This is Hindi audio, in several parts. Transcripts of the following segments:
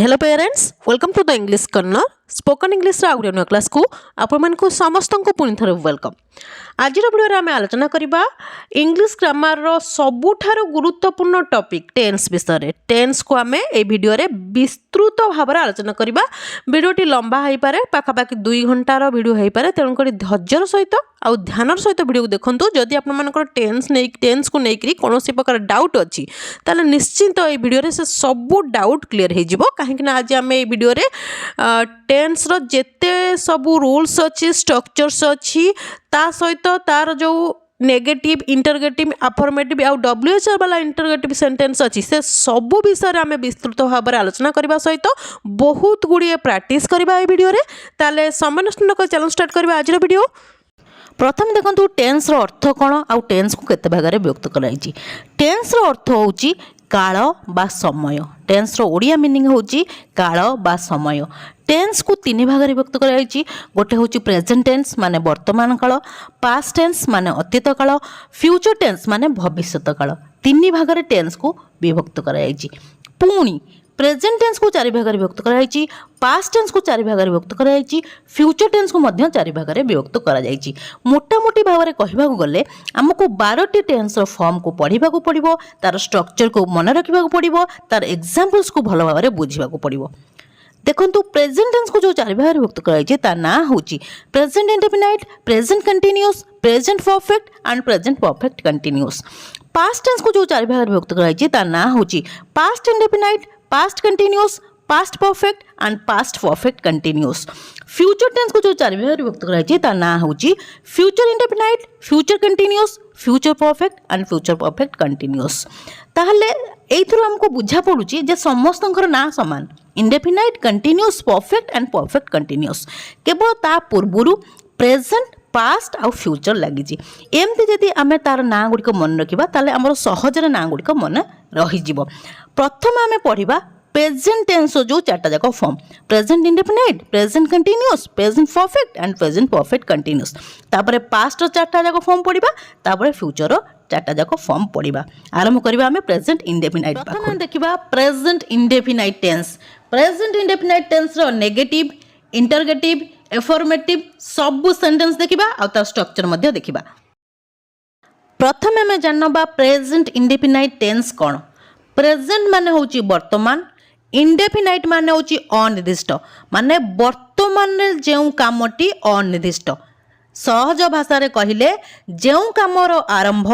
Hello parents, welcome to the English corner spoken English आउ गोटे नुआ क्लास को आपण समस्त को पुणी थे वेलकम। आज भिडियो आम आलोचना करवा इंग्लिश ग्रामर सबुठार गुरुत्वपूर्ण टॉपिक टेन्स विषय। टेन्स को आम ए भिडियो विस्तृत भाव में आलोचना करवा। भिडियोटी लंबा हो पारे, पाखापाखि 2 घंटार भिडियो हो पारे, तेणुक धैर्यर सहित आउ ध्यान सहित भिडियो देखूँ। जदि आपर टेन्स को लेकर कौन प्रकार डाउट अच्छी ताले निश्चिंत ये भिडियो से सबू डाउट क्लीयर हो कहीं आज आम ये भिडियो टेन्स जेते सबू रूल्स अच्छी स्ट्रक्चर्स अच्छी ता सहित तार जो नेगेटिव इंटरगेटिव अफर्मेटिव आउ WHR वाला इंटरगेटिव सेंटेंस अच्छी से सबू विषय आम विस्तृत भाव में आलोचना करने सहित बहुत गुड़िए प्रैक्टिस करवा ये भिडियो ताले समय नष्ट न चैनल स्टार्ट करवा आज भिडियो। प्रथम देखो टेन्स अर्थ कौन आउ टेन्स को केते भाग में व्यक्त कराई। टेन्स अर्थ होची काल बा समय। टेन्स ओडिया मीनिंग होची काल बा समय। टेन्स को 3 भाग में व्यक्त कराई। गोटे होची प्रेजेंट टेन्स माने वर्तमान काल, पास्ट टेन्स माने अतीत काल, फ्यूचर टेन्स माने भविष्यत काल। 3 भाग में टेन्स को विभक्त कराई। पुणी प्रेजेंट टेन्स को 4 भाग में विभक्त कराई, पास्ट टेन्स को 4 भाग में विभक्त कराई, फ्यूचर टेन्स को मध्य 4 भाग में विभक्त कराई। मोटामोटी भाव में कहवा गले आमको 12टी टेन्स फॉर्म को पढ़ा पड़ो, तार स्ट्रक्चर को मन रखा पड़ो, तार एग्जांपल्स को भल भाव में बुझा पड़ो। देखो प्रेजेंट टेन्स को जो 4 भाग में विभक्त कराई तार ना होची present indefinite, present continuous, present perfect and present perfect continuous. Past tense को जो 4 भाग में विभक्त कराई तार ना होची past indefinite, past continuous, past perfect and past perfect continuous. Future tense को जो 4 भाग में विभक्त कराई तार ना होची future indefinite, future continuous, future perfect and future perfect continuous. ताहले एइथरो हमको बुझा पड़ुची जे समस्तंकर ना समान indefinite, continuous, perfect and perfect continuous. केवल ता पूर्वरु प्रेजेंट, पास्ट आउ फ्यूचर लगी। एमती जदि आम तार ना गुड़िक मन रखा ताले आमर सहजरे ना गुड़िक मन रही। प्रथम आम पढ़ा प्रेजेंट टेन्स जो 4टा जाक form present indefinite, present continuous, present perfect and present perfect continuous. तापर पास्ट 4टा जाक फॉर्म पढ़ा, तापर फ्यूचर 4टा जाक फॉर्म पढ़ा। आरंभ करबा आम प्रेजेंट इंडेफिनाइट। प्रथम देखिबा present indefinite tense. Present indefinite tense रो नेगेटिव, इंटरगेटिव, एफर्मेटिव सबु सेंटेंस देखिबा आ तार स्ट्रक्चर मध्ये देखिबा। प्रथम आम जानबा प्रेजेंट इंडेफिनाइट टेन्स कोन। प्रेजेंट माने होची वर्तमान, इंडेफिनाइट माने होची अनिर्दिष्ट, माने वर्तमान रे जेउ कामटी अनिर्दिष्ट। सहज भाषा रे कहिले जेउ कामर आरंभ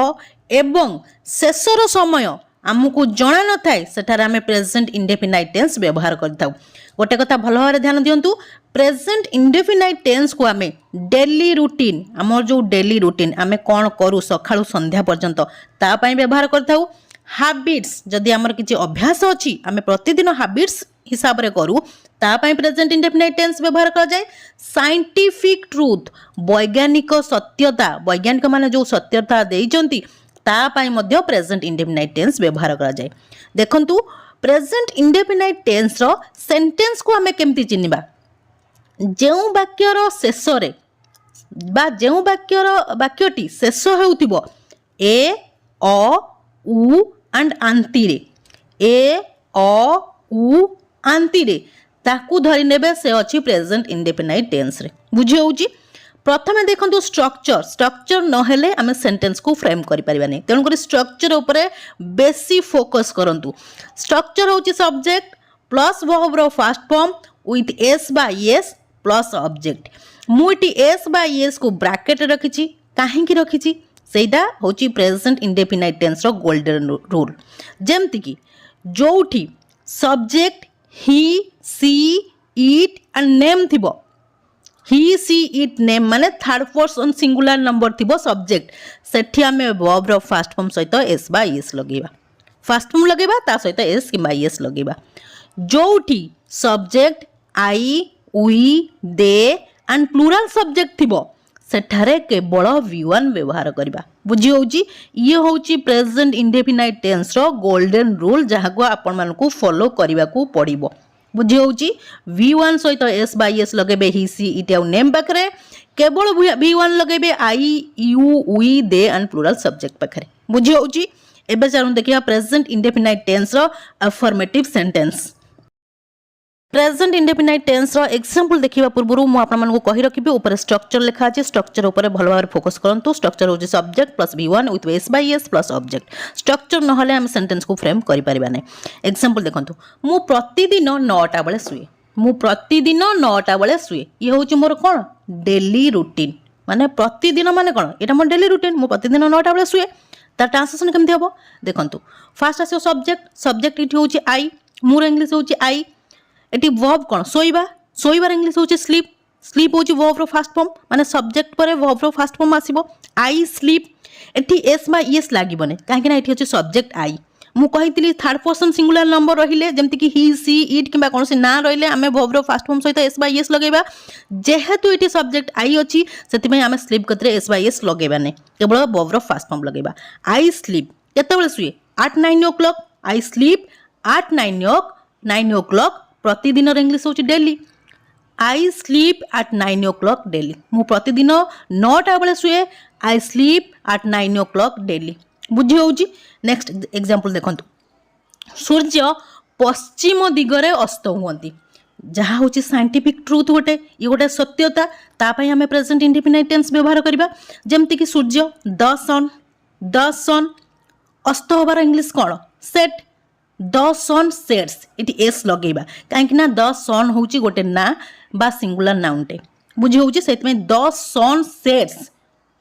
एवं शेषर समय आमको जना न थाए सेठार आमे प्रेजेंट इंडेफिनाइट टेन्स व्यवहार करथाउ। गोटे कथा भल भाव ध्यान दियंतु, प्रेजेंट इंडेफिनाइट टेन्स को आमे डेली रूटीन आमर जो डेली रूटीन आमे कोन करू सखाळु संध्या पर्यंत ता पई व्यवहार करथाउ। हैबिट्स जदि आमर किछि अभ्यास अछि आमे प्रतिदिन हैबिट्स हिसाब रे करू ता पई प्रेजेंट इंडेफिनाइट टेन्स व्यवहार करा जाय। साइंटिफिक ट्रूथ वैज्ञानिक सत्यता, वैज्ञानिक माने जो सत्यता देइचंती ता पई मध्य प्रेजेंट इंडेफिनाइट टेन्स व्यवहार करा जाय। देखंतु प्रेजेंट इंडेफिनाइट टेन्स रो सेंटेंस को आमे केमति चिनिबा, जेउ वाक्यर शेष रे बा जेउ वाक्यटी शेष हेउथिबो ए अ उ एंड आंती रे, ए अ उ आंती रे ताकू धरि नेबे से अछि प्रेजेंट इंडेफिनाइट टेन्स रे। बुझी होउची। प्रथमे देखंतु स्ट्रक्चर। स्ट्रक्चर न हेले आमे सेंटेंस को फ्रेम करि परिबा नै, तेणु करी स्ट्रक्चर ऊपर बेसी फोकस करंतु। स्ट्रक्चर होची सब्जेक्ट प्लस वर्ब रो first form with s by s plus object. मुटी एस बाय एस को ब्रैकेट रखिछि, काहे की रखिछि सेटा होची प्रेजेंट इंडेफिनाइट टेन्स रो गोल्डन रूल। जेमति की जोठी subject he, she, it and name थिबो, ही, सी, इट, नेम माने थर्ड पर्सन सिंगुलर नंबर थिबो सब्जेक्ट, सेठी आमे वर्ब रो फर्स्ट फॉर्म सहित एस बाय एस लगेबा। फर्स्ट फॉर्म लगेबा ता सहित एस कि बाय एस लगेबा। जोठी subject I, we, they and plural subject थिबो सेठारे केवल V1 व्यवहार करबा। बुझी होउची। ये होउची प्रेजेंट इंडेफिनाइट टेन्स रो गोल्डन रूल जहा को आपण मानकू फॉलो करबा को पड़िबो। बुझी होउची। V1 सहित एस बाय एस लगेबे ही, सी, इट आ नेम पाखरे, केवल V1 लगेबे I, you, we, they and plural subject पाखरे। बुझी होउची। एबे चालू देखिया प्रेजेंट इंडेफिनाइट टेन्स रो affirmative sentence. Present indefinite tense रो एग्जांपल देखिबा पूर्व मु आपन मानको कहि रखिबे ऊपर स्ट्रक्चर लिखा अछि स्ट्रक्चर ऊपर भलो भाबरे फोकस करंतु स्ट्रक्चर होची subject plus V1 with S by S plus object structure न हले हम सेंटेंस को फ्रेम करि परिबा नै एग्जांपल देखंतु मु प्रतिदिन 9टा बेले सुए मु प्रतिदिन 9टा बेले सुए ये होची मोर कोन डेली रूटीन माने प्रतिदिन माने कोन एटा मोर डेली रूटीन मु प्रतिदिन 9टा बेले सुए ता ट्रांसलेशन केमथि हबो देखंतु फर्स्ट आसे सब्जेक्ट सब्जेक्ट इठी होची आई मोर इंग्लिश होची आई एटी वर्ब कोन सोइबा सोइबार इंग्लिश होची स्लीप स्लीप होची वर्ब रो फर्स्ट फॉर्म माने सब्जेक्ट परे वर्ब रो फर्स्ट फॉर्म आसीबो आई स्लीप एटी एस बाय एस लागिबने काहे ना एटी होची सब्जेक्ट आई मु कहितली थर्ड पर्सन सिंगुलर नंबर रहिले जेमति कि ही सी इट किबा कोनसी ना रहिले हमें वर्ब रो फर्स्ट फॉर्म सहित एस बाय एस लगेबा जेहेतु एटी सब्जेक्ट आई अछि सेति में हमें स्लीप कतरे एस बाय एस लगेबा नै केवल वर्ब रो फर्स्ट फॉर्म लगेबा आई स्लीप केतेबेले सुए 8-9 o'clock आई स्लीप 8-9 o'clock प्रतिदिन इंग्लिश होची daily I sleep at 9 o'clock daily मु प्रतिदिन 9टा बेले सुए I sleep at 9 o'clock daily बुझी होची नेक्स्ट एग्जांपल देखंतु सूर्य पश्चिम दिगरे अस्त हुअंती जहा होची साइंटिफिक ट्रुथ गोटे ये गोटे सत्यता ता पई हमें प्रेजेंट इंडेफिनाइट टेंस व्यवहार करबा जेमति कि सूर्य द सन अस्त होबार इंग्लिश कोन सेट द सन सेट्स इटी एस लगेबा काहे ना द सन होची गोटे ना बा सिंगुलर नाउनटे बुझी होची सेत में द सन सेट्स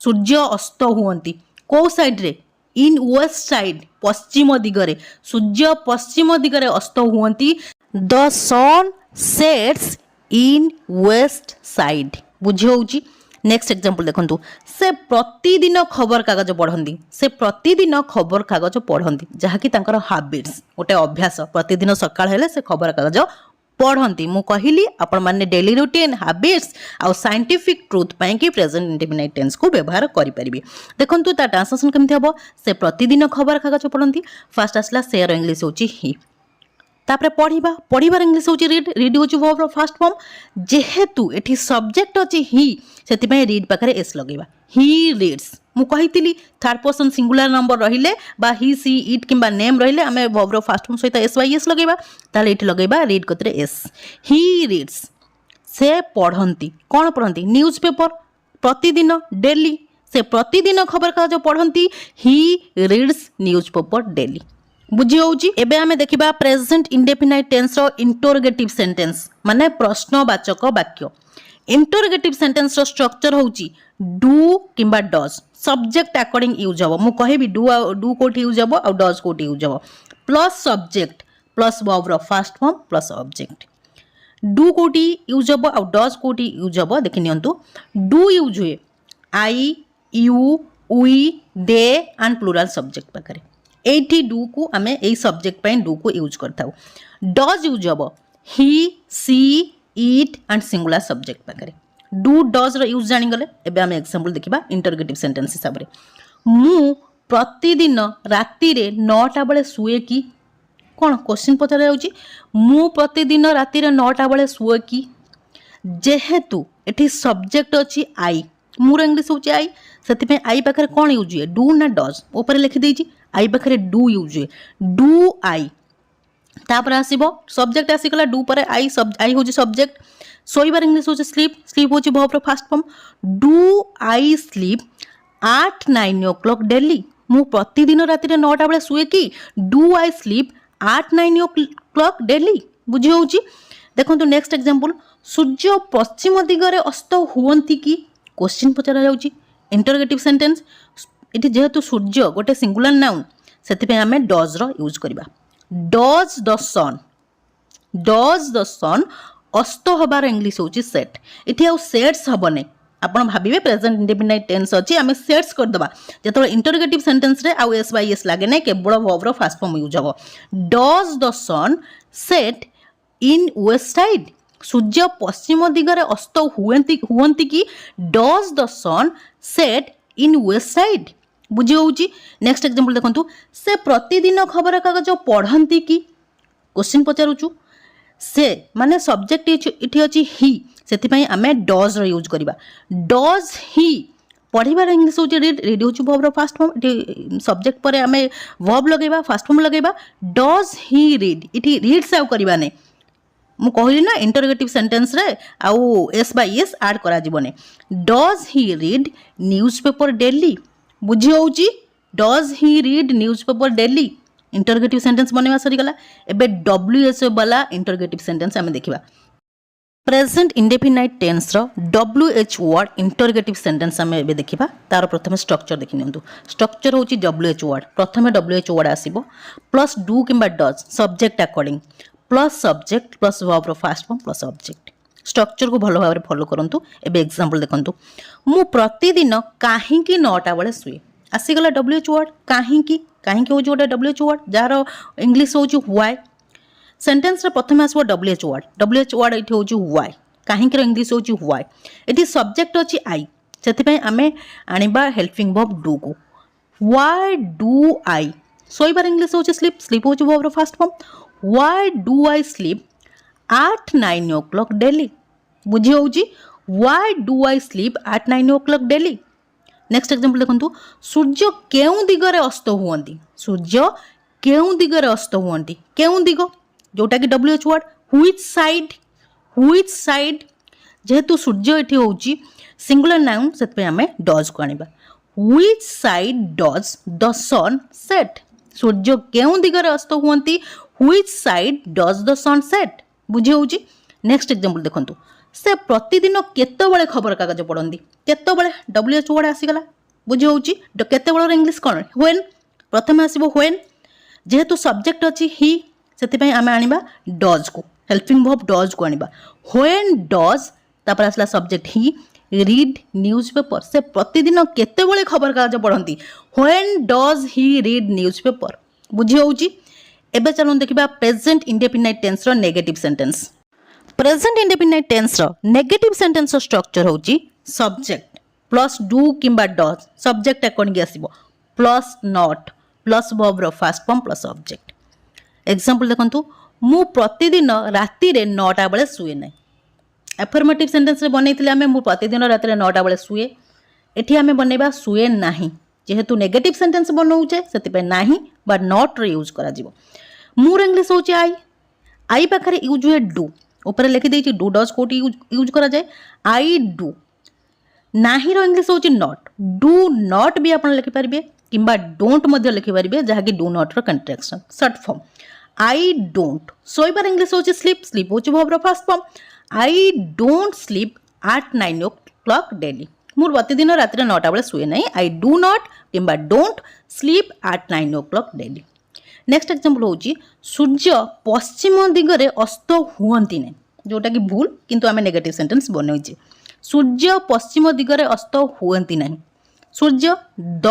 सूर्य अस्त हुअंती को साइड रे इन वेस्ट साइड पश्चिम दिगरे सूर्य पश्चिम दिगरे अस्त हुअंती the sun sets in west side बुझी होची नेक्स्ट एग्जांपल देखंतु से प्रतिदिन खबर कागज पढ़ंती से प्रतिदिन खबर कागज पढ़ंती जहा कि तांकर हैबिट्स गोटे अभ्यास प्रतिदिन सकाळ हेले से खबर कागज पढ़ंती मु कहिली आपण माने डेली रूटीन हैबिट्स आ साइंटिफिक ट्रुथ पई कि प्रेजेंट इंडेफिनाइट टेंस को व्यवहार करि परिबी देखंतु ता ट्रांसलेशन केमथि हबो से प्रतिदिन खबर कागज पढ़ंती फर्स्ट आसला शेयर इंग्लिश होची ही तापरे पढ़िबार इंग्लिश होची रीड होची वर्ब रो फर्स्ट फॉर्म जेहेतु एठी सब्जेक्ट अछि ही सेति पई रीड पाखरे एस लगेबा ही रीड्स मु कहितली थर्ड पर्सन सिंगुलर नंबर रहिले बा ही सी इट किबा नेम रहिले हमें वर्ब रो फर्स्ट फॉर्म सहित एस बाय एस लगेबा ताले एठी लगेबा रीड कतरे एस ही रीड्स से पढ़ंती कोन पढ़ंती न्यूज़पेपर प्रतिदिन डेली से प्रतिदिन खबर कागज पढ़ंती ही रीड्स न्यूज़पेपर डेली बुझी होची एबे हमें देखिबा प्रेजेंट इंडेफिनाइट टेंस रो इंटरोगेटिव सेंटेंस माने प्रश्नवाचक वाक्य इंटरोगेटिव सेंटेंस रो स्ट्रक्चर होची डू किंबा डज सब्जेक्ट अकॉर्डिंग यूज हबो मु कहिबी डू कोठी यूज हबो और डज कोठी यूज हबो प्लस सब्जेक्ट प्लस वर्ब रो first form plus object do कोठी यूज हबो और डज कोठी यूज हबो देखि नियंतु डू यूज हुए I you we they and plural subject पाखरे एठी डू को आमे एई सब्जेक्ट पई डू को यूज करथाउ डज यूज हबो he she it and singular subject पाखरे डू डज रो यूज जानि गले एबे आमे एग्जांपल देखिबा इंटरोगेटिव सेंटेंस हिसाब रे मु प्रतिदिन राति रे 9टा बेले सुए की कोन क्वेश्चन पचरा जाउची मु प्रतिदिन राति रे 9टा बेले सुए की जेहेतु एठी सब्जेक्ट अछि आई मोर इंग्लिश होची आई सेति पे आई पाखरे कोन यूज हुए डू ना डज ऊपर लिखि देची आई पाखरे डू यूज हुए डू आई तापर आसीबो सब्जेक्ट आसी गला डू पर आई आई होची सब्जेक्ट सोइबार इंग्लिश होची स्लीप स्लीप होची वर्ब रो first form do I sleep 8-9 o'clock daily मु प्रतिदिन राति रे 9टा बेले सुए की do I sleep 8-9 o'clock daily बुझी होची देखंतु नेक्स्ट एग्जांपल सूर्य पश्चिम दिगरे अस्त हुअंती की क्वेश्चन पचरा जाउची इंटरोगेटिव सेंटेंस इति जेहेतु सूर्य गोटे सिंगुलर नाउन सेति पे हमें डज रो यूज करबा डज द सन अस्त होबार इंग्लिश होची सेट इति आ सेट्स हबने आपण भाबिबे प्रेजेंट इंडेफिनाइट टेंस अछि हमें सेट्स कर दबा जेतो इंटरोगेटिव सेंटेंस रे आ एस बाय एस लागे नै केवल वर्ब रो फर्स्ट फॉर्म यूज हबो does the sun set in west side सूर्य पश्चिम दिगरे अस्त हुअंती की does the sun set in west side बुझी होची नेक्स्ट एग्जांपल देखंतु से प्रतिदिन खबर कागज पढ़ंती की क्वेश्चन पचारुचु से माने सब्जेक्ट इठी अछि ही सेति पई आमे डज रो यूज करबा डज ही पढ़िबार इंग्लिश होची रीड होची वर्ब रो फर्स्ट फॉर्म सब्जेक्ट परे आमे वर्ब लगेबा फर्स्ट फॉर्म लगेबा डज ही रीड इठी रीड साव करबा नै ମୁଁ କହିଲି ନା ଇଣ୍ଟରଗେଟିଭ୍ ସେଣ୍ଟେନ୍ସରେ ଆଉ ଏସ୍ ବାଇ ଏସ୍ ଆଡ଼୍ କରାଯିବନି। Does he read newspaper daily? ବୁଝି ହେଉଛି? Does he read newspaper daily? Interrogative sentence ବନେଇବା ସରିଗଲା। ଏବେ WH ବାଲା ଇଣ୍ଟରଗେଟିଭ୍ ସେଣ୍ଟେନ୍ସ ଆମେ ଦେଖିବା। प्रेजेंट इंडेफिनाइट टेन्स रो WH वर्ड इंटरगेटिव सेंटेंस आम ए देखा। तार प्रथम स्ट्रक्चर देखि नियंतु। स्ट्रक्चर होची WH वर्ड। प्रथम WH वर्ड आसीबो प्लस डू किंबा does subject according plus subject plus verb रो first form plus object. Structure को भलो भाव फॉलो करंतु। एबे एग्जांपल देखंतु। मु प्रतिदिन काहींकी 9टा बेले सुए। आसीगला WH वर्ड काहींकी। काहींकी होची गोटे WH वर्ड जार इंग्लिश होची व्हाई। सेंटेंस रे प्रथम आसबो WH वर्ड। WH वर्ड एठी होची व्हाई। काहींकी इंग्लिश होची व्हाई। एठी सब्जेक्ट होची आई। सेति पय आमे आनिबा हेल्पिंग वर्ब डू को। Why do I? सोइबार इंग्लिश होची स्लीप। स्लीप होची वर्ब रो first form. Why do I sleep at 9 o'clock daily? बुझी होची? Why do I sleep at 9 o'clock daily? Next example देखंतु। सूर्य केउ दिगरे अस्त हुअंती? सूर्य केउ दिगरे अस्त हुअंती? केउ दिग जोटा कि WH word. Which side? Which side? जेहेतु सूर्य एठी होची सिंगुलर नाउन सेत पे हमें डज को आनिबा। Which side does the sun set? सूर्य केउ दिगरे अस्त हुअंती? Which side does the sun set? बुझी होची? नेक्स्ट एग्जांपल देखंतु। से प्रतिदिन केतेबेले खबर कागज पढ़ंती? केतेबेले WH वर्ड आसीगला। बुझी होची? केतेबेले इंग्लिश कोन? व्हेन। प्रथम आसीबो व्हेन। जेहेतु सब्जेक्ट अछि ही सेति आमे आनिबा डज को। हेल्पिंग वर्ब डज को आनिबा। व्हेन डज तापर आसला subject he read newspaper? से प्रतिदिन केतेबेले खबर कागज पढ़ंती? When does he read newspaper? बुझी होची? एबे चलून देखिबा प्रेजेंट इंडेफिनाइट टेंस रो negative sentence. Present indefinite tense रो नेगेटिव सेंटेंस रो स्ट्रक्चर होची सब्जेक्ट प्लस डू किंबा डज सब्जेक्ट अकॉर्डिंग आसीबो प्लस नॉट प्लस वर्ब रो first form plus object. Example देखंतु। मु प्रतिदिन राति रे 9टा बेले सुए नै। एफर्मेटिव सेंटेंस रे बनैतिले आमे मु प्रतिदिन राति रे 9टा बेले सुए। एठी आमे बनेबा सुए नाही। जेहेतु नेगेटिव सेंटेंस बनौचे सेति पे नाही बा नॉट रे यूज करा जिवो। मुर इंग्लिश होची आई। आई पाखरे यूज हुए डू। ऊपर लिखि देछि डू डज कोटी यूज करा जाए। I do. नाही रो इंग्लिश होची नॉट। डू नॉट भी आपण लिखि परिबे किंबा डोंट मध्य लिखि परिबे जहा कि डू नॉट रो contraction short form. I don't. सोइबार इंग्लिश होची स्लीप। स्लीप होची वर्ब रो first form. I don't sleep at 9 o'clock daily? मोर प्रतिदिन राति 9टा बेले सुए नहीं। आई डू नॉट किंबा don't sleep at 9 o'clock daily. Next example होची सूर्य पश्चिम दिगरे अस्त हुअंती नहीं जोटा कि भूल किंतु आमे नेगेटिव सेंटेंस बनौची। सूर्य पश्चिम दिगरे अस्त हुअंती नहीं। सूर्य द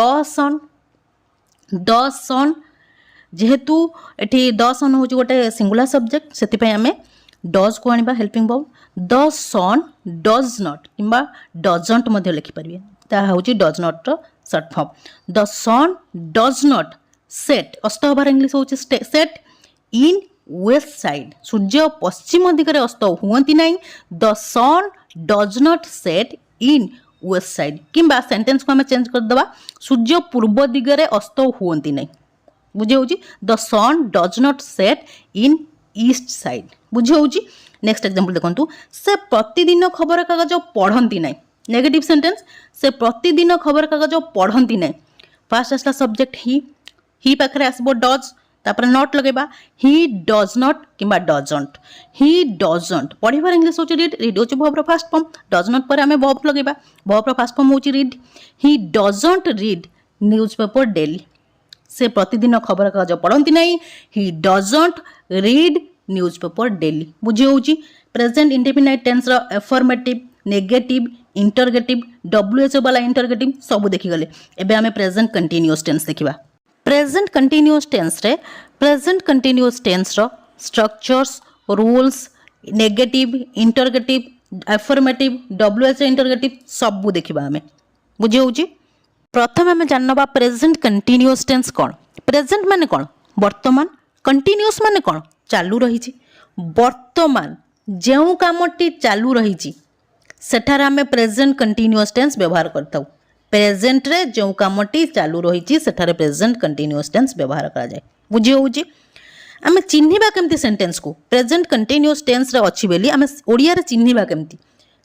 सन जेहेतु एठी द सन होची गोटे सिंगुलर सब्जेक्ट सेति पय आमे डज को आनिबा helping verb. The sun does not किंबा डजंट मध्ये लिखि परिबे ता होची डज नॉट रो short form. The sun does not set अस्त हबार इंग्लिश होची सेट इन वेस्ट साइड। सूर्य पश्चिम दिगरे अस्त हुअंती नहीं। The sun does not set in west side किंबा सेंटेंस को हमें चेंज कर दबा सूर्य पूर्व दिगरे अस्त हुअंती नहीं। बुझे होची? The sun does not set in east side. बुझे होची? नेक्स्ट एग्जांपल देखंतु। से प्रतिदिन खबर कागज पढ़ंती नहीं। Negative sentence. से प्रतिदिन खबर कागज पढ़ंती नहीं। फास्ट आसला सब्जेक्ट ही पाखरे आसबो डज तापर नॉट लगेबा। ही डज नॉट किंबा डजंट। ही डजंट पढ़िबार इंग्लिश होची रीड। रीड होची वर्ब रो फास्ट फॉर्म। डज नॉट पर हमें वर्ब लगेबा। वर्ब रो फास्ट फॉर्म होची read. He doesn't read newspaper daily? से प्रतिदिन खबर कागज पढ़ंती नहीं। He doesn't read newspaper daily? बुझी होची? प्रेजेंट इंडेफिनाइट टेंस रो एफर्मेटिव नेगेटिव इंटरगेटिव WH वाला इंटरगेटिव सब देखि गले। एबे हमें प्रेजेंट कंटीन्यूअस टेंस देखिबा। प्रेजेंट कंटीन्यूअस टेंस रे प्रेजेंट कंटीन्यूअस टेंस रो structures rules negative interrogative affirmative WH interrogative सब देखिबा हमें। बुझी होची? प्रथम आम जानवा प्रेजेंट कंटीन्यूअस टेंस कौन। प्रेजेंट माने कौन? वर्तमान। कंटीन्यूअस माने कौन? चालू रही। वर्तमान जो कामटी चालू रही सेठार आम प्रेजेंट कंटीन्यूअस टेंस व्यवहार करता। प्रेजेंट रे जो कामटी चालू रही सेठारे प्रेजेंट कंटीन्यूअस टेंस व्यवहार करा जाए। बुझी होची? आम चिन्हवा केमती सेंटेंस को प्रेजेंट कंटिन्यूअस टेंस रे अच्छी बेली आम ओडिया रे चिन्हवा केमती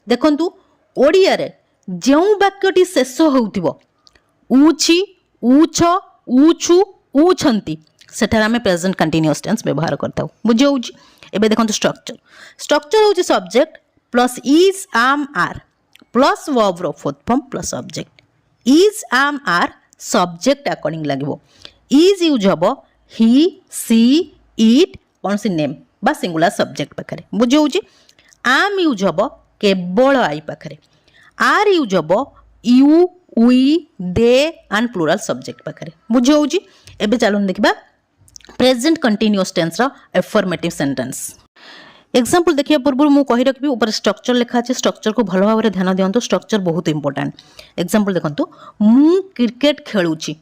देखंतु ओडिया रे जो वाक्यटी शेष होउथिबो उछि उछ उछु उछंती सेठार आम प्रेजेंट कंटिन्यूअस टेंस व्यवहार करताउ बुझाउछि। एबे देखंतु स्ट्रक्चर स्ट्रक्चर होउछि subject plus is am are plus verb रो fourth form plus object is am are subject according लागबो इज यूज हबो ही सी इट कौन सी नेम बा सिंगुलर सब्जेक्ट पाखरे बुझाउछि। आम यूज हबो केवल आई पाखरे आर यूज हबो you we they and plural subject पाखरे बुझाउछि। एबे चलून देखिबा प्रेजेंट कंटिन्यूअस टेंस रो एफर्मेटिव सेंटेंस एग्जांपल देखिया पूर्व मु कहि रखबी ऊपर स्ट्रक्चर लिखा अछि स्ट्रक्चर को भलो भाबरे ध्यान दियंतु स्ट्रक्चर बहुत इंपोर्टेंट। एग्जांपल देखंतु मु क्रिकेट खेलुची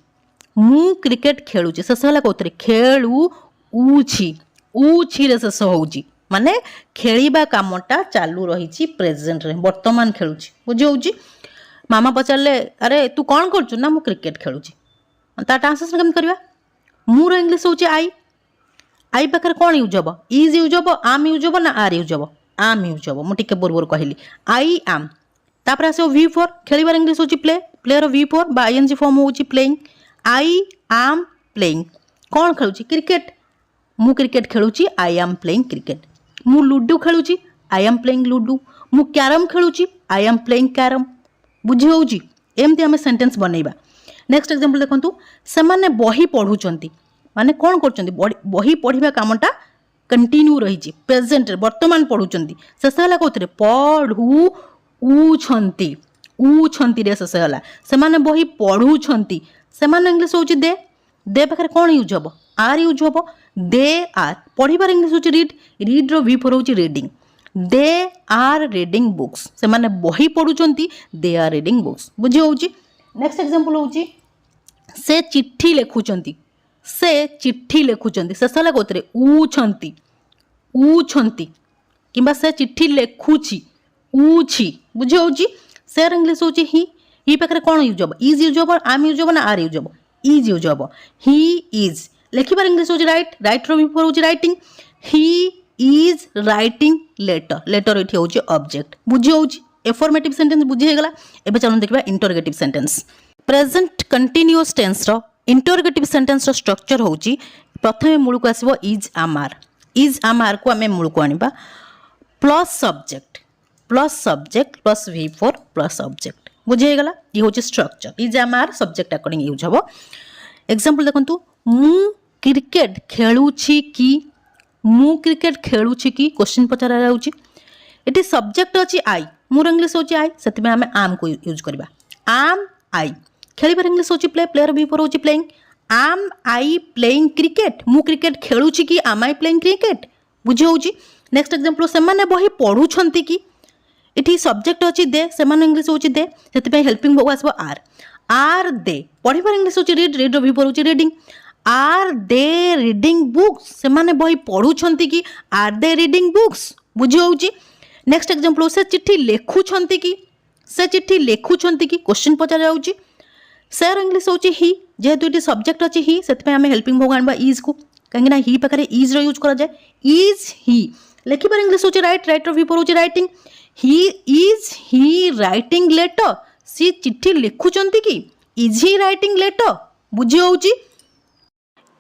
शेष होला कोतरे खेलु उछि रे शेष होउची माने खेलिबा कामटा चालू रहिची प्रेजेंट रे वर्तमान खेलुची बुझौची। मामा पचारले अरे तू कौन करचु ना मु क्रिकेट खेलुची ता ट्रांसलेशन केम करबा मु रो इंग्लिश होउची आई पाखर कौन यूज हम इज यूज हम आम यूज हम ना आर यूज हम आम यूज हम मुझे पूर्व कहली आई आम तापर आसो वी फोर खेलिबार इंग्लिश होची प्ले प्लेयर वी फोर बा आईएनजी फॉर्म होची प्लेइंग आई आम प्लेइंग कौन खेलुची क्रिकेट मु क्रिकेट खेलुची आई आम प्लेइंग क्रिकेट मु लूडो खेलुची आई आम प्लेइंग लूडो मु कैरम खेलुची आई आम प्लेइंग कैरम बुझी होउची एमती आमे सेंटेंस बनैबा। नेक्स्ट एग्जांपल देखंतु से माने बही पढुचंती माने कौन करचंती बही पढ़िबा कामटा कंटिन्यू रही प्रेजेंट वर्तमान पढ़ुचंती शेष होला कोथरे पढ़ु उछंती रे शेष होला से माने बही पढ़ुचंती से माने इंग्लिश होची दे पाखरे कौन यूज हबो आर यूज हबो दे आर पढ़िबार इंग्लिश होची रीड रो वी फॉर होची reading they are reading books से माने बही पढ़ुचंती दे आर रीडिंग बुक्स बुझी होची। नेक्स्ट एग्जांपल होची से चिट्ठी लेखुचंती शेष होला कोतरे उछंती किंबा से चिट्ठी लेखुची उछि बुझी होची। सेर इंग्लिश होची ही पाखरे कौन यूज हबो इज यूज हबो आम यूज हबो ना आर यूज हबो इज यूज हबो ही इज लेखिबार इंग्लिश होची राइट रो बिफोर होची writing he is writing letter एठी होची ऑब्जेक्ट बुझी होची। एफर्मेटिव सेंटेंस बुझी हेगला। एबे चलो देखबा interrogative sentence present continuous tense रो इंटरोगेटिव सेंटेंस रो स्ट्रक्चर होची प्रथमे मूल को आसीबो इज आम आर को आमे मूल को आनिबा plus subject plus V four plus object बुझी हेगला ये होची structure is am are subject according use हबो। एग्जांपल देखंतु मु क्रिकेट खेलुछि की क्वेश्चन पचारा जाउछि एटी सब्जेक्ट अछि आई मोर इंग्लिश होची आई सेति में आमे आम को यूज करबा आम आई खेलिबार इंग्लिश होची प्लेयर भी होची प्लेइंग आम आई प्लेइंग क्रिकेट मु क्रिकेट खेलुछि की आम आई प्लेइंग क्रिकेट बुझी होची। नेक्स्ट एग्जांपल से माने बही पढुछंती की एठी सब्जेक्ट अछि दे से माने इंग्लिश होची दे सेति पे हेल्पिंग वर्ब आसबो आर दे पढिबार इंग्लिश होची रीड रो भी होची reading are they reading books से माने बही पढुछंती की आर दे रीडिंग बुक्स बुझी होची। नेक्स्ट एग्जांपल से चिट्ठी लेखुछंती की क्वेश्चन पचार जाउची सेर इंग्लिश होची ही जेहेतु ये सब्जेक्ट अच्छी ही से हेल्पिंग वर्ब आनबा इज को कहीं ही पाखे इज रो यूज करा जाए इज ही लेखिबार इंग्लिश होची राइट रो विपर होची राइटिंग ही राइटिंग लेटर सी चिट्ठी लिखुचंती की इज ही राइटिंग लेटर बुझी होची।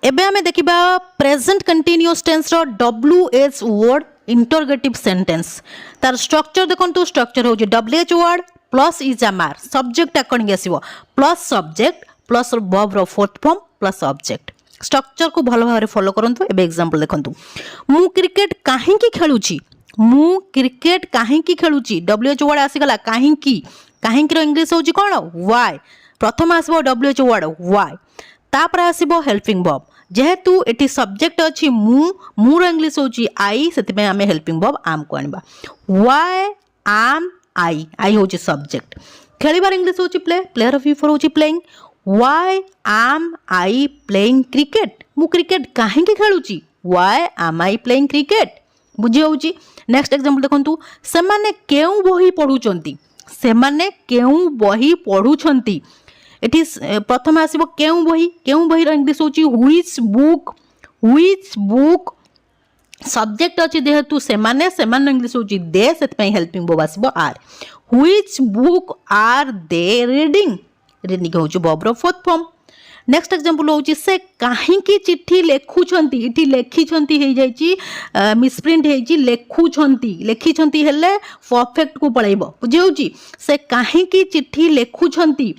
एबे हमें देखिबा प्रेजेंट कंटिन्यूअस टेंस रो WH वर्ड इंटरोगेटिव सेंटेंस तार स्ट्रक्चर देखंतु स्ट्रक्चर होची WH word plus is am are subject according आसीबो प्लस सब्जेक्ट प्लस वर्ब रो fourth form plus object structure को भलो भाबरे फॉलो करंतु। एबे एग्जांपल देखंतु मु क्रिकेट काहे की खेलुची WH वर्ड आसीगला काहे की रो इंग्लिश होची कोन व्हाई प्रथम आसीबो WH वर्ड व्हाई तापर आसीबो हेल्पिंग वर्ब जेहेतु एटी सब्जेक्ट अछि मु रो इंग्लिश होची आई सेति में हमें हेल्पिंग वर्ब आम को आनिबा व्हाई आम आई होची सब्जेक्ट खेलिबार इंग्लिश होची प्लेयर ऑफ फॉर होची प्लेइंग व्हाई आम आई प्लेइंग क्रिकेट मु क्रिकेट काहे की खेलुची व्हाई आम आई प्लेइंग क्रिकेट बुझी होची। नेक्स्ट एग्जांपल देखंतु सेमाने केउ बही पढुछंती एठी प्रथम आसीबो केउ बही रो इंग्लिश होची व्हिच व्हिच बुक सब्जेक्ट अच्छी जेहेतु सेमाने इंग्लिश होची दे से हेल्पिंग वर्ब आसीबो are which book are they reading reading होची वर्ब रो फोर्थ फॉर्म नेक्स्ट एग्जांपल होची से काहींकी चिट्ठी लेखुछंती इठी लेखिछंती हे जाईची मिसप्रिंट हेची लेखिछंती हेले परफेक्ट को पळाइबो बुझी होची से काहींकी चिट्ठी लेखुछंती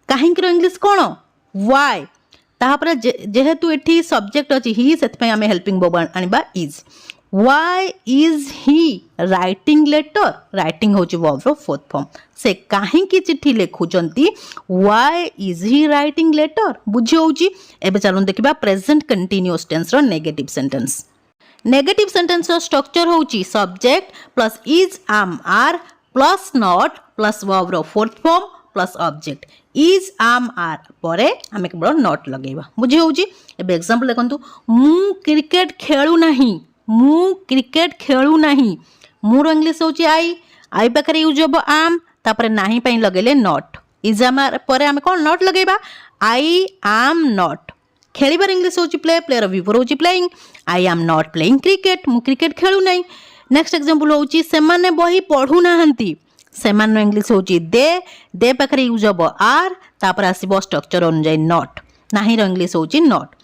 काहींकी रो इंग्लिश कोन व्हाई तापर जेहेतु एठी सब्जेक्ट अछि ही सेतपय आमे हेल्पिंग वर्ब आनिबा is why is he writing letter writing होची वर्ब रो फोर्थ फॉर्म से काहींकी चिट्ठी लेखुचंती why is he writing letter बुझी होची एबे चलून देखिबा प्रेजेंट कंटीन्यूअस टेंस रो नेगेटिव सेंटेंस रो स्ट्रक्चर होची subject plus is am are plus not plus verb रो fourth form plus object is am are परे आमे केवल नॉट लगेबा बुझी होची एबे एग्जांपल देखंतु मु क्रिकेट खेलू नाही मोर इंग्लिश होची आई पाखरे यूज हबो आम तापरे नाही पई लगेले नॉट इज आम आर परे आमे कोन नॉट लगेबा आई आम नॉट खेलिबार इंग्लिश होची प्ले प्लेयर विवर होची प्लेइंग आई आम नॉट प्लेइंग क्रिकेट मु क्रिकेट खेलू नाही नेक्स्ट एग्जांपल होची सेमाने बही पढू नाहंती सेमान इंग्लिश होची दे पाखरे यूज हबो आर तापर आसीबो स्ट्रक्चर अनुसार नॉट नाही रो इंग्लिश होची नॉट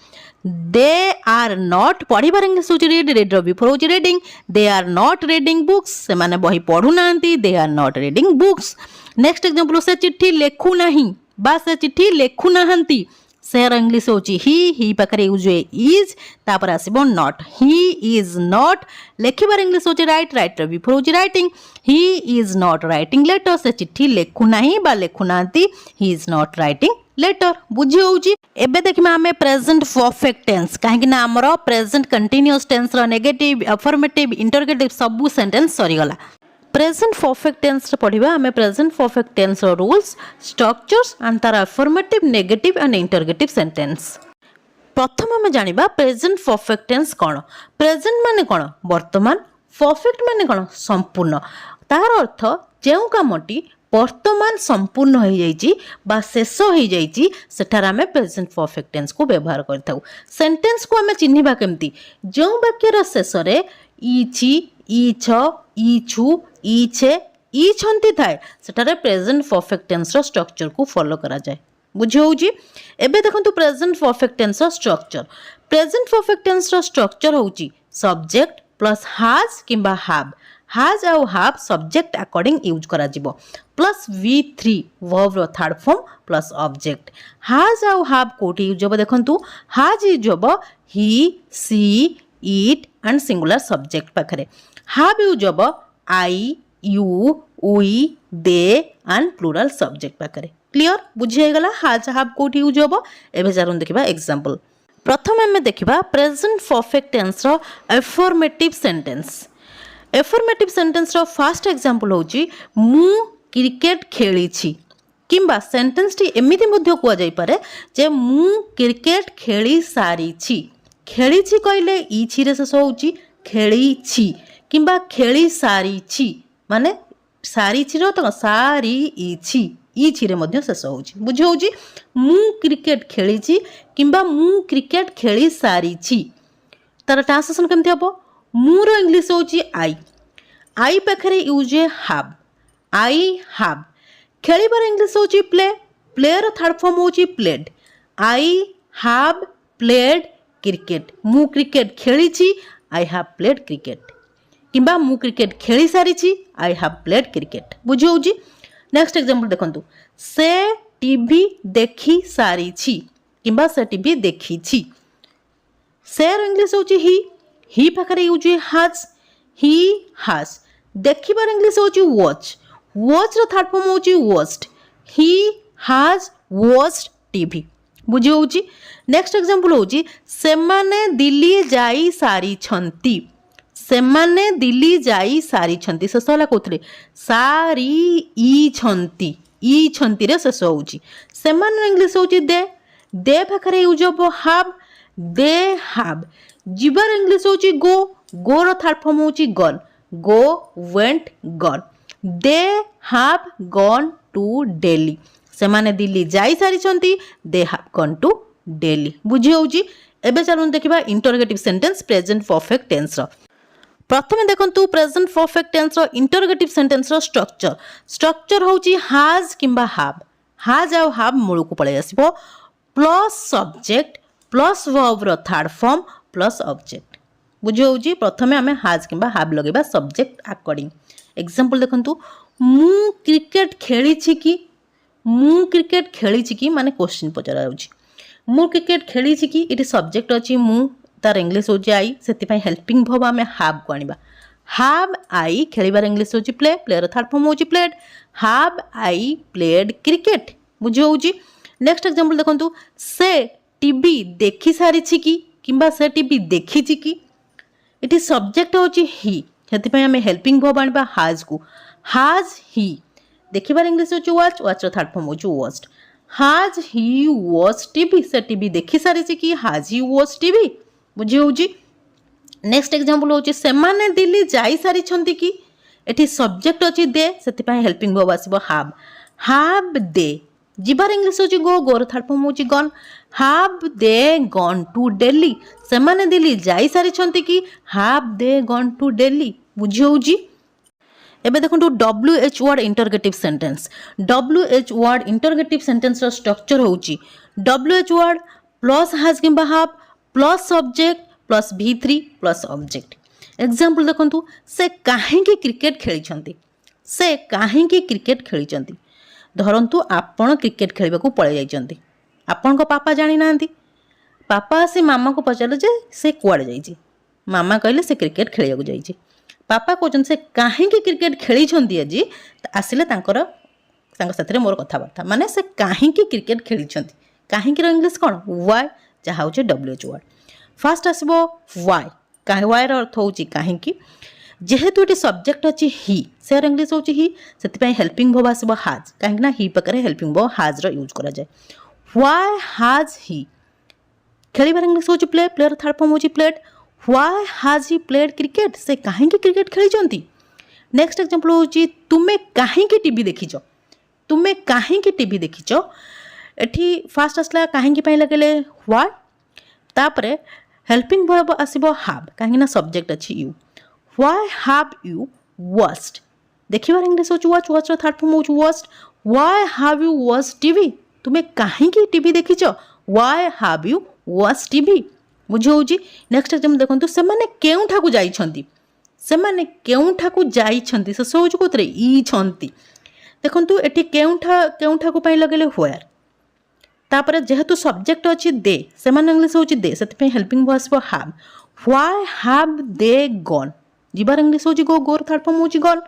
दे आर नॉट पढ़िबार इंग्लिश होची रीड रो बिफोर होची reading they are not reading books सेमाने बही पढ़ू नांती they are not reading books next example से चिट्ठी लेखु नाही बा से चिट्ठी लेखु नाहंती सेर इंग्लिश होची ही पाखरे यूज हुए इज तापर आसीबो नॉट ही इज नॉट लेखिबार इंग्लिश होची राइट रो बिफोर होची writing he is not writing letter से चिट्ठी लेखु नाही बा लेखु नांती he is not writing letter बुझी होची एबे देखिमा हमें प्रेजेंट परफेक्ट टेंस काहे ना हमरो प्रेजेंट कंटीन्यूअस टेंस रो नेगेटिव अफर्मेटिव इंटरोगेटिव सब सेंटेंस सरी गला प्रेजेंट परफेक्ट टेंस रे पढिबा हमें प्रेजेंट परफेक्ट टेंस रो रूल्स स्ट्रक्चर्स एंड तार affirmative negative and interrogative sentence प्रथम हमें जानिबा प्रेजेंट परफेक्ट टेंस कोन प्रेजेंट माने कोन वर्तमान परफेक्ट माने कोन संपूर्ण तार अर्थ जेउ कामटी वर्तमान संपूर्ण हो जाइए बा शेष हो जाइए सेठार आमे प्रेजेंट परफेक्ट टेंस को व्यवहार करथाउ सेंटेंस को आमे चिन्हिबा केमती जो वाक्यर शेष रे इछि इछ इछु इछे इछंती थाए सेठारे प्रेजेंट परफेक्ट टेंस रो स्ट्रक्चर को फॉलो करा जाए बुझी होउची एबे देखंतु प्रेजेंट परफेक्ट टेंस रो स्ट्रक्चर प्रेजेंट परफेक्ट टेंस रो स्ट्रक्चर होउची सब्जेक्ट प्लस हाज किंबा हाज आउ हाव सब्जेक्ट अकॉर्डिंग यूज करा जिवो प्लस V3 वर्ब रो third form plus object has आउ हाव कोठी यूज हबो देखंतु हाज यूज हबो he she it and singular subject पाखरे हाव यूज हबो I you we they and plural subject पाखरे क्लियर बुझी गला हाज हाव कोठी यूज हबो एबे जारुन देखिबा एग्जांपल प्रथम हमें देखिबा प्रेजेंट परफेक्ट टेंस रो affirmative sentence affirmative sentence row first example होची मु क्रिकेट खेली किंबा सेंटेंस टी एमिति मध्ये कुआ जाई पारे जे मु क्रिकेट खेली सारी कहले इछि रे शेष होची खेली किंबा खेली सारी माने सारी रो तो सारी इछि रे मध्ये शेष होची बुझी होची मु क्रिकेट खेली किंबा मु क्रिकेट खेली सारी तार ट्रांसलेशन केमथि हबो मूर इंग्लिश होची आई पाखरे यूज हाव आई हाव खेलिबार इंग्लिश होची प्लेयर थर्ड फॉर्म होची played I have played cricket मु क्रिकेट खेली आई हाव प्लेड क्रिकेट किंबा मु क्रिकेट खेली सारी आई हाव प्लेड क्रिकेट बुझी होची नेक्स्ट एग्जांपल देखंतु से टीवी देखी सारी किंबा से टीवी देखी सेर इंग्लिश होची ही पाखरे यूज ही हाज देखिबार इंग्लिश होची वॉच रो थर्ड फॉर्म होची वॉच्ड ही हाज वॉच्ड टीवी बुझी होची नेक्स्ट एग्जांपल होची सेमाने दिल्ली जाई सारी छंती सेमाने दिल्ली जाई सारी छंती शेष होला कोथरे सारी ई छंती रे शेष होची सेमान इंग्लिश होची दे पाखरे यूज हबो हाव दे हाव जीवार इंग्लिश होची गो रो थर्ड फॉर्म होची gone go went gone they have gone to Delhi सेमाने दिल्ली जाई सारी छंती they have gone to Delhi बुझी होची एबे चलून देखिबा interrogative sentence present perfect tense रो। प्रथमे देखंतु प्रेजेंट परफेक्ट टेंस रो इंटरोगेटिव सेंटेंस रो स्ट्रक्चर। स्ट्रक्चर होची हैज किंबा हैव। हैज आ हैव मूल को पळे आसीबो प्लस सब्जेक्ट प्लस वर्ब रो थर्ड फॉर्म प्लस ऑब्जेक्ट। बुझी होची प्रथमे हमें हैज किंबा हैव लगेबा सब्जेक्ट अकॉर्डिंग। एग्जांपल देखंतु मु क्रिकेट खेली छि कि, मु क्रिकेट खेली छि कि माने क्वेश्चन पचरा जाउची। मु क्रिकेट खेली छि कि इटी सब्जेक्ट अछि मु, तार इंग्लिश होची आई, सेति पय हेल्पिंग वर्ब हमें हैव को आनिबा। हैव आई खेलिबार इंग्लिश होची प्ले, प्लेयर थर्ड फॉर्म होची played. Have I played cricket. बुझी होची। नेक्स्ट एग्जांपल देखंतु से टीवी देखि सारी छि कि किंबा से टीवी देखि छि कि, इटी सब्जेक्ट होची ही, सेति पय हमें हेल्पिंग वर्ब आनिबा हैज को। हैज ही देखिबार इंग्लिश होची वॉच, वॉच रो थर्ड फॉर्म होची watched. Has he watch TV, से टीवी देखि सारी छि कि हैज ही वॉच टीवी। बुझी होची। नेक्स्ट एग्जांपल होची सेमाने दिल्ली जाई सारी छंती कि, एठी सब्जेक्ट होची दे, सेति पय हेल्पिंग वर्ब आसीबो हैव। हैव दे जिबार इंग्लिश होची गो, गो रो थर्ड फॉर्म होची gone. Have they gone to Delhi, सेमाने दिल्ली जाई सारी छंती कि have they gone to Delhi. बुझी होची। एबे देखंतु WH word interrogative sentence. WH word interrogative sentence रो स्ट्रक्चर होची WH वर्ड प्लस हैज किंबा have plus subject plus V3 plus object. Example देखंतु से काहेकि क्रिकेट खेली छंती, से काहेकि क्रिकेट खेली छंती। धरंतु आपण क्रिकेट खेलिबा को पळे जाई छंती, आपण को पापा जानि नांती, पापा से मामा को पचारले जे से कुआडे जाईची, मामा कहले से क्रिकेट खेलिया को जाईची। पापा कहते से कहीं क्रिकेट खेली छंती आज, आसिले तांकर साथी मोर कथबार्ता माने से कहीं क्रिकेट खेली छंती। कहीं इंग्लिश कौन वाई, जहाँ हूँ WH वर्ड। फास्ट आसबो वाई। कहीं वाई अर्थ हूँ कहीं, जेहेतु ये सब्जेक्ट अच्छी ही, सेर इंग्लिश हूँ ही, से हेल्पिंग वर्ब आसबो हैज, कहीं ही पाखे हेल्पिंग वर्ब हैज रो यूज करा जाए। व्हाई हैज ही खेलिबार इंग्लिश हूँ प्ले, प्लेयर थर्ड फॉर्म हूँ played. Why has he played cricket, से कहीं क्रिकेट खेली छंती। नेक्स्ट एग्जांपल होची तुमे कहीं टीवी देखिଛ, तुमे कहीं टीवी देखिଛ। एठी फास्ट आसला कहीं पई लगेले व्हाई, तापरे हेल्पिंग वर्ब आसीबो हैव, कहीं ना सब्जेक्ट अछि you. Why have you watched, देखिबार इंग्लिश होची वॉच, वॉच रो थर्ड फॉर्म होची watched. Why have you watched TV, तुमे कहीं टीवी देखिଛ। Why have you watched TV. बुझी होची। नेक्स्ट एग्जांपल देखंतु सेमाने केउठाकू जाई छंती, सेमाने केउठाकू जाई छंती, से सोच कोतरे ई छंती। देखंतु एठी केउठाकू पई लगेले व्हेयर, तापरे जेहेतु सब्जेक्ट अछि दे, सेमाने इंग्लिश होची दे, सेति पई हेल्पिंग वर्ब आसबो have. Why have they gone, जिबार इंग्लिश होची गो, गो थर्ड फॉर्म होची गॉन।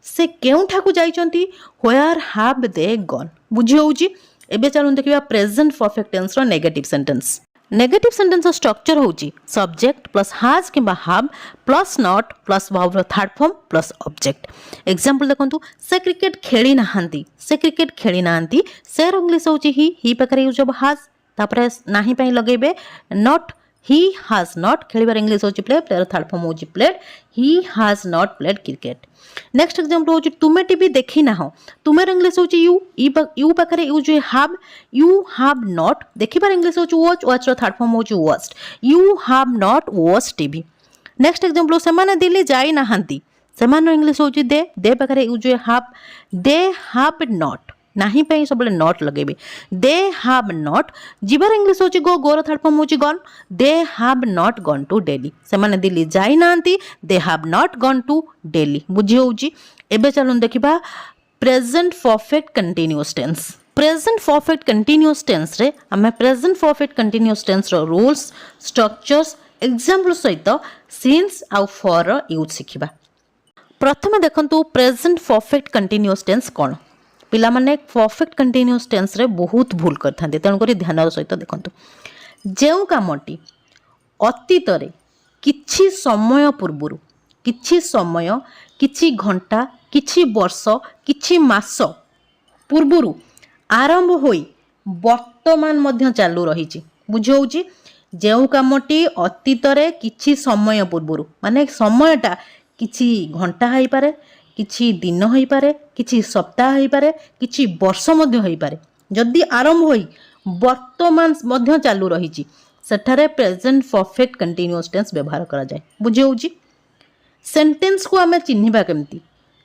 से केउठाकू जाई छंती, व्हेयर हैव दे गॉन। बुझी होची। एबे चलुन देखिबा प्रेजेंट परफेक्ट टेंस रो negative sentence. Negative sentence structure होची सब्जेक्ट प्लस हैज किंबा have plus not plus verb रो third form plus object. Example देखंतु से क्रिकेट खेली नाहंती, से क्रिकेट खेली नाहंती, से इंग्लिश होची ही पाखरे यूज ऑफ हैज, तापरे नाही पई लगेबे नॉट। ही हैज नॉट खेलिबार इंग्लिश होची प्ले, प्लेयर थर्ड फॉर्म होची played. He has not played cricket. Next example होची तुमे टीवी देखी ना हो, तुमे इंग्लिश होची यू, यू पाखरे use have, you have not देखिबार इंग्लिश होची वॉच, वॉच रो थर्ड फॉर्म होची watched. You have not watched TV. Next example सेमाने दिल्ली जाई नाहंती, सेमानो इंग्लिश होची दे पाखरे use have, they have not, नाही पई सबले नॉट लगेबे। दे हैव नॉट जिबार इंग्लिश होची गो, गो रो थर्ड फॉर्म होची gone. They have not gone to Delhi, सेमाने दिल्ली जाई नाहंती, they have not gone to Delhi. बुझी होची। एबे चलुन देखिबा present perfect continuous tense. Present perfect continuous tense रे हमें प्रेजेंट परफेक्ट कंटीन्यूअस टेंस रो रूल्स, स्ट्रक्चर्स, एग्जांपल सहित सिंस आ फॉर रो यूज सिखिबा। प्रथमे देखंतु प्रेजेंट परफेक्ट कंटीन्यूअस टेंस कोन। पिला माने परफेक्ट कंटीन्यूअस टेंस रे बहुत भूल करथांते, तेणु करी ध्यान सहित देखंतु। जेउ कामटी अतीत रे किछि समय पूर्वरु, किछि समय, किछि घंटा, किछि वर्ष, किछि मास पूर्वरु आरंभ होई वर्तमान मध्य चालू रहिछि। बुझौछि। जेउ कामटी अतीत रे किछि समय पूर्वरु माने समयटा किछि घंटा होई पारे, किछि दिन होई पारे, किछि सप्ताह होई पारे, किछि वर्ष मध्य होई पारे। जदि आरंभ होई वर्तमान मध्य चालू रहिछि ସେଠାରେ ପ୍ରେଜେଣ୍ଟ ପରଫେକ୍ଟ କଣ୍ଟିନ୍ୟୁଅସ୍ ଟେନ୍ସ ବ୍ୟବହାର କରାଯାଏ। ବୁଝି ହେଉଛି? ସେଣ୍ଟେନ୍ସକୁ ଆମେ ଚିହ୍ନିବା କେମିତି?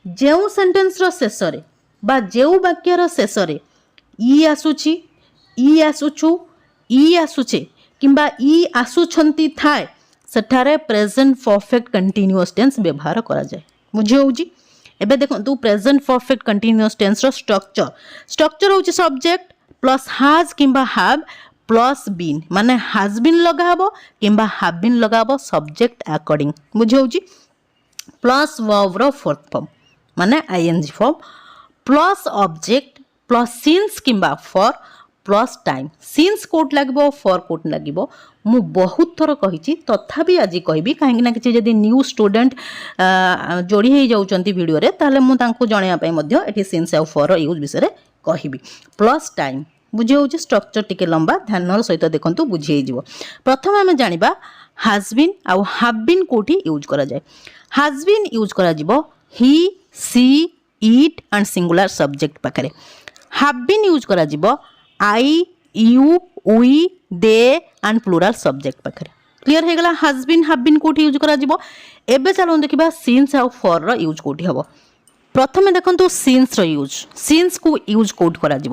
ଯେଉଁ ସେଣ୍ଟେନ୍ସର ଶେଷରେ ବା ଯେଉଁ ବାକ୍ୟର ଶେଷରେ ଇ ଆସୁଛି, ଇ ଆସୁଛୁ, ଇ ଆସୁଛେ କିମ୍ବା ଇ ଆସୁଛନ୍ତି ଥାଏ ସେଠାରେ ପ୍ରେଜେଣ୍ଟ ପରଫେକ୍ଟ କଣ୍ଟିନ୍ୟୁଅସ୍ ଟେନ୍ସ ବ୍ୟବହାର କରାଯାଏ। ବୁଝି ହେଉଛି? ଏବେ ଦେଖନ୍ତୁ ପ୍ରେଜେଣ୍ଟ ପରଫେକ୍ଟ କଣ୍ଟିନ୍ୟୁଅସ୍ ଟେନ୍ସର ଷ୍ଟ୍ରକ୍ଚର ହେଉଛି ସବଜେକ୍ଟ ପ୍ଲସ୍ ହାଜ୍ କିମ୍ବା ହାଭ୍ ପ୍ଲସ୍ ବିନ୍, ମାନେ ହାଜ୍ ବିନ୍ ଲଗା ହେବ କିମ୍ବା ହାଭ୍ ବିନ୍ ଲଗା ହେବ ସବଜେକ୍ଟ ଆକର୍ଡିଂ। ବୁଝି ହେଉଛି? ପ୍ଲସ୍ ଭର୍ବର ଫୋର୍ଥ ଫର୍ମ ମାନେ ING form plus object plus since କିମ୍ବା ଫର୍ ପ୍ଲସ୍ ଟାଇମ୍। ସିନ୍ସ କୋଉଠି ଲାଗିବ, ଫର୍ କୋଉଠି ଲାଗିବ ମୁଁ ବହୁତ ଥର କହିଛି, ତଥାପି ଆଜି କହିବି କାହିଁକିନା କିଛି ଯଦି ନ୍ୟୁ ଷ୍ଟୁଡେଣ୍ଟ ଯୋଡ଼ି ହେଇଯାଉଛନ୍ତି ଭିଡ଼ିଓରେ ତାହେଲେ ମୁଁ ତାଙ୍କୁ ଜଣାଇବା ପାଇଁ ମଧ୍ୟ ଏଠି ସିନ୍ସ ଆଉ ଫର୍ର ୟୁଜ୍ ବିଷୟରେ କହିବି। Plus time. ବୁଝି ହେଉଛି? ଷ୍ଟ୍ରକ୍ଚର ଟିକେ ଲମ୍ବା, ଧ୍ୟାନର ସହିତ ଦେଖନ୍ତୁ ବୁଝି ହେଇଯିବ। ପ୍ରଥମେ ଆମେ ଜାଣିବା ହାଜ୍ ବିନ୍ ଆଉ ହାଭ୍ ବିନ୍ କୋଉଠି ୟୁଜ୍ କରାଯାଏ। ହାଜ୍ ବିନ୍ ୟୁଜ୍ କରାଯିବ he, she, it and singular subject ପାଖରେ। ହାଭ୍ ବିନ୍ ୟୁଜ୍ କରାଯିବ I, you, we, they and plural subject ପାଖରେ। କ୍ଲିୟର ହେଇଗଲା ହାଜ୍ ବିନ୍ ହାଭ୍ ବିନ୍ କୋଉଠି ୟୁଜ୍ କରାଯିବ। ଏବେ ଚାଲନ୍ତୁ ଦେଖିବା ସିନ୍ସ ଆଉ ଫର୍ର ୟୁଜ୍ କୋଉଠି ହେବ। ପ୍ରଥମେ ଦେଖନ୍ତୁ ସିନ୍ସର ୟୁଜ୍। ସିନ୍ସକୁ ୟୁଜ୍ କୋଉଠି କରାଯିବ?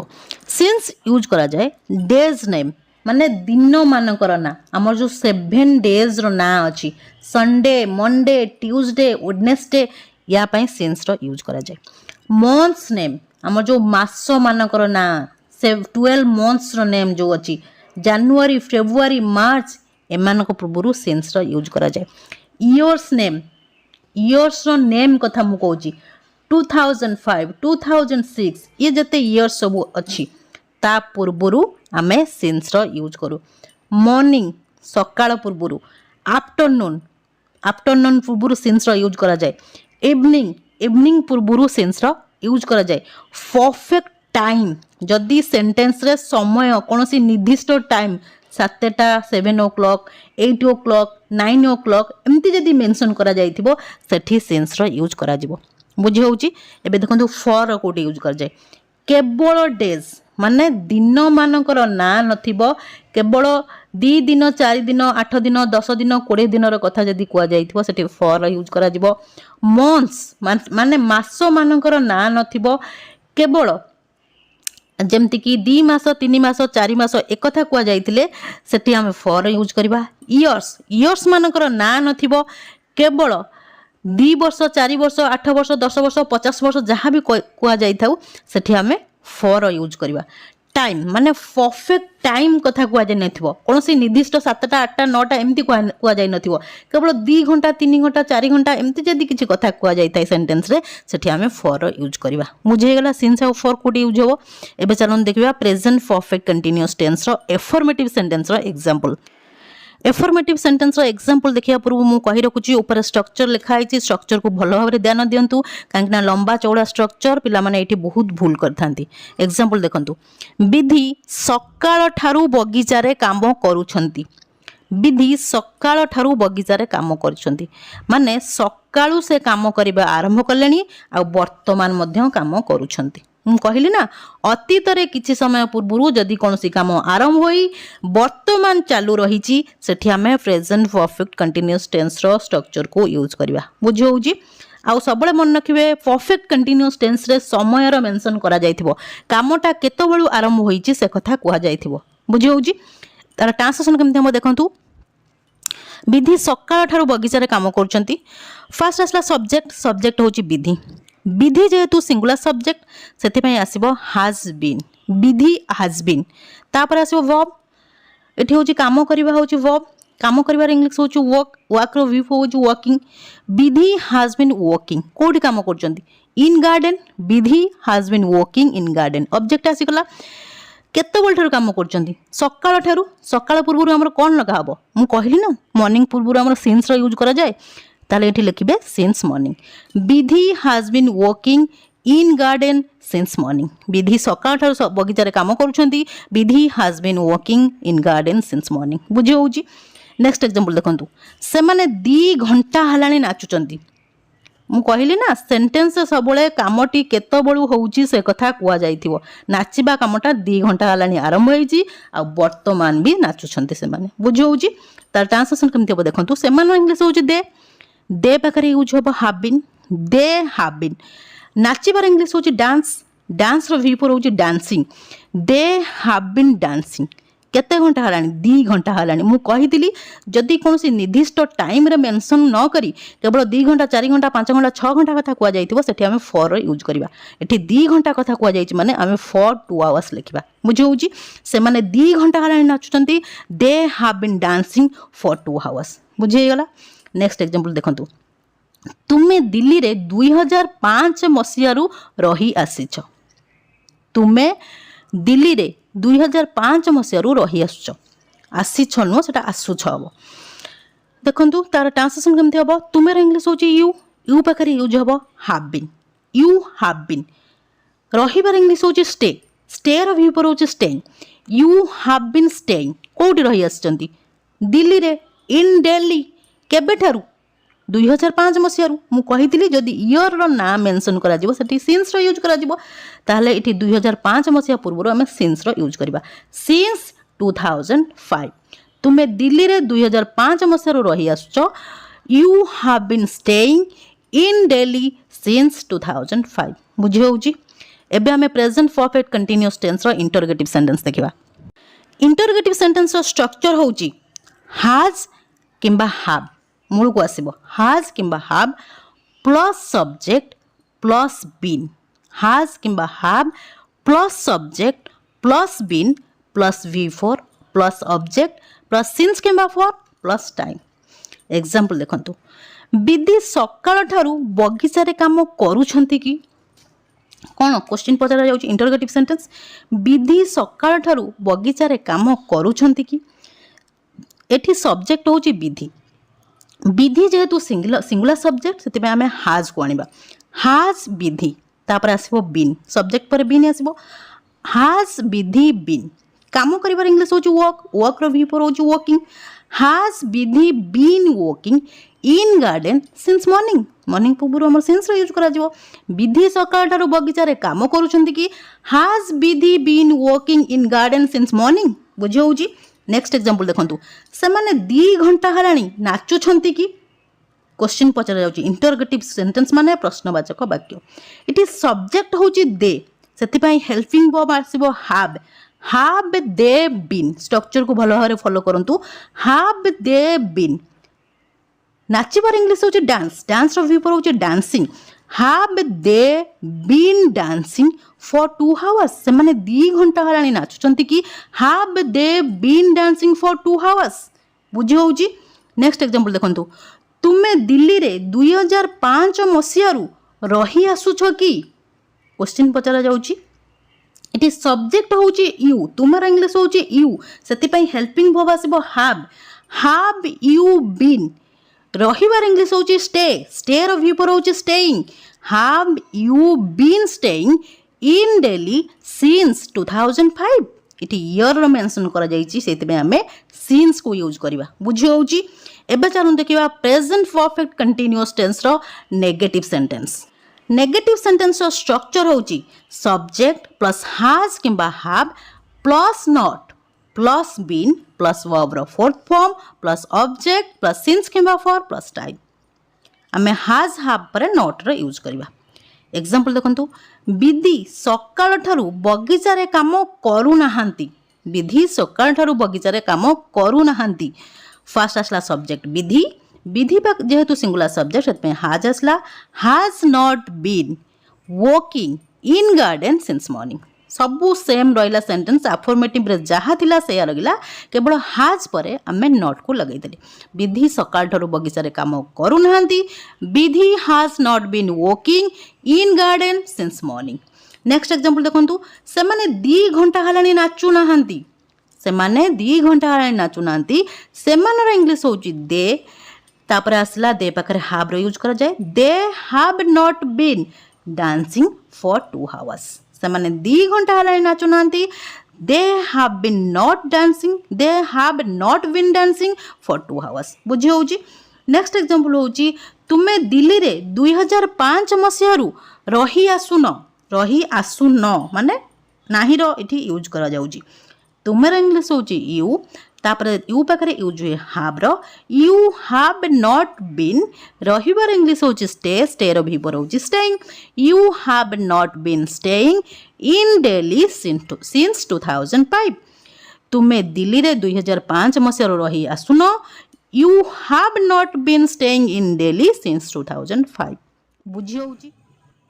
ସିନ୍ସ ୟୁଜ୍ କରାଯାଏ ଡେଜ୍ ନେମ୍, ମାନେ ଦିନମାନଙ୍କର ନାଁ। ଆମର ଯେଉଁ 7 ଡେଜ୍ର ନାଁ ଅଛି, ସଣ୍ଡେ, ମଣ୍ଡେ, ଟ୍ୟୁଜଡେ, ୱେଡନେସଡେ, ୟା ପାଇଁ ସିନ୍ସର ୟୁଜ୍ କରାଯାଏ। ମନ୍ଥସ୍ ନେମ୍, ଆମର ଯେଉଁ ମାସମାନଙ୍କର ନାଁ, 12 ମନ୍ଥସ୍ର ନେମ୍ ଯେଉଁ ଅଛି, ଜାନୁଆରୀ, ଫେବୃଆରୀ, ମାର୍ଚ୍ଚ, ଏମାନଙ୍କ ପୂର୍ବରୁ ସିନ୍ସର ୟୁଜ୍ କରାଯାଏ। ଇୟର୍ସ ନେମ୍, ଇୟର୍ସର ନେମ୍ କଥା ମୁଁ କହୁଛି, 2005, 2006, ଇଏ ଯେତେ ଇୟର୍ସ ସବୁ ଅଛି ତା ପୂର୍ବରୁ ଆମେ ସିନ୍ସର ୟୁଜ୍ କରୁ। ମର୍ଣ୍ଣିଂ, ସକାଳ ପୂର୍ବରୁ। ଆଫ୍ଟରନୁନ୍, ଆଫ୍ଟରନୁନ୍ ପୂର୍ବରୁ ସିନ୍ସର ୟୁଜ୍ କରାଯାଏ। ଇଭିନିଂ, ଇଭିନିଂ ପୂର୍ବରୁ ସିନ୍ସର ୟୁଜ୍ କରାଯାଏ। ପରଫେକ୍ଟ ଟାଇମ୍, ଯଦି ସେଣ୍ଟେନ୍ସରେ ସମୟ କୌଣସି ନିର୍ଦ୍ଦିଷ୍ଟ ଟାଇମ୍ 7ଟା, 7 o'clock, 8 o'clock, 9 o'clock ଏମିତି ଯଦି ମେନସନ୍ କରାଯାଇଥିବ ସେଠି ସିନ୍ସର ୟୁଜ୍ କରାଯିବ। ବୁଝି ହେଉଛି? ଏବେ ଦେଖନ୍ତୁ ଫର୍ କୋଉଠି ୟୁଜ୍ କରାଯାଏ। କେବଳ ଡେଜ୍, ମାନେ ଦିନମାନଙ୍କର ନାଁ ନଥିବ, କେବଳ 2 ଦିନ, 4 ଦିନ, 8 ଦିନ, 10 ଦିନ, 20 ଦିନର କଥା ଯଦି କୁହାଯାଇଥିବ ସେଠି ଫର୍ ୟୁଜ୍ କରାଯିବ। ମନ୍ଥସ୍, ମାନେ ମାସମାନଙ୍କର ନାଁ ନଥିବ, କେବଳ ଯେମିତିକି 2 ମାସ, 3 ମାସ, 4 ମାସ ଏକଥା କୁହାଯାଇଥିଲେ ସେଠି ଆମେ ଫର୍ ୟୁଜ୍ କରିବା। ଇୟର୍ସ, ଇୟର୍ସ ମାନଙ୍କର ନାଁ ନଥିବ, କେବଳ 2 ବର୍ଷ, 4 ବର୍ଷ, 8 ବର୍ଷ, 10 ବର୍ଷ, 50 ବର୍ଷ ଯାହା ବି କୁହାଯାଇଥାଉ ସେଠି ଆମେ ଫର୍ ୟୁଜ୍ କରିବା। ଟାଇମ୍, ମାନେ ପରଫେକ୍ଟ ଟାଇମ୍ କଥା କୁହାଯାଇନଥିବ, କୌଣସି ନିର୍ଦ୍ଦିଷ୍ଟ 7ଟା, 8ଟା, 9ଟା ଏମିତି କୁହାଯାଇନଥିବ, କେବଳ 2 ଘଣ୍ଟା, 3 ଘଣ୍ଟା, 4 ଘଣ୍ଟା ଏମିତି ଯଦି କିଛି କଥା କୁହାଯାଇଥାଏ ସେଣ୍ଟେନ୍ସରେ ସେଠି ଆମେ ଫର୍ ୟୁଜ୍ କରିବା। ବୁଝିହେଇଗଲା ସିନ୍ସ ଆଉ ଫର୍ କୋଉଠି ୟୁଜ୍ ହେବ। ଏବେ ଚାଲନ୍ତୁ ଦେଖିବା ପ୍ରେଜେଣ୍ଟ ପରଫେକ୍ଟ କଣ୍ଟିନ୍ୟୁଅସ୍ ଟେନ୍ସର ଏଫର୍ମେଟିଭ୍ ସେଣ୍ଟେନ୍ସର ଏକ୍ସାମ୍ପଲ୍। ଏଫର୍ମେଟିଭ୍ ସେଣ୍ଟେନ୍ସର ଏକ୍ସାମ୍ପଲ୍ ଦେଖିବା ପୂର୍ବରୁ ମୁଁ କହି ରଖୁଛି ଉପରେ ଷ୍ଟ୍ରକ୍ଚର ଲେଖା ହେଇଛି, ଷ୍ଟ୍ରକ୍ଚରକୁ ଭଲ ଭାବରେ ଧ୍ୟାନ ଦିଅନ୍ତୁ କାହିଁକିନା ଲମ୍ବା ଚଉଡ଼ା ଷ୍ଟ୍ରକ୍ଚର ପିଲାମାନେ ଏଇଠି ବହୁତ ଭୁଲ କରିଥାନ୍ତି। ଏକ୍ସାମ୍ପଲ୍ ଦେଖନ୍ତୁ, ବିଧି ସକାଳ ଠାରୁ ବଗିଚାରେ କାମ କରୁଛନ୍ତି। ବିଧି ସକାଳ ଠାରୁ ବଗିଚାରେ କାମ କରୁଛନ୍ତି, ମାନେ ସକାଳୁ ସେ କାମ କରିବା ଆରମ୍ଭ କଲେଣି ଆଉ ବର୍ତ୍ତମାନ ମଧ୍ୟ କାମ କରୁଛନ୍ତି। ମୁଁ କହିଲି ନା ଅତୀତରେ କିଛି ସମୟ ପୂର୍ବରୁ ଯଦି କୌଣସି କାମ ଆରମ୍ଭ ହୋଇ ବର୍ତ୍ତମାନ ଚାଲୁ ରହିଛି ସେଠି ଆମେ ପ୍ରେଜେଣ୍ଟ ପରଫେକ୍ଟ କଣ୍ଟିନ୍ୟୁଅସ୍ ଟେନ୍ସର ଷ୍ଟ୍ରକ୍ଚରକୁ ୟୁଜ୍ କରିବା। ବୁଝି ହେଉଛି? ଆଉ ସବୁବେଳେ ମନେ ରଖିବେ ପରଫେକ୍ଟ କଣ୍ଟିନ୍ୟୁଅସ୍ ଟେନ୍ସରେ ସମୟର ମେନସନ୍ କରାଯାଇଥିବ, କାମଟା କେତେବେଳୁ ଆରମ୍ଭ ହୋଇଛି ସେ କଥା କୁହାଯାଇଥିବ। ବୁଝି ହେଉଛି? ତାର ଟ୍ରାନ୍ସଲେସନ୍ କେମିତି ହେବ ଦେଖନ୍ତୁ। ବିଧି ସକାଳ ଠାରୁ ବଗିଚାରେ କାମ କରୁଛନ୍ତି। ଫାର୍ଷ୍ଟ ଆସିଲା ସବଜେକ୍ଟ, ସବଜେକ୍ଟ ହେଉଛି ବିଧି। ବିଧି ଯେହେତୁ ସିଙ୍ଗୁଲାର ସବଜେକ୍ଟ ସେଥିପାଇଁ ଆସିବ ହାଜ୍ ବିନ୍, ବିଧି ହାଜ୍ ବିନ୍। ତାପରେ ଆସିବ ଭର୍ବ, ଏଠି ହେଉଛି କାମ କରିବା ହେଉଛି ଭର୍ବ, କାମ କରିବାର ଇଂଲିଶ ହେଉଛି ୱାର୍କ, ୱାର୍କର ଭି ହେଉଛି ୱାର୍କିଂ। ବିଧି ହାଜ୍ ବିନ୍ ୱାର୍କିଂ, କେଉଁଠି କାମ କରୁଛନ୍ତି? ଇନ୍ ଗାର୍ଡେନ୍, ବିଧି has been working in garden. Object ଆସିଗଲା। କେତେବେଳେ ଠାରୁ କାମ କରୁଛନ୍ତି? ସକାଳ ଠାରୁ। ସକାଳ ପୂର୍ବରୁ ଆମର କ'ଣ ଲଗା ହେବ? ମୁଁ କହିଲି ନା ମର୍ଣ୍ଣିଂ ପୂର୍ବରୁ ଆମର ସିନ୍ସର ୟୁଜ୍ କରାଯାଏ, ତାହେଲେ ଏଠି ଲେଖିବେ ସିନ୍ସ ମର୍ଣ୍ଣିଂ। ବିଧି has been working in garden since morning. ବିଧି ସକାଳ ଠାରୁ ବଗିଚାରେ କାମ କରୁଛନ୍ତି, ବିଧି has been working in garden since morning. ବୁଝି ହେଉଛି? ନେକ୍ସଟ ଏକ୍ସାମ୍ପଲ୍ ଦେଖନ୍ତୁ, ସେମାନେ 2 ଘଣ୍ଟା ହେଲାଣି ନାଚୁଛନ୍ତି। ମୁଁ କହିଲି ନା ସେଣ୍ଟେନ୍ସ ସବୁବେଳେ କାମଟି କେତେବେଳୁ ହେଉଛି ସେ କଥା କୁହାଯାଇଥିବ। ନାଚିବା କାମଟା 2 ଘଣ୍ଟା ହେଲାଣି ଆରମ୍ଭ ହେଇଛି ଆଉ ବର୍ତ୍ତମାନ ବି ନାଚୁଛନ୍ତି ସେମାନେ। ବୁଝି ହେଉଛି? ତାର ଟ୍ରାନ୍ସଲେସନ୍ କେମିତି ହେବ ଦେଖନ୍ତୁ। ସେମାନଙ୍କ ଇଂଲିଶ ହେଉଛି ଦେ ପାଖରେ ୟୁଜ୍ ହେବ have been, they have been. ନାଚିବାର ଇଂଲିଶ ହେଉଛି ଡାନ୍ସ, ଡାନ୍ସର V4 ହେଉଛି dancing, they have been dancing. କେତେ ଘଣ୍ଟା ହେଲାଣି? 2 ଘଣ୍ଟା ହେଲାଣି। ମୁଁ କହିଥିଲି ଯଦି କୌଣସି ନିର୍ଦ୍ଦିଷ୍ଟ ଟାଇମ୍ରେ ମେନସନ୍ ନ କରି କେବଳ 2 ଘଣ୍ଟା 4 ଘଣ୍ଟା 5 ଘଣ୍ଟା 6 ଘଣ୍ଟା କଥା କୁହାଯାଇଥିବ ସେଠି ଆମେ ଫର୍ର ୟୁଜ୍ କରିବା। ଏଠି 2 ଘଣ୍ଟା କଥା କୁହାଯାଇଛି ମାନେ ଆମେ ଫର୍ 2 ଆୱାର୍ସ ଲେଖିବା। ବୁଝି ହେଉଛି? ସେମାନେ 2 ଘଣ୍ଟା ହେଲାଣି ନାଚୁଛନ୍ତି, ଦେ have been dancing for 2 hours. ବୁଝି ହେଇଗଲା? ନେକ୍ସଟ ଏକ୍ଜାମ୍ପଲ୍ ଦେଖନ୍ତୁ। ତୁମେ ଦିଲ୍ଲୀରେ 2005 ମସିହାରୁ ରହି ଆସିଛ। ତୁମେ ଦିଲ୍ଲୀରେ 2005 ମସିହାରୁ ରହି ଆସୁଛ। ଆସିଛ ନୁହଁ, ସେଟା ଆସୁଛ ହେବ। ଦେଖନ୍ତୁ ତାର ଟ୍ରାନ୍ସଲେସନ୍ କେମିତି ହେବ। ତୁମେର ଇଂଲିଶ ହେଉଛି ୟୁ ପାଖରେ ୟୁଜ୍ ହେବ have been, you have been. ରହିବାର ଇଂଲିଶ ହେଉଛି ଷ୍ଟେର V4 ହେଉଛି staying, you have been staying. କେଉଁଠି ରହି ଆସିଛନ୍ତି? ଦିଲ୍ଲୀରେ, ଇନ୍ ଦିଲ୍ଲୀ। କେବେଠାରୁ? 2005 ମସିହାରୁ। ମୁଁ କହିଥିଲି ଯଦି ଇୟର୍ର ନାଁ ମେନସନ୍ କରାଯିବ ସେଠି ସିନ୍ସର ୟୁଜ୍ କରାଯିବ, ତାହେଲେ ଏଠି 2005 ମସିହା ପୂର୍ବରୁ ଆମେ ସିନ୍ସର ୟୁଜ୍ କରିବା। ସିନ୍ସ 2005। ତୁମେ ଦିଲ୍ଲୀରେ 2005 ମସିହାରୁ ରହି ଆସୁଛ। You have been staying in Delhi since 2005। ବୁଝି ହେଉଛି? ଏବେ ଆମେ ପ୍ରେଜେଣ୍ଟ ପରଫେକ୍ଟ କଣ୍ଟିନ୍ୟୁଅସ୍ ଟେନ୍ସର ଇଣ୍ଟରଗେଟିଭ୍ ସେଣ୍ଟେନ୍ସ ଦେଖିବା। ଇଣ୍ଟରଗେଟିଭ୍ ସେଣ୍ଟେନ୍ସର ଷ୍ଟ୍ରକ୍ଚର ହେଉଛି ହାଜ୍ କିମ୍ବା ହାଭ୍। ମୂଳକୁ ଆସିବ ହାଜ୍ କିମ୍ବା have plus subject plus been. Has କିମ୍ବା have plus subject plus been plus V4 plus object plus since କିମ୍ବା ଫର୍ ପ୍ଲସ୍ ଟାଇମ୍। ଏକ୍ଜାମ୍ପଲ୍ ଦେଖନ୍ତୁ। ବିଧି ସକାଳଠାରୁ ବଗିଚାରେ କାମ କରୁଛନ୍ତି କି? କ'ଣ କ୍ୱେଶ୍ଚିନ୍ ପଚରାଯାଉଛି? ଇଣ୍ଟରଗେଟିଭ୍ ସେଣ୍ଟେନ୍ସ। ବିଧି ସକାଳଠାରୁ ବଗିଚାରେ କାମ କରୁଛନ୍ତି କି? ଏଠି ସବଜେକ୍ଟ ହେଉଛି ବିଧି। ବିଧି ଯେହେତୁ ସିଙ୍ଗୁଲାର ସବଜେକ୍ଟ ସେଥିପାଇଁ ଆମେ ହାଜ୍କୁ ଆଣିବା। ହାଜ୍ ବିଧି, ତାପରେ ଆସିବ ବିନ୍, ସବଜେକ୍ଟ ପରେ ବିନ୍ ଆସିବ। Has Bidhi been. କାମ କରିବାର ଇଂଲିଶ ହେଉଛି ୱାର୍କର V4 ହେଉଛି working. Has Bidhi been working in garden since morning. Morning ପୂର୍ବରୁ ଆମର ସିନ୍ସର ୟୁଜ୍ କରାଯିବ। ବିଧି ସକାଳଠାରୁ ବଗିଚାରେ କାମ କରୁଛନ୍ତି କି? Has Bidhi been working in garden since morning. ବୁଝି ହେଉଛି? ନେକ୍ସଟ ଏକ୍ଜାମ୍ପଲ୍ ଦେଖନ୍ତୁ। ସେମାନେ 2 ଘଣ୍ଟା ହେଲାଣି ନାଚୁଛନ୍ତି କି? क्वेश्चन पचरा जाउची इंटरगेटिव सेंटेंस माने प्रश्नवाचक वाक्य। इट सब्जेक्ट होची दे सेतिपाई हेल्पिंग वर्ब आसीबो हैव दे बीन। स्ट्रक्चर को भलो भाबरे फॉलो करंतु। Have they been. नाचिबार इंग्लिश होची डांस। डांस रो वी पर होची dancing. Have they been dancing for 2 hours. से माने 2 घंटा हलानी नाचुचंती कि have they been dancing for 2 hours. बुझी होची। नेक्स्ट एग्जांपल देखंतु। तुमे दिल्ली रे 2005 मसियारू रही आसुछ कि? क्वेश्चन पचरा जाउची। इट सब्जेक्ट होची यू। तुमार इंग्लिश होची यू सेतिपाई हेल्पिंग वर्ब आसीबो हैव यू बीन। रहिबार इंग्लिश होची स्टे। स्टे रो वी पर होची staying. Have you been staying in Delhi since 2005। It year रो मेंशन करा जाईची सेतिबे हमें सिंस को यूज करबा। बुझी होची। एबे चलून देखिबा प्रेजेंट परफेक्ट कंटीन्यूअस टेंस रो नेगेटिव सेंटेंस। नेगेटिव सेंटेंस रो स्ट्रक्चर होची सब्जेक्ट प्लस हैज किंबा have plus not plus been plus verb रो fourth form plus object plus since किंबा फॉर प्लस टाइम। आमे हैज हैव पर नॉट रो यूज करबा। एग्जांपल देखंतु। विधि सकाळ ठारू बगीचारे काम करू नाहांती। विधि सकाळ ठारू बगीचारे काम करू नाहांती। फर्स्ट आसला सब्जेक्ट विधि। विधि जेहेतु सिंगुलर सब्जेक्ट सेतपे हैज आसला। Has not been walking in garden since morning. सबू सेम रहिला सेंटेंस। अफर्मेटिव रे जहा थिला सेया रहिला केवल हैज परे आमे नॉट को लगै देली। विधि सकाळ ठारू बगीचारे काम करू नाहांती। Vidhi has not been walking in garden since morning. Next example देखंतु। से माने 2 घंटा हलानी नाचू नाहांती। से माने 2 घंटा हलानी नाचू नाहांती। से मानर इंग्लिश होची दे। तापर आसला दे पाखरे हैव रो यूज करा जाय। They have not been dancing for 2 hours. से माने 2 घंटा हलानी नाचू नाहांती। They have been not dancing. They have not been dancing for 2 hours. बुझी होची। नेक्स्ट एग्जांपल होची तुमे दिल्ली रे 2005 मसिहारू रही आसुन माने नाही रो इठी यूज करा जाउची तुमेर इंग्लिश होची यू तापरे यू पाखरे यूज हुए हाव रो यू हाव नॉट बीन रहिबार इंग्लिश होची स्टे रो भीपर होची staying you have not been staying in Delhi since 2005 तुमे दिल्ली रे 2005 मसिहारू रही आसुन you have not been staying in Delhi since 2005 बुझी होची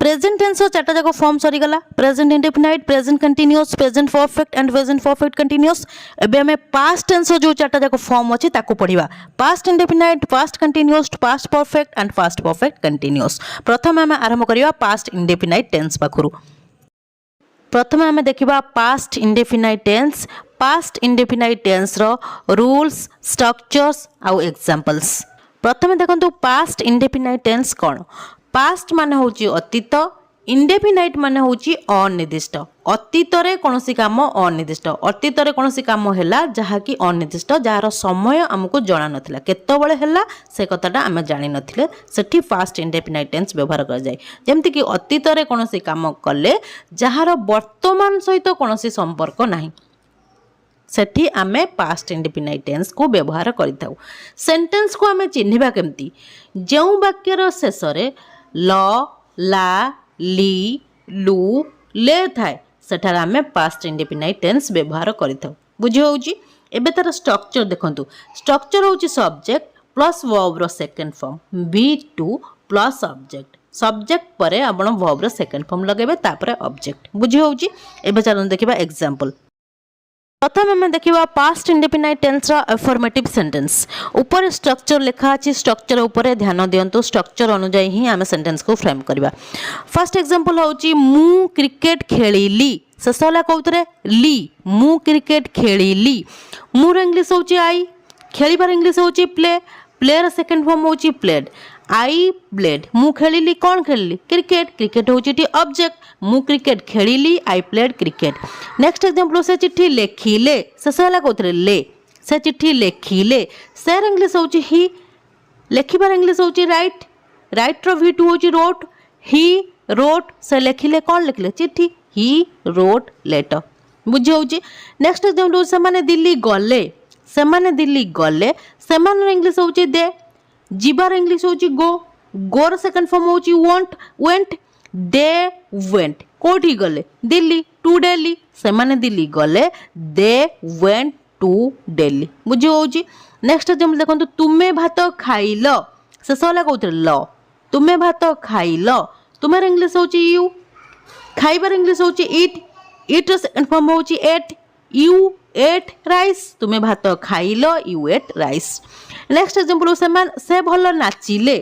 प्रेजेंट टेंस चार्टा जाक फॉर्म सरीगला present indefinite present continuous present perfect and present perfect continuous एबे हमें पास्ट टेंस जो चार्टा जाक फॉर्म अच्छी ताको पढ़िबा past indefinite past continuous past perfect and past perfect continuous प्रथम आम आरंभ करिबा पास्ट इंडेफिनाइट टेंस पाखरु प्रथम आम देखिबा पास्ट इंडेफिनाइट टेंस रो रूल्स स्ट्रक्चर्स आउ एग्जांपल्स प्रथम देखंतु पास्ट इंडेफिनाइट टेंस कोन पास्ट माने होची अतीत इंडेफिनाइट माने होची अनिर्दिष्ट अतीत रे कोनोसी काम अनिर्दिष्ट अतीत रे कोनोसी काम हैला जहा कि अनिर्दिष्ट जार समय हमको जणा नथिला केतबळे हैला से कथाटा आमे जानि नथिले सेठी पास्ट इंडेफिनाइट टेंस व्यवहार कर जाय जेमति कि अतीत रे कोनोसी काम कले जार वर्तमान सहित कोनोसी संपर्क नाही सेठी आमे पास्ट इंडेफिनाइट टेंस को व्यवहार करिथाउ सेंटेंस को आमे चिन्हिबा केमति जेउ वाक्यर शेष रे ल ला ली लू ले थाए सेठार आमे पास्ट इंडेफिनाइट टेंस व्यवहार करिथाउ बुझी होउची एबे तार स्ट्रक्चर देखंतु स्ट्रक्चर होउची सब्जेक्ट प्लस वर्ब रो second form V2 plus subject परे आपण वर्ब रो सेकंड फॉर्म लगेबे तापरे ऑब्जेक्ट बुझी होउची एबे चलन देखिबा एग्जांपल प्रथम आम देखा past indefinite tense affirmative sentence ऊपर स्ट्रक्चर लिखा अच्छी स्ट्रक्चर ऊपर ध्यान दिंतु स्ट्रक्चर अनुजाई ही आम सेंटेंस को फ्रेम करवा फर्स्ट एग्जांपल होची मु क्रिकेट खेलिली शेष है कौन ली मु क्रिकेट खेलिली मुर इंग्लिश होची आई खेलिबार इंग्लिश होची प्ले प्लेयर सेकंड फॉर्म होची प्लेड आई प्लेड मु खेलिली कौन खेलिली क्रिकेट होची टी ऑब्जेक्ट मु क्रिकेट खेलिली I played cricket next example से चिट्ठी लेखिले शेष है कौन ले से चिट्ठी लेखिले सेर इंग्लिश होची ही लेखिबार इंग्लिश होची राइट रो V2 होची रोट ही रोट से लेखिले कौन लिखिले चिट्ठी ही रोट लेटर बुझी होची नेक्स्ट एग्जांपल से दिल्ली गले से इंग्लिश होची दे जीबार इंग्लिश होची गोर सेकंड फॉर्म होची वेंट दे वेंट कोठी गले दिल्ली टू दिल्ली से दिल्ली गले दे वेंट टू दिल्ली बुझी होची नेक्स्ट एग्जांपल देखंतु तुमे भात खाइल शेष होला कौन ल तुमे भात खाइल तुमेर इंग्लिश होची यू खाइबार इंग्लिश होची इट सेकंड फॉर्म होची एट यू एट राइस तुमे भात खाइल you ate rice next example से भल नाचिले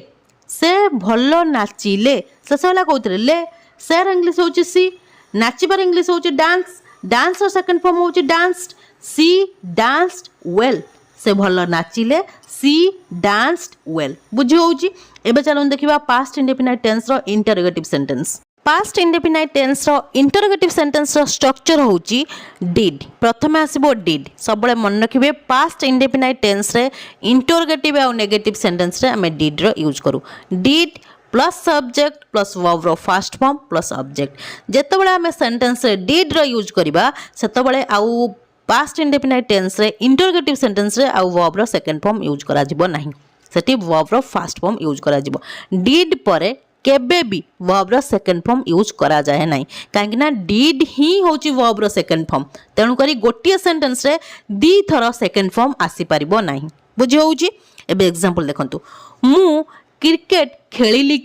शेष होला कौन ले सेर इंग्लिश होची सी नाचिबार इंग्लिश होची डांस सेकंड फॉर्म होची डांस्ड सी डांस्ड वेल से भल नाचिले सी डांस्ड वेल बुझी होची एबे चलन देखिबा पास्ट इंडेफिनाइट टेंस रो interrogative sentence past indefinite tense रो इंटरोगेटिव सेंटेंस रो स्ट्रक्चर होची डिड प्रथम आसीबो डिड सबले मन रखिबे पास्ट इंडेफिनाइट टेंस रे इंटरोगेटिव और नेगेटिव सेंटेंस रे हमें डिड रो यूज करू did plus subject plus verb रो फर्स्ट फॉर्म प्लस ऑब्जेक्ट जेतेबेले हमें सेंटेंस रे डिड रो यूज करबा सेतेबेले आउ पास्ट इंडेफिनाइट टेंस रे इंटरोगेटिव सेंटेंस रे आउ वर्ब रो सेकंड फॉर्म यूज करा जिवो नाही सेठी वर्ब रो फर्स्ट फॉर्म यूज करा जिवो डिड परे केबे भी वर्ब रो सेकंड फॉर्म यूज करा जाए नाही काहे ना डिड ही होची वर्ब रो सेकंड फॉर्म तेणु करी गोटिए सेंटेंस रे दी थर सेकंड फॉर्म आसी परिबो नाही बुझी होची एबे एग्जांपल देखंतु मु क्रिकेट खेलिली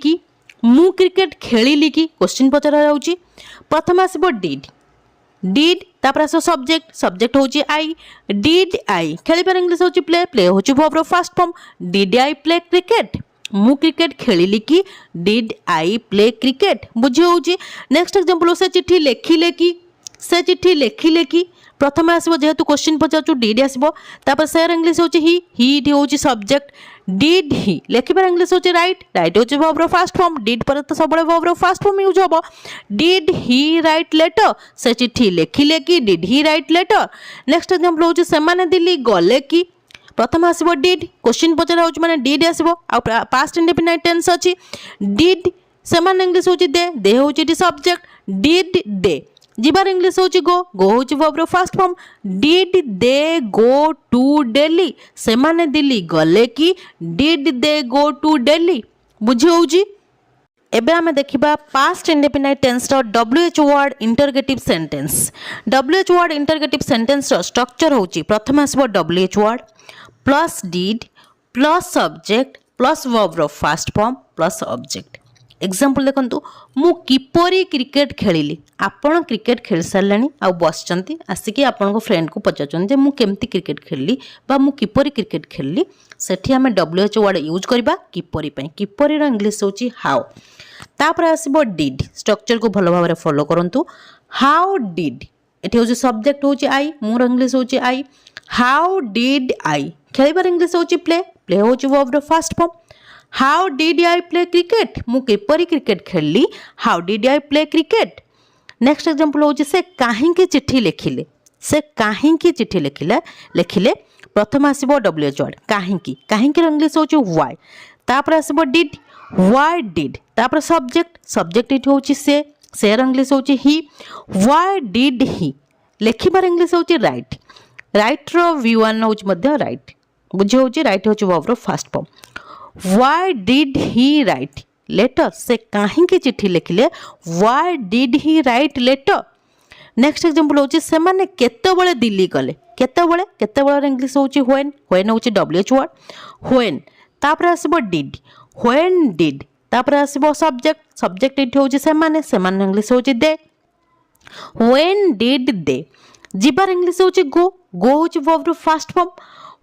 की क्वेश्चन पचरा जाउची प्रथम आसीबो डिड तापर आसो सब्जेक्ट होची आई डिड आई खेलिबार इंग्लिश होची प्ले होची वर्ब रो first form did I play cricket मु क्रिकेट खेलिली कि डिड आई प्ले क्रिकेट बुझी होची नेक्स्ट एग्जांपल से चिट्ठी लेखिले कि प्रथम आसबो जेहेतु क्वेश्चन पचारछु डिड आसबो तापर सेर इंग्लिश होची ही होची सब्जेक्ट डिड ही लेखिबार इंग्लिश होची राइट होची वर्ब रो फर्स्ट फॉर्म डिड पर तो सबले वर्ब रो फर्स्ट फॉर्म यूज होबो डिड ही राइट लेटर से चिट्ठी लेखिले कि did he write letter next example होची सेमाने दिल्ली गले कि प्रथम आसीबो डिड क्वेश्चन पचरा होउछ माने डिड आसीबो आ पास्ट इंडेफिनाइट टेंस अछि डिड सेमान इंग्लिश होउछ दे होउछ इट सब्जेक्ट डिड दे जिबार इंग्लिश होउछ गो होउछ वर्ब रो first form did they go to Delhi सेमाने दिल्ली गले कि did they go to Delhi बुझी होउची। एबे आमे देखिबा पास्ट इंडेफिनाइट टेंस रो WH word interrogative sentence WH word interrogative sentence रो स्ट्रक्चर होउची प्रथम आसीबो WH word plus did plus subject plus verb रो first form plus object. Example देखंतु मु किपरि क्रिकेट खेलिली आपण क्रिकेट खेल सारलानी आ बसचंती आसिकी आपण को फ्रेंड को पचाचन जे मु केमती क्रिकेट खेलली बा मु किपरि क्रिकेट खेलली सेठी हमें WH वर्ड यूज करबा किपरि पई किपरि रो इंग्लिश होची हाउ तापर आसीबो डिड स्ट्रक्चर को भलो भाबरे फॉलो करंतु हाउ डिड एठी होची सब्जेक्ट होची आई मोर इंग्लिश होची आई हाउ डिड आई खेलिबार इंग्लिश होची प्ले प्ले होची वर्ब रो first form how did I play cricket मु केपरि क्रिकेट खेलली how did I play cricket. Next example होची से काहे की चिट्ठी लिखिले से काहे की चिट्ठी लिखिले प्रथम आसीबो WH वर्ड काहे की इंग्लिश होची व्हाई तापर आसीबो डिड व्हाई डिड तापर सब्जेक्ट इट होची से इंग्लिश होची ही व्हाई डिड ही लिखिबार इंग्लिश होची राइट राइट रो V1 होची मध्य राइट बुझे होची राइट होची वर्ब रो first form why did he write letter से काहे की चिट्ठी लिखिले why did he write letter. Next example होची से माने केतेबेले दिल्ली गले केतेबेले इंग्लिश होची व्हेन होची WH वर्ड व्हेन तापर आसीबो डिड व्हेन डिड तापर आसीबो सब्जेक्ट इट होची से माने इंग्लिश होची दे व्हेन डिड दे जिबार इंग्लिश होची गो होची वर्ब रो first form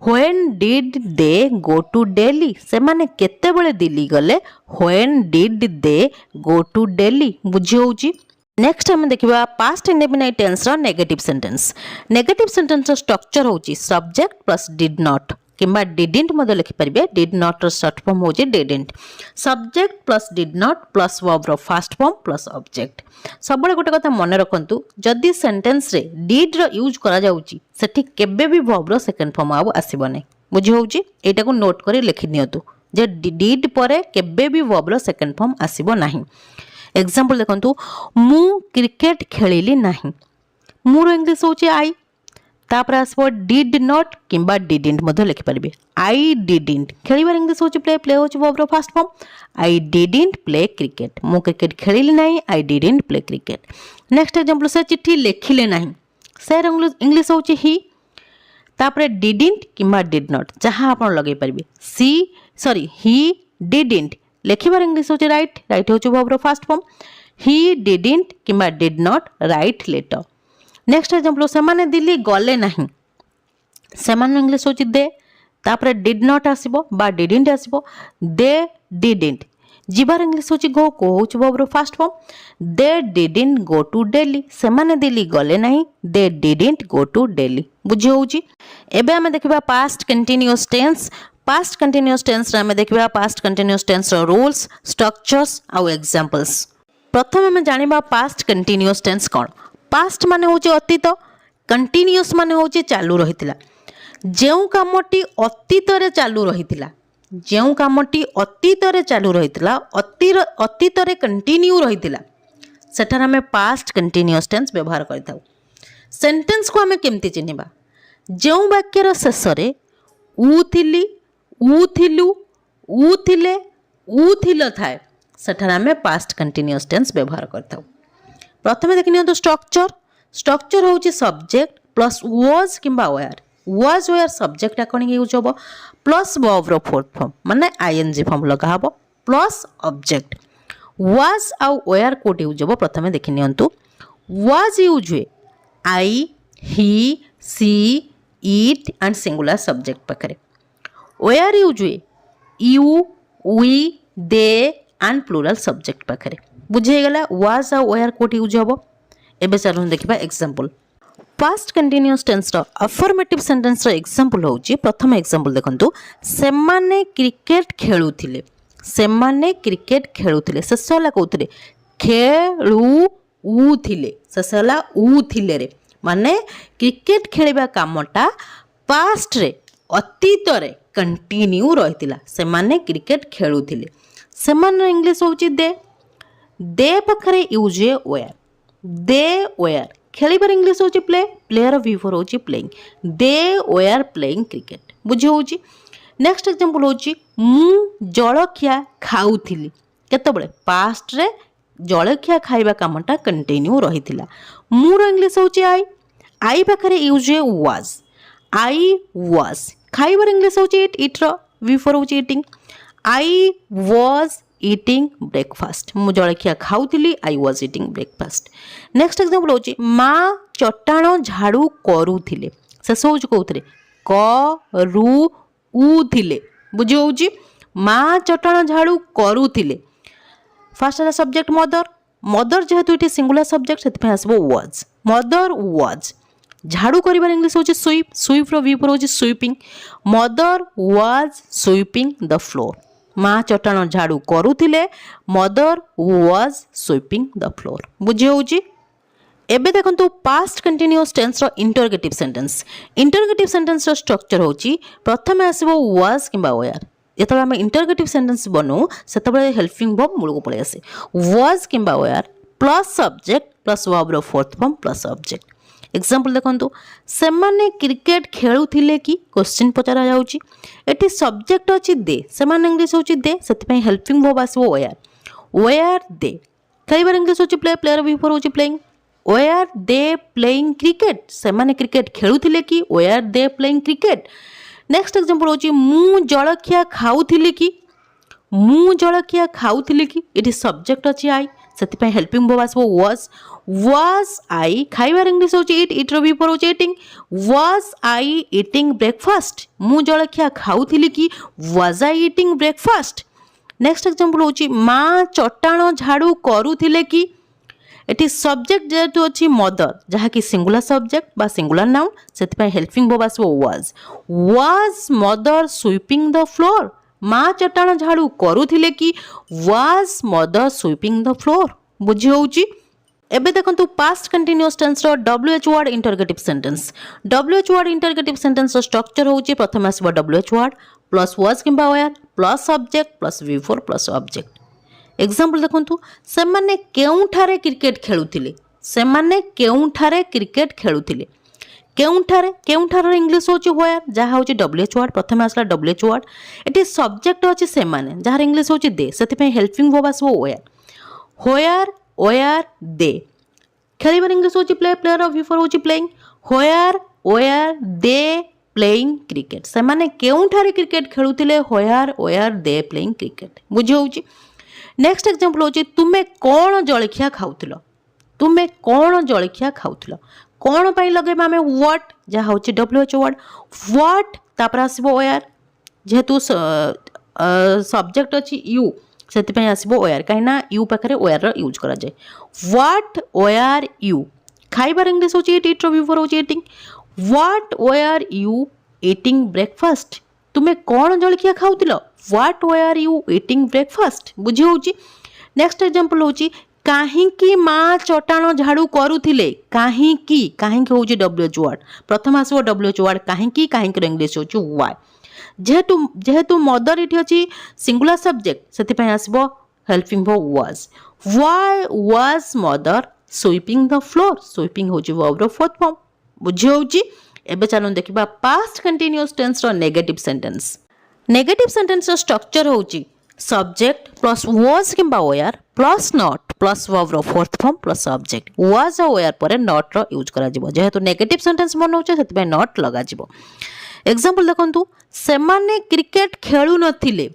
when did they go to Delhi से माने केतेबेले दिल्ली गले when did they go to Delhi बुझी होची। नेक्स्ट हम देखिबा पास्ट इंडेफिनाइट टेंस रो नेगेटिव सेंटेंस रो स्ट्रक्चर होची सब्जेक्ट प्लस डिड नॉट किंबा डिडंट मधे लिखि परिबे डिड नॉट रो शॉर्ट फॉर्म होची didn't subject plus did not plus verb रो फर्स्ट फॉर्म प्लस ऑब्जेक्ट। सबले गोटे कथा मन रखंतु जदी सेंटेंस रे डिड रो यूज करा जाउची सेठी केबे भी वर्ब रो सेकंड फॉर्म आबो आसीबो नै बुझी होची एटा को नोट करी लिखि नियतु जे डिड परे केबे भी वर्ब रो सेकंड फॉर्म आसीबो नाही। एग्जांपल देखंतु मु क्रिकेट खेलिली नाही मोर इंग्लिश होची आई तापर आसबो डिड नॉट किंबा डिडंट मधे लिखि परिबे आई डिडंट खेलिबार इंग्लिश होची प्ले होची वर्ब रो first form I didn't play cricket मु क्रिकेट खेलिली नाही I didn't play cricket. Next example से चिट्ठी लिखिले नाही से इंग्लिश होची ही तापर डिडंट किंबा डिड नॉट जहां आपण लगे परिबे ही डिडंट लिखिबार इंग्लिश होची राइट होची वर्ब रो फर्स्ट फॉर्म ही डिडंट किंबा did not write letter. Next example से माने दिल्ली गले नहीं से माने इंग्लिश होची दे तापर डिड नॉट आसीबो बा डिडंट आसीबो दे डिडंट जिबार इंग्लिश होची गो होची वर्ब रो first form they didn't go to Delhi से माने दिल्ली गले नहीं they didn't go to Delhi बुझी होची। एबे हम देखिबा पास्ट कंटीन्यूअस टेंस रे हम देखिबा पास्ट कंटीन्यूअस टेंस रो रूल्स स्ट्रक्चर्स आ एग्जांपल्स। प्रथम हम जानिबा पास्ट कंटीन्यूअस टेंस कोन पास्ट माने होची अतीत कंटीन्यूअस माने होची चालू रहितिला जेउ कामटी अतीत रे चालू रहितिला अतीत रे कंटिन्यू रहितिला सेठार हमें पास्ट कंटीन्यूअस टेंस व्यवहार करथाउ। सेंटेंस को हमें केमती चिन्हिबा जेउ वाक्यर शेष रे उ थिली उ थिलु उ थिले उ थिल थाए सेठार हमें पास्ट कंटीन्यूअस टेंस व्यवहार करथाउ। प्रथमे देखिनियो तो स्ट्रक्चर होची सब्जेक्ट प्लस वाज किंबा वेयर सब्जेक्ट कोन यूज होबो प्लस वर्ब रो फोर्थ फॉर्म माने आईएनजी फॉर्म लगा हबो प्लस ऑब्जेक्ट वाज आ वेयर कोट यूज होबो प्रथमे देखिनियंतु वाज यूज हुए I he she it and singular subject पाखरे वेयर यूज हुए you we they and plural subject पाखरे बुझे गला वाज आ वेयर कोट यूज होबो। एबे चलो देखिबा एग्जांपल पास्ट कंटीन्यूअस टेंस रो अफर्मेटिव सेंटेंस रो एग्जांपल होची प्रथम एग्जांपल देखंतु सेमाने क्रिकेट खेलुथिले सेसला कहउथिले खेलु उथिले सेसला उथिले रे माने क्रिकेट खेलिबा कामटा पास्ट रे ଅତୀତରେ କଣ୍ଟିନ୍ୟୁ ରହିଥିଲା ସେମାନେ କ୍ରିକେଟ ଖେଳୁଥିଲେ ସେମାନର ଇଂଲିଶ ହେଉଛି ଦେ ପାଖରେ use A wear they wear ଖେଳିବାର ଇଂଲିଶ ହେଉଛି ପ୍ଲେ ପ୍ଲେୟର V4 ହେଉଛି ପ୍ଲେଇଂ ଦେ ୱେୟାର ପ୍ଲେଇଂ କ୍ରିକେଟ ବୁଝି ହେଉଛି ନେକ୍ସଟ ଏକ୍ଜାମ୍ପଲ୍ ହେଉଛି ମୁଁ ଜଳଖିଆ ଖାଉଥିଲି କେତେବେଳେ ପାଷ୍ଟରେ ଜଳଖିଆ ଖାଇବା କାମଟା କଣ୍ଟିନ୍ୟୁ ରହିଥିଲା ମୋର ଇଂଲିଶ ହେଉଛି ଆଇ ପାଖରେ use A was I was ଖାଇବାର ଇଂଲିଶ ହେଉଛି ଇଟ୍ର V4 ହେଉଛି eating I was eating breakfast ମୁଁ ଜଳଖିଆ ଖାଉଥିଲି I was eating breakfast next example ହେଉଛି ମା ଚଟାଣ ଝାଡ଼ୁ କରୁଥିଲେ ଶେଷ ହେଉଛି କେଉଁଥିରେ କରୁଥିଲେ ବୁଝି ହେଉଛି ମା ଚଟାଣ ଝାଡ଼ୁ କରୁଥିଲେ ফার্স্ট ହେଲା ସବଜେକ୍ଟ ମଦର ଯେହେତୁ ଏଠି ସିଙ୍ଗୁଲାର ସବଜେକ୍ଟ ସେଥିପାଇଁ ଆସିବ ୱାଜ୍ ମଦର ୱାଜ୍ ଝାଡ଼ୁ କରିବାର ଇଂଲିଶ ହେଉଛି ସୁଇପ୍ର V4 ହେଉଛି sweeping mother was sweeping the floor ମା ଚଟାଣ ଝାଡ଼ୁ କରୁଥିଲେ mother was sweeping the floor ବୁଝି ହେଉଛି ଏବେ ଦେଖନ୍ତୁ ପାଷ୍ଟ କଣ୍ଟିନ୍ୟୁଅସ୍ ଟେନ୍ସର ଇଣ୍ଟରଗେଟିଭ୍ ସେଣ୍ଟେନ୍ସର ଷ୍ଟ୍ରକ୍ଚର ହେଉଛି ପ୍ରଥମେ ଆସିବ ୱାଜ୍ କିମ୍ବା ୱେୟାର ଯେତେବେଳେ ଆମେ ଇଣ୍ଟରଗେଟିଭ୍ ସେଣ୍ଟେନ୍ସ ବନାଉ ସେତେବେଳେ ହେଲ୍ପିଂ ଭର୍ବ ମୂଳକୁ ପଳେଇ ଆସେ ୱାଜ୍ କିମ୍ବା ୱେୟାର ପ୍ଲସ୍ ସବଜେକ୍ଟ ପ୍ଲସ୍ ଭର୍ବର fourth form plus subject example ଦେଖନ୍ତୁ ସେମାନେ କ୍ରିକେଟ ଖେଳୁଥିଲେ କି କ୍ୱେଶ୍ଚିନ୍ ପଚରାଯାଉଛି ଏଠି ସବଜେକ୍ଟ ଅଛି ଦେ ସେମାନେ ଇଂଲିଶ ହେଉଛି ଦେ ସେଥିପାଇଁ ହେଲ୍ପିଂ ଭର୍ବ ଆସିବ ୱେୟାର ଦେ ଖେଳିବାର ଇଂଲିଶ ହେଉଛି ପ୍ଲେ ପ୍ଲେୟର V4 ହେଉଛି ପ୍ଲେଇଂ ୱେୟାର ଦେ ପ୍ଲେଇଂ କ୍ରିକେଟ ସେମାନେ କ୍ରିକେଟ ଖେଳୁଥିଲେ କି ୱେୟାର ଦେ ପ୍ଲେଇଂ କ୍ରିକେଟ ନେକ୍ସଟ ଏକ୍ସାମ୍ପଲ୍ ହେଉଛି ମୁଁ ଜଳଖିଆ ଖାଉଥିଲି କି ଏଠି ସବଜେକ୍ଟ ଅଛି ଆଇ ସେଥିପାଇଁ ହେଲ୍ପିଂ ଭର୍ବ ଆସିବ ୱାଜ୍ ଆଇ ଖାଇବାର ଇଂଲିଶ ହେଉଛି ଇଟ୍ର V4 ହେଉଛି eating was I eating breakfast ମୁଁ ଜଳଖିଆ ଖାଉଥିଲି କି was I eating breakfast next example ହେଉଛି ମା ଚଟାଣ ଝାଡ଼ୁ କରୁଥିଲେ କି ଏଠି ସବଜେକ୍ଟ ଯେହେତୁ ଅଛି ମଦର ଯାହାକି ସିଙ୍ଗୁଲାର ସବଜେକ୍ଟ ବା ସିଙ୍ଗୁଲାର ନାଉନ୍ ସେଥିପାଇଁ ହେଲ୍ପିଂ ଭର୍ବ ଆସିବ was mother sweeping the floor ମା ଚଟାଣ ଝାଡ଼ୁ କରୁଥିଲେ କି was mother sweeping the floor ବୁଝି ହେଉଛି ଏବେ ଦେଖନ୍ତୁ ପାଷ୍ଟ କଣ୍ଟିନ୍ୟୁଅସ୍ ଟେନ୍ସର WH ୱାର୍ଡ ଇଣ୍ଟରଗେଟିଭ୍ ସେଣ୍ଟେନ୍ସର ଷ୍ଟ୍ରକ୍ଚର ହେଉଛି ପ୍ରଥମେ ଆସିବ WH ୱାର୍ଡ ପ୍ଲସ୍ ୱାଜ୍ କିମ୍ବା were plus subject plus V4 plus object example ଦେଖନ୍ତୁ ସେମାନେ କେଉଁଠାରେ କ୍ରିକେଟ ଖେଳୁଥିଲେ କେଉଁଠାର ଇଂଲିଶ ହେଉଛି ହ୍ୱେୟାର ଯାହା ହେଉଛି WH ୱାର୍ଡ ପ୍ରଥମେ ଆସିଲା WH ୱାର୍ଡ ଏଠି ସବଜେକ୍ଟ ଅଛି ସେମାନେ ଯାହାର ଇଂଲିଶ ହେଉଛି ଦେ ସେଥିପାଇଁ ହେଲ୍ପିଂ ଭର୍ବ ଆସିବ ୱେୟାର ଦେ ଖେଳିବାର ଇଂଲିଶ ହେଉଛି ପ୍ଲେ ପ୍ଲେୟର V4 ହେଉଛି playing where they playing cricket ସେମାନେ କେଉଁଠାରେ କ୍ରିକେଟ ଖେଳୁଥିଲେ ହ୍ୱେୟାର ଦେ ପ୍ଲେଇଂ କ୍ରିକେଟ ବୁଝି ହେଉଛି ନେକ୍ସଟ ଏକ୍ସାମ୍ପଲ୍ ହେଉଛି ତୁମେ କ'ଣ ଜଳଖିଆ ଖାଉଥିଲ କ'ଣ ପାଇଁ ଲଗାଇବା ଆମେ ହ୍ୱାଟ୍ ଯାହା ହେଉଛି WH ୱାର୍ଡ ହ୍ୱାଟ୍ ତାପରେ ଆସିବ ୱେୟାର ଯେହେତୁ ସବଜେକ୍ଟ ଅଛି ୟୁ ସେଥିପାଇଁ ଆସିବ ୱେୟାର କାହିଁକିନା ୟୁ ପାଖରେ ୱେୟାରର ୟୁଜ୍ କରାଯାଏ ହ୍ୱାଟ୍ ୱେୟାର ୟୁ ଖାଇବାର ଇଂଲିଶ ହେଉଛି ଇଟ୍ର V4 ହେଉଛି eating what were you eating breakfast ତୁମେ କ'ଣ ଜଳଖିଆ ଖାଉଥିଲ what were you eating breakfast ବୁଝି ହେଉଛି ନେକ୍ସଟ ଏକ୍ସାମ୍ପଲ୍ ହେଉଛି କାହିଁକି ମା ଚଟାଣ ଝାଡ଼ୁ କରୁଥିଲେ କାହିଁକି ହେଉଛି WH ୱାର୍ଡ ପ୍ରଥମେ ଆସିବ WH ୱାର୍ଡ କାହିଁକିର ଇଂଲିଶ ହେଉଛି ୱାଇ ଯେହେତୁ ମଦର ଏଠି ଅଛି ସିଙ୍ଗୁଲାର ସବଜେକ୍ଟ ସେଥିପାଇଁ ଆସିବ helping verb was was mother sweeping the floor sweeping ହେଉଛି ଭର୍ବର ଫୋର୍ଥ ଫର୍ମ ବୁଝି ହେଉଛି ଏବେ ଚାଲନ୍ତୁ ଦେଖିବା ପାଷ୍ଟ କଣ୍ଟିନ୍ୟୁଅସ୍ ଟେନ୍ସର ନେଗେଟିଭ୍ ସେଣ୍ଟେନ୍ସର ଷ୍ଟ୍ରକ୍ଚର ହେଉଛି ସବଜେକ୍ଟ ପ୍ଲସ୍ ୱାଜ୍ କିମ୍ବା ୱେୟାର ପ୍ଲସ୍ ନଟ୍ ପ୍ଲସ୍ ଭର୍ବର fourth form plus subject was ଆଉ ୱେୟାର ପରେ ନଟ୍ର ୟୁଜ୍ କରାଯିବ ଯେହେତୁ ନେଗେଟିଭ୍ ସେଣ୍ଟେନ୍ସ ବନାଉଛେ ସେଥିପାଇଁ ନଟ୍ ଲଗାଯିବ ଏକ୍ସାମ୍ପଲ୍ ଦେଖନ୍ତୁ ସେମାନେ କ୍ରିକେଟ ଖେଳୁନଥିଲେ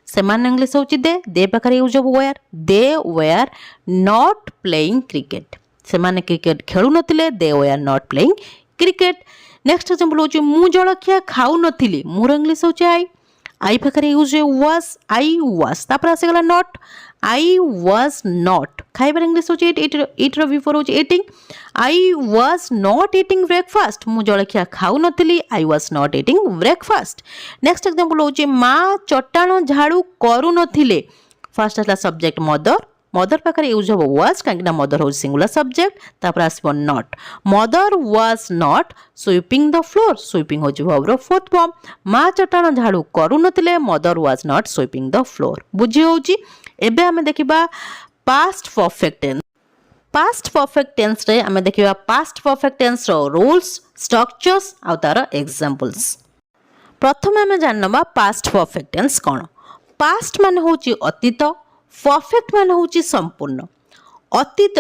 ସେମାନେ ଇଂଲିଶ ହେଉଛି ଦେ ପାଖରେ ୟୁଜ୍ ହେବ were they were not playing cricket ସେମାନେ କ୍ରିକେଟ ଖେଳୁନଥିଲେ they were not playing cricket next example ହେଉଛି ମୁଁ ଜଳଖିଆ ଖାଉନଥିଲି ମୋର ଇଂଲିଶ ହେଉଛି ଆଇ ପାଖରେ ୟୁଜ୍ ୱାଜ୍ ତାପରେ ଆସିଗଲା ନଟ୍ ଆଇ ୱାଜ୍ ନଟ୍ ଖାଇବାର ଇଂଲିଶ ହେଉଛି ଇଟ୍ର V4 ହେଉଛି eating I was not eating breakfast ମୁଁ ଜଳଖିଆ ଖାଉନଥିଲି I was not eating breakfast next example ହେଉଛି ମା ଚଟାଣ ଝାଡ଼ୁ କରୁନଥିଲେ ଫାର୍ଷ୍ଟ ଆସିଲା ସବଜେକ୍ଟ ମଦର मदर पाखे यूज हम वाज कहीं मदर हूँ सिंगुलर सब्जेक्ट तापर आसो not mother was not sweeping the floor sweeping हूँ वर्ब रो फोर्थ फॉर्म माँ चटाण झाड़ू करू नथिले mother was not sweeping the floor बुझी होउची एबे हमें देखिबा past perfect tense past perfect tense रे हमें देखिबा पास्ट परफेक्ट टेंस रो रूल्स स्ट्रक्चर्स आ तार एग्जांपल्स प्रथम आम जानवा पास्ट परफेक्ट टेंस कौन पास्ट मान हूँ अतीत परफेक्ट मान हूँ संपूर्ण अतीत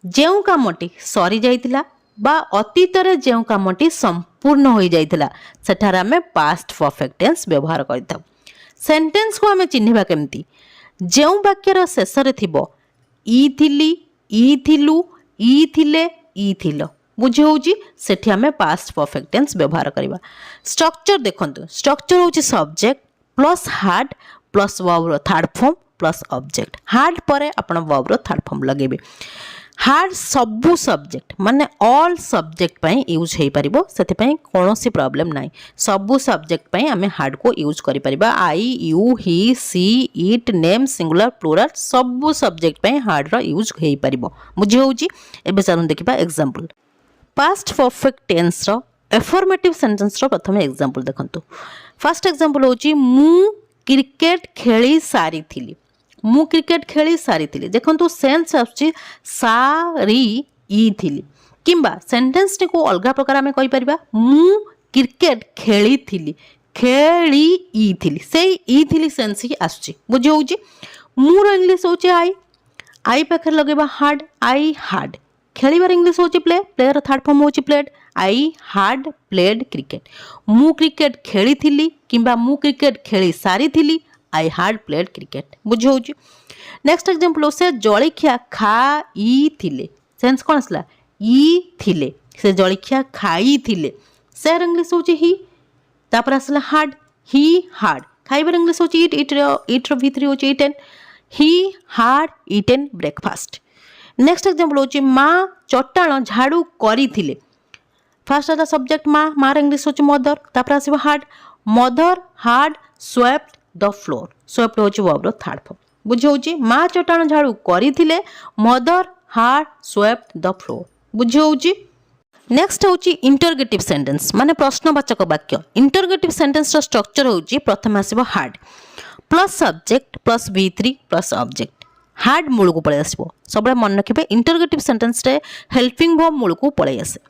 जो कामटी सरी जाइतिला बा अतीत जो कामटी संपूर्ण हो जाइतिला सेठार आम पास्ट परफेक्ट टेंस व्यवहार करता सेंटेंस को आम चिन्हवा केमती जो वाक्यर शेष थिबो ई थिली ई थिलु ई थिले ई थिलो बुझी होउची सेठी आमे पास्ट परफेक्ट टेंस व्यवहार करबा स्ट्रक्चर देखंतु स्ट्रक्चर होउची subject plus had plus verb रो third form plus object had परे आपण वर्ब रो थर्ड फॉर्म लगेबे हार्ड सबु सब्जेक्ट माने ऑल सब्जेक्ट पई यूज हेई परिबो सेति पई कोनोसी प्रॉब्लम नाही सबु सब्जेक्ट पई आमे हार्ड को यूज करि परिबा I you he she it नेम सिंगुलर प्लुरल सबु सब्जेक्ट पई हार्ड रो यूज हेई परिबो बुझी होउची एबे चालू देखिबा एग्जांपल पास्ट परफेक्ट टेंस रो एफर्मेटिव सेंटेंस रो प्रथम एग्जांपल देखंतु फर्स्ट एग्जांपल होची मु क्रिकेट खेली सारी थिली मु क्रिकेट खेली सारी थिली देखंतु सेंस आछि सारी ई थिली किंबा सेंटेंस को अलग प्रकार आमे कहि परिबा मु क्रिकेट खेली थिली खेली ई थिली से ई थिली सेंस ही आछि बुझी होउची मु रो इंग्लिश होची आई पाखर लगेबा हार्ड आई हार्ड खेलिबार इंग्लिश होची प्ले प्लेयर थर्ड फॉर्म होची प्लेड आई हार्ड प्लेड क्रिकेट मु क्रिकेट खेली थिली किंबा मु क्रिकेट खेली सारी थिली आई हार्ड प्लेड क्रिकेट बुझी होची नेक्स्ट एग्जांपल से जळिखिया खाई थिले सेंस कोन असला ई थिले से जळिखिया खाई थिले से इंग्लिश होची ही तापर असला हार्ड ही हार्ड खाइबार इंग्लिश होची इट रो v3 होची eaten he had eaten breakfast next example होची माँ चट्टाण झाड़ू करी थिले फर्स्ट आता सब्जेक्ट माँ मार इंग्लिश होची मदर तापर आसीबो had mother had swept the floor swept होची वर्ब रो थर्ड फॉर्म बुझी होची माँ चट्टाण झाड़ू करी थिले mother had swept the floor बुझी होची नेक्स्ट होची इंटरगेटिव सेंटेंस माने प्रश्नवाचक वाक्य इंटरगेटिव सेंटेंस रो स्ट्रक्चर होची प्रथम आसीबो had plus subject plus v3 plus object had मूल को पळे आसीबो सबले मन रखिबे इंटरगेटिव सेंटेंस रे हेल्पिंग वर्ब मूल को पळे आसे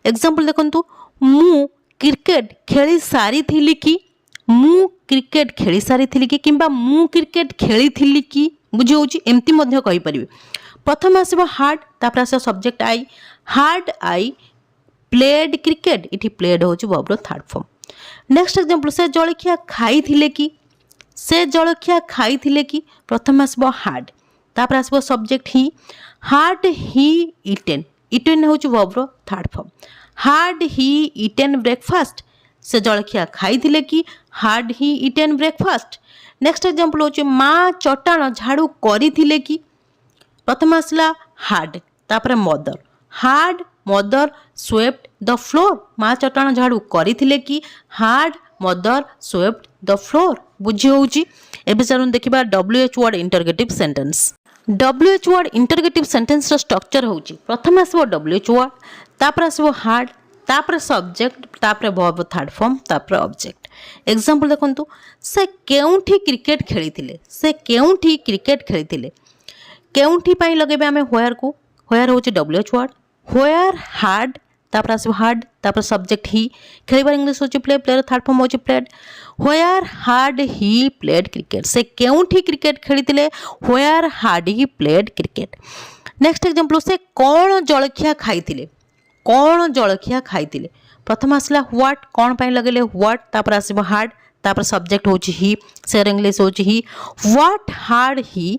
एग्जांपल देखंतु मु क्रिकेट खेली सारी थिली कि मु क्रिकेट खेली सारी थिली कि किंबा मु क्रिकेट खेली थिली कि बुझी होची एम्ति मध्ये कहि परिबे प्रथम आसीबो हार्ड तापर आसे subject I had I played cricket इठी प्लेड होची वर्ब रो थर्ड फॉर्म नेक्स्ट एग्जांपल से जळखिया खाई थिले कि से जळखिया खाई थिले कि प्रथम आसीबो हार्ड तापर आसीबो subject he had he eaten eaten होची वर्ब रो third form had he eaten breakfast से जळखिया खाई थिले कि had he eaten breakfast next example होची माँ चट्टाण झाड़ू करी थिले कि प्रथम आसला हार्ड तापर mother had mother swept the floor माँ चट्टाण झाड़ू करी थिले कि had mother swept the floor बुझी होउची एबे चालू देखिबा WH word interrogative sentence WH word interrogative sentence रो स्ट्रक्चर होउची प्रथम आसबो WH वर्ड तापर आसबो हार्ड तापर सब्जेक्ट तापर वर्ब थर्ड फॉर्म तापर ऑब्जेक्ट एग्जांपल देखंतु से केउठी क्रिकेट खेलिथिले से केउठी क्रिकेट खेलिथिले केउठी पई लगेबे हमें व्हेयर को व्हेयर होची WH वर्ड व्हेयर हार्ड तापर आसबो हार्ड तापर सब्जेक्ट ही खेलिबार इंग्लिश होची प्ले प्लेयर थर्ड फॉर्म होची played where had he played cricket से केउठी क्रिकेट खेलिथिले where had he played cricket next example से कोन जळखिया खाइथिले कोन जळखिया खाइथिले प्रथम आसला व्हाट कोन पई लगेले व्हाट तापर आसबो हार्ड तापर सब्जेक्ट होची ही से इंग्लिश होची he what had he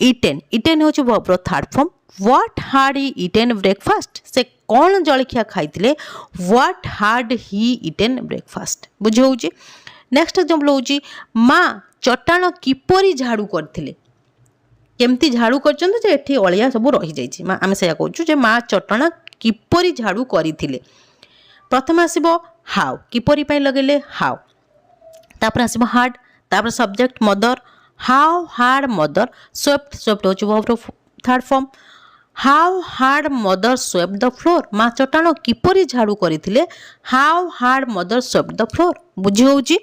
eaten eaten होची वर्ब रो third form what had he eaten breakfast से कौन जळखिया खाइथिले what had he eaten breakfast बुझी होउची नेक्स्ट एग्जांपल होउची माँ चट्टाण किपरि झाड़ू करथिले केमती झाड़ू करचंत जे एठी अळिया सब रही जाईची माँ आमे सेया कहूछु जे माँ चट्टाण किपरि झाड़ू करिथिले प्रथम आसीबो हाउ किपरि पई लगेले हाउ तापर आसीबो हार्ड तापर subject mother how had mother swept swept होची verb third form how had mother swept the floor माँ चटाण किपरि झाड़ू करथिले how had mother swept the floor बुझी होची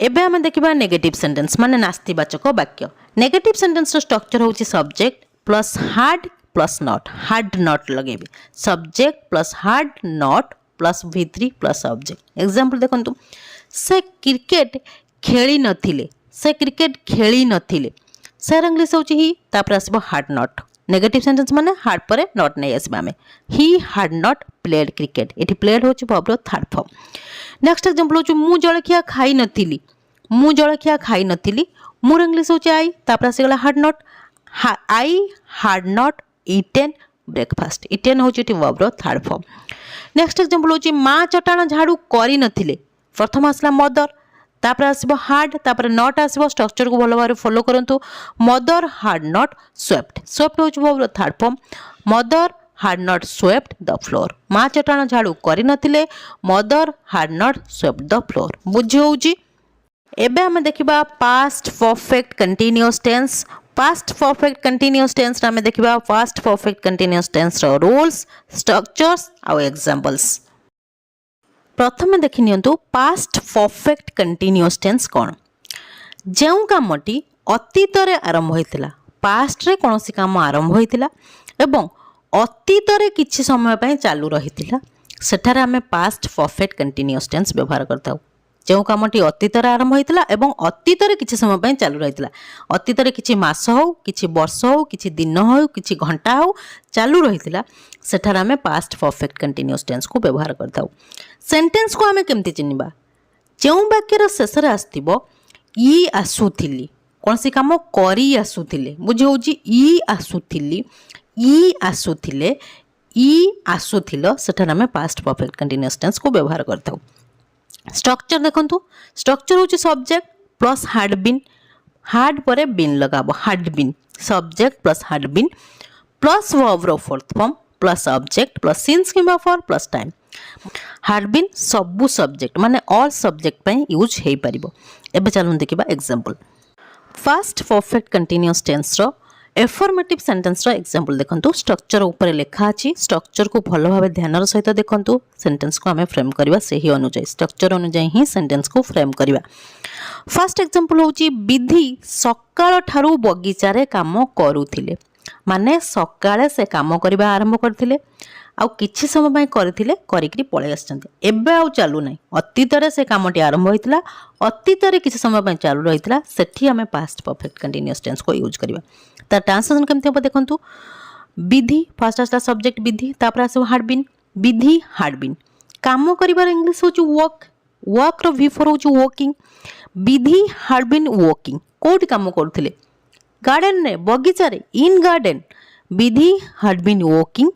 एबे हम देखिबा नेगेटिव सेंटेंस माने नास्तिवाचक वाक्य नेगेटिव सेंटेंस रो स्ट्रक्चर होची subject plus had plus not लगेबे subject plus had not plus V3 plus object example देखंतु से क्रिकेट खेली नथिले से क्रिकेट खेली नथिले से इंग्लिश होची ही तापर आसबो हार्ड नॉट नेगेटिव सेंटेंस माने हार्ड परे नॉट नै आसबा हमें ही हार्ड नॉट प्लेड क्रिकेट एठी प्लेड होची verb third form next example होची मु जळखिया खाई नथिली मोर इंग्लिश होची आई तापर आसीगला had not I had not eaten breakfast eaten होची टी verb third form next example होची माँ चटाण झाड़ू करी नथिले प्रथम आसला मदर तापर आसबो हार्ड तापर नॉट आसबो स्ट्रक्चर को भलो भाबरे फॉलो करंतु mother had not swept swept होची verb third form mother had not swept the floor माँ चटाण झाड़ू करी नथिले mother had not swept the floor बुझी होची एबे हम देखिबा past perfect continuous tense past perfect continuous tense रे देखिबा पास्ट परफेक्ट कंटीन्यूअस टेंस रो रूल्स स्ट्रक्चर्स आ एग्जांपल्स प्रथम देखि नियंतु पास्ट परफेक्ट कंटीन्यूअस टेंस कोन जेउ कामटी अतीत रे आरंभ होइतिला पास्ट रे कोनोसी काम आरंभ होइतिला एवं अतीत रे किछि समय पय चालू रहितिला सेठारे हमें पास्ट परफेक्ट कंटीन्यूअस टेंस व्यवहार करताउ जो कामटी अतीत आरंभ होता और अतीत किसी समय पर चालू रही अतीत किसी मास हो कि वर्ष हो कि दिन हो कि घंटा हो चालू रही सेठार आम पास्ट परफेक्ट कंटीन्यूअस टेंस को व्यवहार करता सेंटेंस को आम केमती चिन्हवा जो वाक्यर शेष आसो ई आसुली कौन सी कम करी आसुले बुझे हूँ ई आसुथिल सेठार आम पास्ट परफेक्ट कंटीन्यूअस टेंस को व्यवहार करता स्ट्रक्चर देखंतु स्ट्रक्चर होची सब्जेक्ट प्लस हार्ड परे बिन लगाबो had been subject plus had been plus verb रो fourth form plus object plus since किबा for plus time had been सबु सब्जेक्ट माने ऑल सब्जेक्ट पे यूज हे परिबो एबे चलु देखिबा example first perfect continuous tense रो एफर्मेटिव सेंटेंस रो एग्जांपल देखंतु स्ट्रक्चर ऊपर लिखा अछि स्ट्रक्चर को भलो भाबे ध्यान सहित देखंतु सेंटेंस को हमें फ्रेम करबा सही अनुसार स्ट्रक्चर अनुसार ही सेंटेंस को फ्रेम करबा फर्स्ट एग्जांपल होची विधि सकाळ ठारू बगीचा रे काम करूथिले माने सकाळे से काम करबा आरंभ करथिले आ किछि समय पय करथिले करिकरी पळे आछंती एबे आ चालू नै अतीत रे से कामटी आरंभ होइतला अतीत रे किछि समय पय चालू रहितला सेठी हमें पास्ट परफेक्ट कंटीन्यूअस टेंस को यूज करबा तार ट्रांसलेशन केमते हो देखंतु विधि फर्स्ट आसला सब्जेक्ट विधि तापर आसो हार्डबिन विधि हार्डबिन काम करिबार इंग्लिश होची वर्क रो V4 होची वर्किंग विधि हार्डबिन वर्किंग कोठी काम करथिले गार्डन रे बगीचा रे in garden Bidhi had been working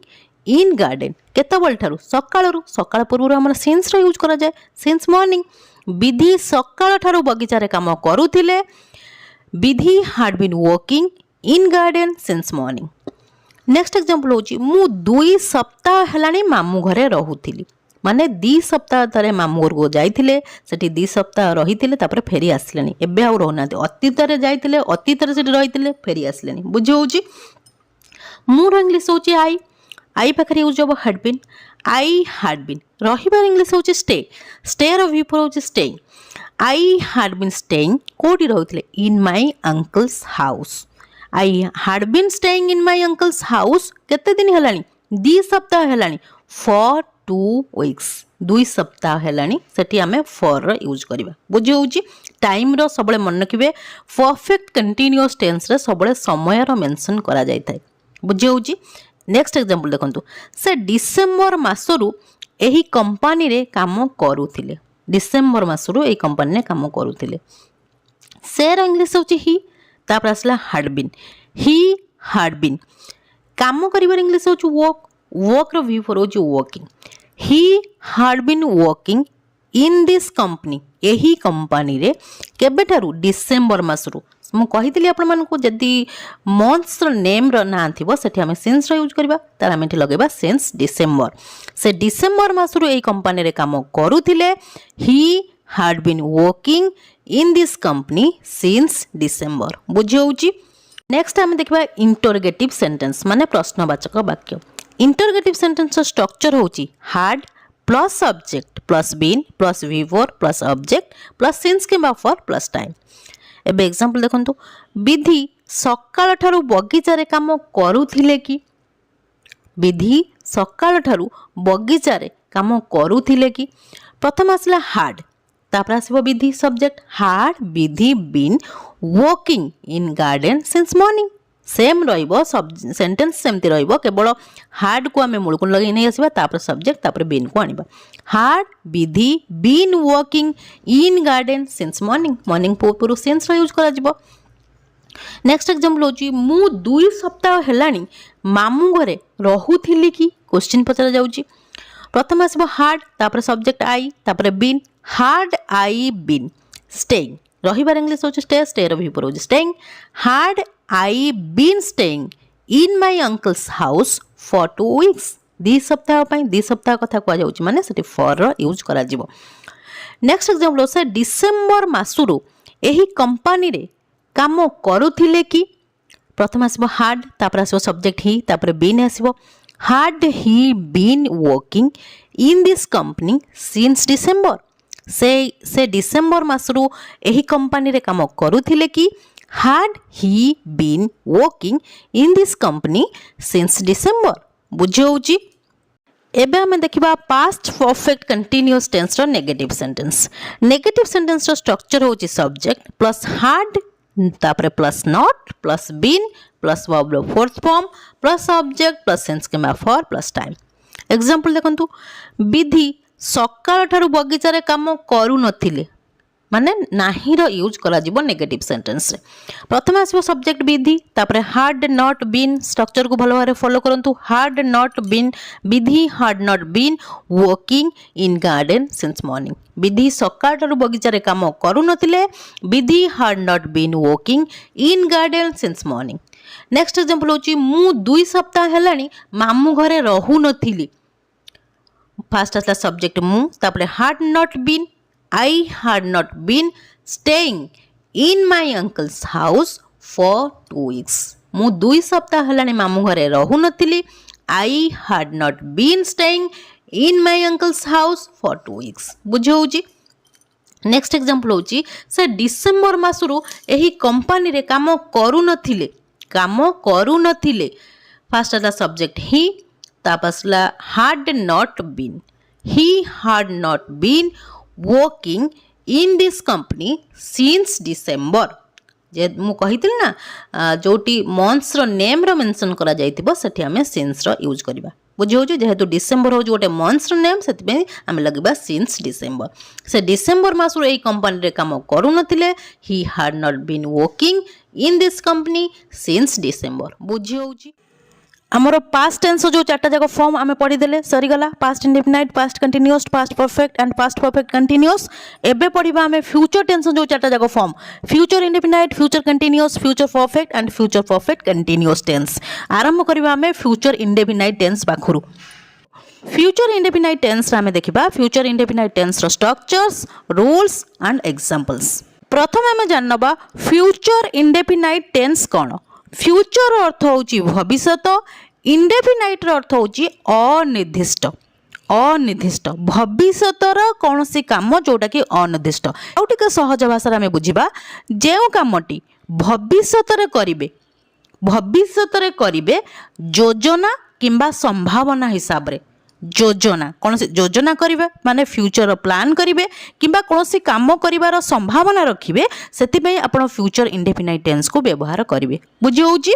in garden केतबल ठारू सकाळ पूर्व हमर सिंस रो यूज करा जाय सिंस मॉर्निंग विधि सकाळ ठारू बगीचा रे काम करूथिले Bidhi had been working in garden since morning next example होची मु 2 सप्ताह हेलानी मामू घरे रहुथिली माने 2 सप्ताह तरे मामू घर को जाइथिले सेठी 2 सप्ताह रहिथिले तापर फेरी आसलेनी एबे आ रहनाते अतीत रे जाइथिले अतीत रे सेठी रहिथिले फेरी आसलेनी बुझे होची मोर इंग्लिश होची आई पाखरे यूज हो हार्डबिन आई हार्डबिन रहिबार इंग्लिश होची स्टे रो V4 होची स्टेइंग आई हार्डबिन स्टेइंग कोठी रहुथिले in my uncle's house I had been staying in my uncle's house केते दिन हेलानी 2 सप्ताह हेलानी for 2 weeks 2 सप्ताह हेलानी सेठी हमें for रो यूज करबा बुझे होची टाइम रो सबले मन रखिबे परफेक्ट कंटीन्यूअस टेंस रे सबले समय रो मेंशन करा जाय थाय बुझे होची नेक्स्ट एग्जांपल देखंतु से डिसेंबर मासरु एही कंपनी रे काम करूथिले डिसेंबर मासरु एही कंपनी रे काम करूथिले से रो इंग्लिश होची ही तापर आसला हार्डबिन ही हार्डबिन काम करिबार इंग्लिश होची वर्क रो V4 होची working he had been working in this company एही कंपनी रे केबेठारू डिसेंबर मासरु मु कहितली आपण मानकु जदी मंथ्स रो नेम रो ना थिबो सेठी हमें सिंस रो यूज करबा तार हमें लगेबा सिंस डिसेंबर से डिसेंबर मासरु एही कंपनी रे काम करूथिले ही had been working in this company since December. बुझी होउची नेक्स्ट आम देखा इंटरोगेटिव सेंटेंस माने प्रश्नवाचक वाक्य इंटरोगेटिव सेंटेंस स्ट्रक्चर होची had plus subject plus been plus V4 plus object plus since किंबा फॉर प्लस टाइम एबे एग्जांपल देखंतु विधि सकाळ ठारू बगीचारे काम करूथिले कि विधि सकाळ ठारू बगीचारे काम करूथिले कि प्रथम आसला हार्ड तापर आसबो Bidhi subject had Bidhi been working in garden since morning same रहिबो सब सेंटेंस सेमती रहिबो केवल हार्ड को आमे मूल को लगे नहीं आसीबा तापर सब्जेक्ट तापर बीन को आनिबा had Bidhi been working in garden since morning morning पूर्व सिंस यूज करा जिवो नेक्स्ट एग्जांपल होची मु 2 सप्ताह हेलानी मामू घरे रहुथिली कि क्वेश्चन पचरा जाउची प्रथम आसबो हार्ड तापर सब्जेक्ट आई तापर been had I been staying रहिबार इंग्लिश होची स्टे स्टे रो भिपर होची staying had I been staying in my uncle's house for 2 weeks 2 सप्ताह पई 2 सप्ताह कथा को जाउची माने सेठी फॉर रो यूज करा जिवो नेक्स्ट एग्जांपल से डिसेंबर मासुरु एही कंपनी रे काम करूथिले कि प्रथम आसबो हार्ड तापर आसबो सब्जेक्ट ही तापर been आसबो had he been working in this company since December से डिसेंबर मासरू एही कंपनी रे काम करूथिले कि had he been working in this company since December बुझे होची एबे हमें देखिबा पास्ट परफेक्ट कंटीन्यूअस टेंस रो नेगेटिव सेंटेंस रो स्ट्रक्चर होची सब्जेक्ट प्लस had तापर plus not plus been plus verb रो fourth form plus object plus since केमा फॉर प्लस टाइम एग्जांपल देखंतु विधि सकाळ ठारू बगीचारे काम करू नथिले माने नाही रो यूज करा जिवो नेगेटिव सेंटेंस रे प्रथम आसीबो सब्जेक्ट विधि तापर हार्ड नॉट बीन स्ट्रक्चर को भलो भारे फॉलो करंतु had not been Bidhi had not been working in garden since morning Bidhi सकाळ ठारू बगीचारे काम करू नथिले Bidhi had not been working in garden since morning next example होची मु 2 सप्ताह हेलानी मामू घरे रहू नथिली फर्स्ट आसला सब्जेक्ट मु तापर had not been I had not been staying in my uncle's house for 2 weeks. मु 2 सप्ताह हेलानी मामू घरे रहू नथिली I had not been staying in my uncle's house for 2 weeks. बुझे होची नेक्स्ट एग्जांपल होची से डिसेंबर मासरू एही कंपनी रे काम करू नथिले फर्स्ट आला सब्जेक्ट ही तापसला had not been he had not been working in this company since December जे मु कहितिल ना जोटी मंथ्स रो नेम रो मेंशन करा जाइतिबो सेठी हमें सिंस रो यूज करबा बुझी होजो जेहेतु डिसेंबर हो गोटे मंथ्स रो नेम सेति पे हमें लगबा सिंस डिसेंबर से डिसेंबर मास रो एई कंपनी रे काम करू नथिले he had not been working in this company since December बुझी होजी आमर पास्ट टेंस जो चार्टा जाक फॉर्म आम पढ़ीदे सरीगला past indefinite past continuous past perfect and past perfect continuous एबे पढ़ा आम फ्यूचर टेंस जो चार्टा जाक form future indefinite future continuous future perfect and future perfect continuous tense आरंभ करबा आम फ्यूचर इंडेफिनाइट टेंस पाखरु फ्यूचर इंडेफिनाइट टेंस आम देखा future indefinite tense structures rules and examples प्रथम आम जानबा फ्यूचर इंडेफिनाइट टेंस कौन फ्यूचर अर्थ होची भविष्यत इंडेफिनाइट अर्थ होची अनिर्दिष्ट अनिर्दिष्ट भविष्यतर कौन सी काम जोटा कि अनिर्दिष्ट आउ टिके सहज भाषा में बुझिबा जेउ कामटी भविष्यतरे करिवे योजना किंबा संभावना हिसाब रे योजना कौन सी योजना करिवे माने फ्यूचर प्लान करिवे किंबा कौन सी काम करिवार संभावना रखिवे सेति आपण फ्यूचर इंडेफिनाइट टेंस को व्यवहार करिवे बुझी होउची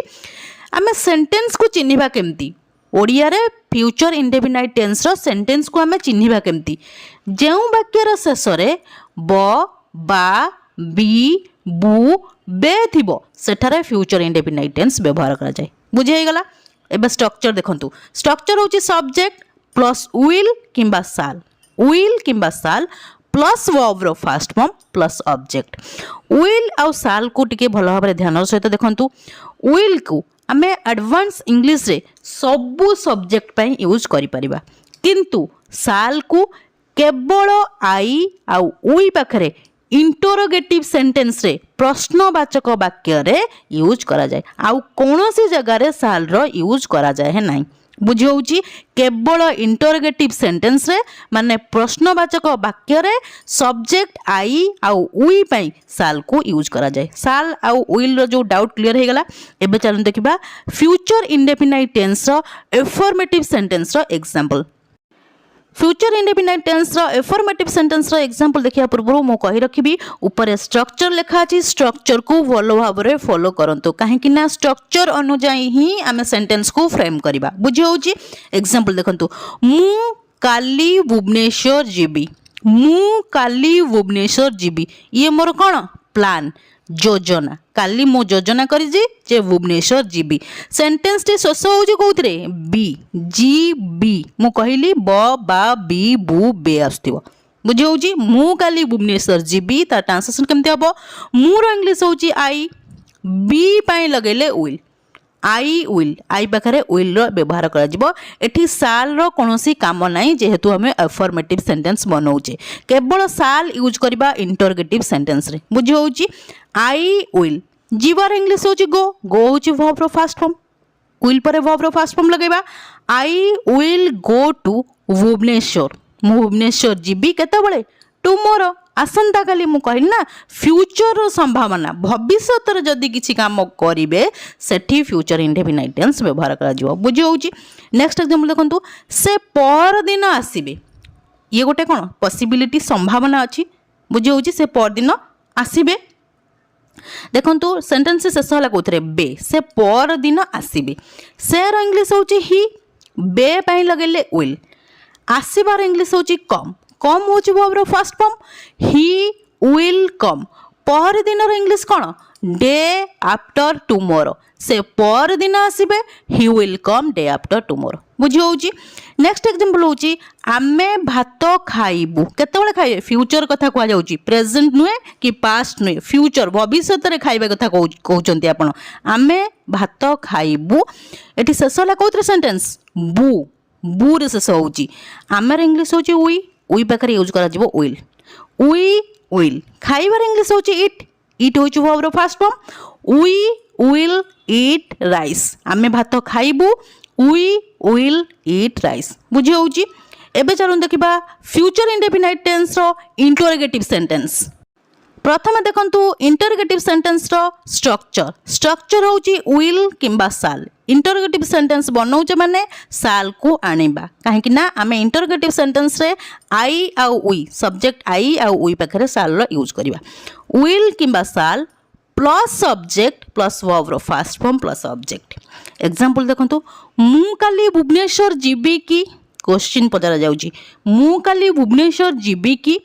आमे सेंटेंस को चिन्हिबा केमती ओडिया रे फ्यूचर इंडेफिनाइट टेंस रो सेंटेंस को आमे चिन्हिबा केमती जेउ वाक्यर शेष रे ब बा बी बु बे थिबो सेठारे फ्यूचर इंडेफिनाइट टेंस व्यवहार करा जाय बुझी हे गला एबे स्ट्रक्चर देखंतु स्ट्रक्चर होची सब्जेक्ट प्लस विल किंबा साल प्लस वर्ब रो first form plus object will आउ साल को टिके भलो भाबरे ध्यान सहित देखंतु विल को आमे एडवांस इंग्लिश रे सबु सब्जेक्ट पई यूज करि परिबा किंतु साल को केवल आई आउ उई पाखरे इंटरोगेटिव सेंटेंस रे प्रश्नवाचक वाक्य रे यूज करा जाए आउ कौनसी जगह रे साल रो यूज करा जाए है नहीं बुझी होउची केवल इंटरोगेटिव सेंटेंस रे माने प्रश्नवाचक वाक्य रे सब्जेक्ट आई आउ उई पई साल को यूज करा जाए साल आउ उइल रो जो डाउट क्लियर हे गला एबे चलन देखिबा फ्यूचर इंडेफिनाइट टेंस रो एफर्मेटिव सेंटेंस रो एग्जांपल फ्यूचर इंडेफिनाइट टेंस रो एफर्मेटिव सेंटेंस रो एग्जांपल देखिया पूर्व मु कहि रखिबी ऊपर स्ट्रक्चर लिखा अछि स्ट्रक्चर को भलो भाव रे फॉलो करंतु काहे कि ना स्ट्रक्चर अनुଯାୟୀ ही आमे सेंटेंस को फ्रेम करबा बुझी होउची एग्जांपल देखंतु मु काली भुवनेश्वर जीबी मु काली भुवनेश्वर जीबी ये मोर कोन प्लान योजना काली मो योजना करी जे भुवनेश्वर जीबी सेंटेंस टी शेष होउची कोउतरे बी जी बी मु कहली ब बा बी बु बे आस्तिबो बुझी होउची मु काली भुवनेश्वर जीबी ता ट्रांसलेशन केमते हबो मु रो इंग्लिश होउची आई बी पई लगेले विल आई पाखरे विल रो व्यवहार करा जिवो एठी साल रो कोनोसी काम नाही जेहेतु हमें अफर्मेटिव सेंटेंस बनौचे केवल साल यूज करबा इंटरोगेटिव सेंटेंस रे बुझी होउची आई विल जीवार इंग्लिश होउची गो होउची वर्ब रो फर्स्ट फॉर्म विल परे वर्ब रो फर्स्ट फॉर्म लगेबा I will go to Bhubaneswar मु भुवनेश्वर जीबी केते बळे टुमोरो आसंता काली मु कहली ना फ्यूचर रो संभावना भविष्यत रे जदी किछि काम करिवे सेठी फ्यूचर इंडेफिनाइट टेंस व्यवहार करा जिवो बुझी होउची नेक्स्ट एग्जांपल देखंतु से पर दिन आसीबे ये गोटे कोन पॉसिबिलिटी संभावना अछि बुझी होउची से पर दिन आसीबे देखंतु सेंटेंस शेष होला कोथरे बे से पर दिन आसीबे से रो इंग्लिश होउची ही बे पई लगेले विल आसीबार इंग्लिश होउची कम कम होची verb first form he will come पर दिन रो इंग्लिश कोन डे आफ्टर टुमोरो से पर दिन आसीबे he will come day after tomorrow बुझी होउची नेक्स्ट एग्जांपल होउची आमे भात खाइबु केतेबेले खाइबे फ्यूचर कथा कोआ जाउची प्रेजेंट नुए कि पास्ट नुए फ्यूचर भविष्यत रे खाइबे कथा कहउचंती आपण आमे भात खाइबु एठी शेष होला कोथरे सेंटेंस बु रे शेष होउची आमेर इंग्लिश होउची उई पाखरे यूज करा जिवो विल उई विल खाइबार इंग्लिश होउची इट होउची वर्ब रो फर्स्ट फॉर्म उई विल ईट राइस आमे भात खाइबु उई विल ईट राइस बुझी होउची एबे चलून देखिबा फ्यूचर इंडेफिनाइट टेंस रो इंटरोगेटिव सेंटेंस प्रथम देखंतु इंटरोगेटिव सेंटेंस रो स्ट्रक्चर होउची विल किंबा साल इंटरोगेटिव सेंटेंस बनौचे माने साल को आनिबा काहे कि ना आमे इंटरोगेटिव सेंटेंस रे आई आउ उई सब्जेक्ट आई आउ उई पाखरे साल रो यूज करिबा विल किंबा shall plus subject plus verb रो first form plus object example देखंतु मु काली भुवनेश्वर जीबी की क्वेश्चन पचरा जाउची मु काली भुवनेश्वर जीबी की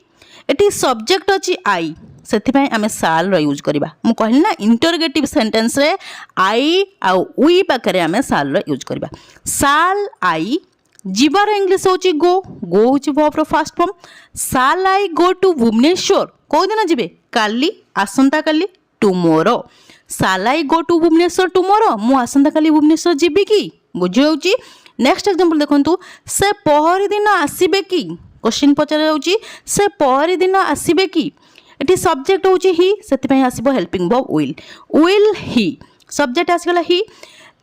एटी सब्जेक्ट अछि आई सेथिपाई आमे साल रो यूज करिबा मु कहली ना इंटरोगेटिव सेंटेंस रे आई आउ उई पाखरे आमे साल रो यूज करिबा साल आई जीवार इंग्लिश होची गो होची वर्ब रो फर्स्ट फॉर्म साल आई गो टू भुवनेश्वर को दिन जिबे काली आसंता काली टुमोरो साल आई गो टू भुवनेश्वर टुमोरो मु आसंता काली भुवनेश्वर जिबी की बुझी होची नेक्स्ट एग्जांपल देखंतु से पहरी दिन आसीबे की क्वेश्चन पचरा जाउची से पहरी दिन आसीबे की एटी सब्जेक्ट होची ही सेति आसीबो helping verb will he subject आसीगला ही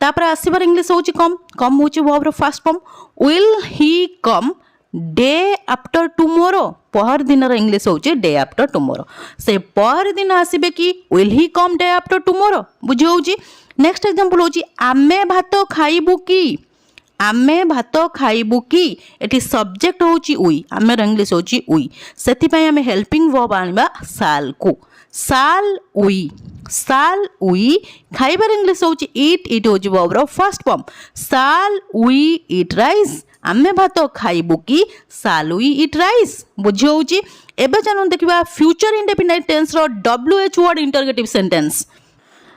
तापर आसीबार इंग्लिश होची कम होची वर्ब रो first form will he come day after tomorrow पहर दिन रो इंग्लिश होची डे आफ्टर टुमोरो से पहर दिन आसीबे की will he come day after tomorrow बुझी होची नेक्स्ट एग्जांपल होची आमे भात खाइबु की आमे भात खाइबु की एटी सब्जेक्ट होची उई आमेर इंग्लिश होची उई सेति पई आमे हेल्पिंग वर्ब आनिबा साल को साल उई खाइबार इंग्लिश होची इट होची वर्ब रो फर्स्ट फॉर्म साल उई इट राइस आमे भात खाइबु की साल उई इट राइस बुझी होची एबे चलन देखिबा फ्यूचर इंडेफिनाइट टेंस रो WH वर्ड इंटरोगेटिव सेंटेंस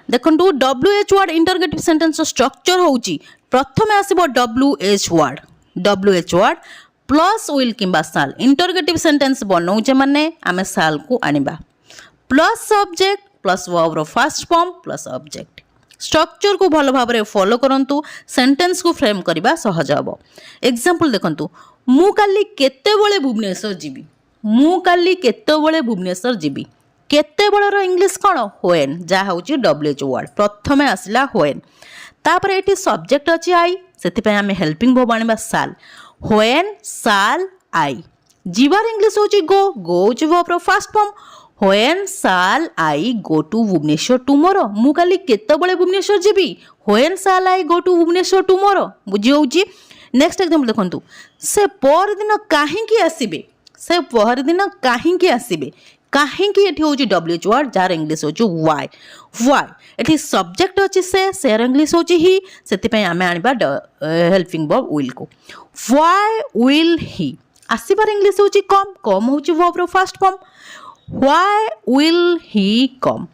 देखंतु WH वर्ड इंटरोगेटिव सेंटेंस रो स्ट्रक्चर होची प्रथम आसीबो WH वर्ड प्लस विल किंबा साल इंटरोगेटिव सेंटेंस बनौचे माने आमे साल को आनिबा प्लस सब्जेक्ट प्लस वर्ब रो first form plus object structure को भल भाव में फॉलो करंतु सेंटेंस को फ्रेम करबा सहज हबो एग्जांपल देखंतु मु काली केतेबेले भुवनेश्वर जीवी मु काली केतेबेले भुवनेश्वर जीवी केतेबेलर इंग्लिश कौन व्हेन जहाँ हूँ डब्ल्यूएच वर्ड प्रथमे आसला व्हेन तापर ये सब्जेक्ट अच्छी आई से आम हेल्पिंग वर्ब आने साल व्हेन साल आई जीवार इंग्लिश हूँ गो गो हूँ वर्बर फास्ट फॉर्म व्हेन साल आई गो टू भुवनेश्वर टुमोरो मु काली केतेबेले भुवनेश्वर जीवी व्हेन साल आई गो टू भुवनेश्वर टुमोरो बुझी होउची नेक्स्ट एग्जांपल देखंतु से पर दिन काहेकि आसीबे से पर दिन काहेकि आसीबे काहेकि एठी होची डब्ल्यूएच वर्ड जार इंग्लिश होची व्हाई व्हाई एठी सब्जेक्ट अछि से इंग्लिश होची ही सेति पय आमे आनिबा हेल्पिंग वर्ब विल को व्हाई विल ही आसीबार इंग्लिश होची कम कम होची वर्ब रो first form why will he come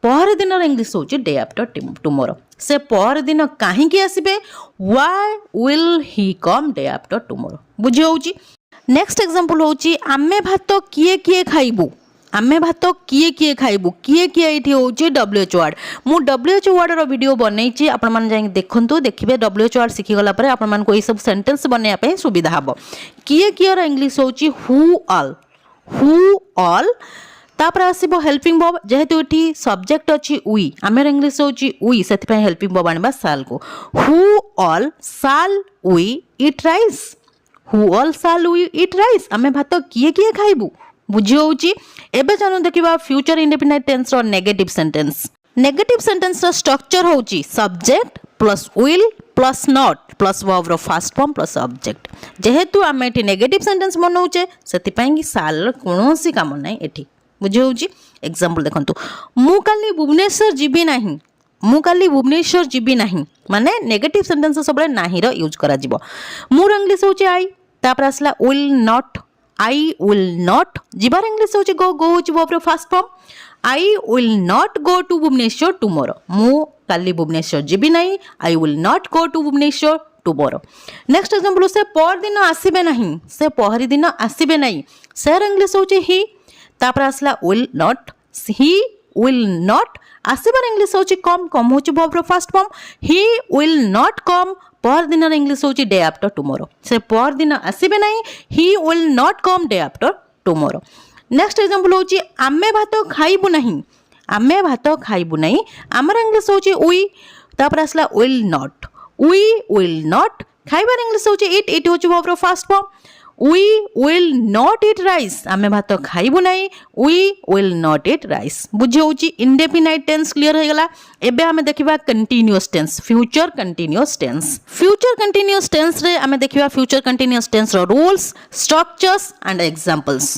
पर दिन इंग्लिश होची डे आफ्टर टुमोरो से पर दिन काहेकि आसीबे why will he come day after tomorrow बुझी होची नेक्स्ट एग्जांपल होची आमे भात किए किए खाइबू आमे भात किए किए खाइबू किए किए ये हूँ डब्ल्यूएच वर्ड मु डब्ल्यूएच वर्ड रो वीडियो बनई आपण मैंने जाए देखु देखिए डब्ल्यूएच वर्ड शिखिगला आपण मानक ये सब सेंटेंस बनवाई सुविधा हम किए किए इंग्लिश हूँ हु ऑल तापर आसब हेल्पिंग वर्ब जेहेतु ये सब्जेक्ट अच्छी वी आमेर इंग्लिश हूँ वी से हेल्पिंग वर्ब आने साल को हु ऑल साल वी इट राइस हु ऑल साल वी इट राइस आमे भात किए किए खाइबू बुझी होउची एबे जानो देखिबा फ्यूचर इंडिपेंडेंट टेंस रो नेगेटिव सेंटेंस रो स्ट्रक्चर होउची subject plus will plus not plus verb रो फर्स्ट फॉर्म प्लस ऑब्जेक्ट जेहेतु आमे एठी नेगेटिव सेंटेंस बनौचे सेति पई कि साल रो कोनोसी काम नै एठी बुझी होउची एग्जांपल देखंतु मु काली भुवनेश्वर जीबी नाही मु काली भुवनेश्वर जीबी नाही माने नेगेटिव सेंटेंस सबले नाही रो यूज करा जिवो मोर इंग्लिश होउची आई तापर आसला will not I will not जीवार इंग्लिश होची गो गो होची वर्ब रो first form I will not go to Bhubaneswar tomorrow मु काली भुवनेश्वर जीबी नहीं I will not go to Bhubaneswar tomorrow next example से पर दिन आसीबे नहीं से पहरी दिन आसीबे नहीं सेर इंग्लिश होची ही तापर आसला will not he will not आसीबार इंग्लिश होची कम कम होची वर्ब रो first form he will not come पर दिन इंग्लिश होची डे आफ्टर टुमोरो से पर दिन आसीबे नहीं he will not come day after tomorrow next example होची आमे भात खाइबु नहीं आमे भात खाइबु नहीं आमर इंग्लिश होची वी तापर आसला विल नॉट खाइबार इंग्लिश होची इट होची वर्ब रो first form we will not eat rice आमे भात खाइबु नहीं we will not eat rice बुझी होची इंडेफिनाइट टेंस क्लियर हो गला एबे हमें देखिबा continuous tense future continuous tense रे हमें देखिबा फ्यूचर कंटीन्यूअस टेंस रो रूल्स स्ट्रक्चर्स एंड एग्जांपल्स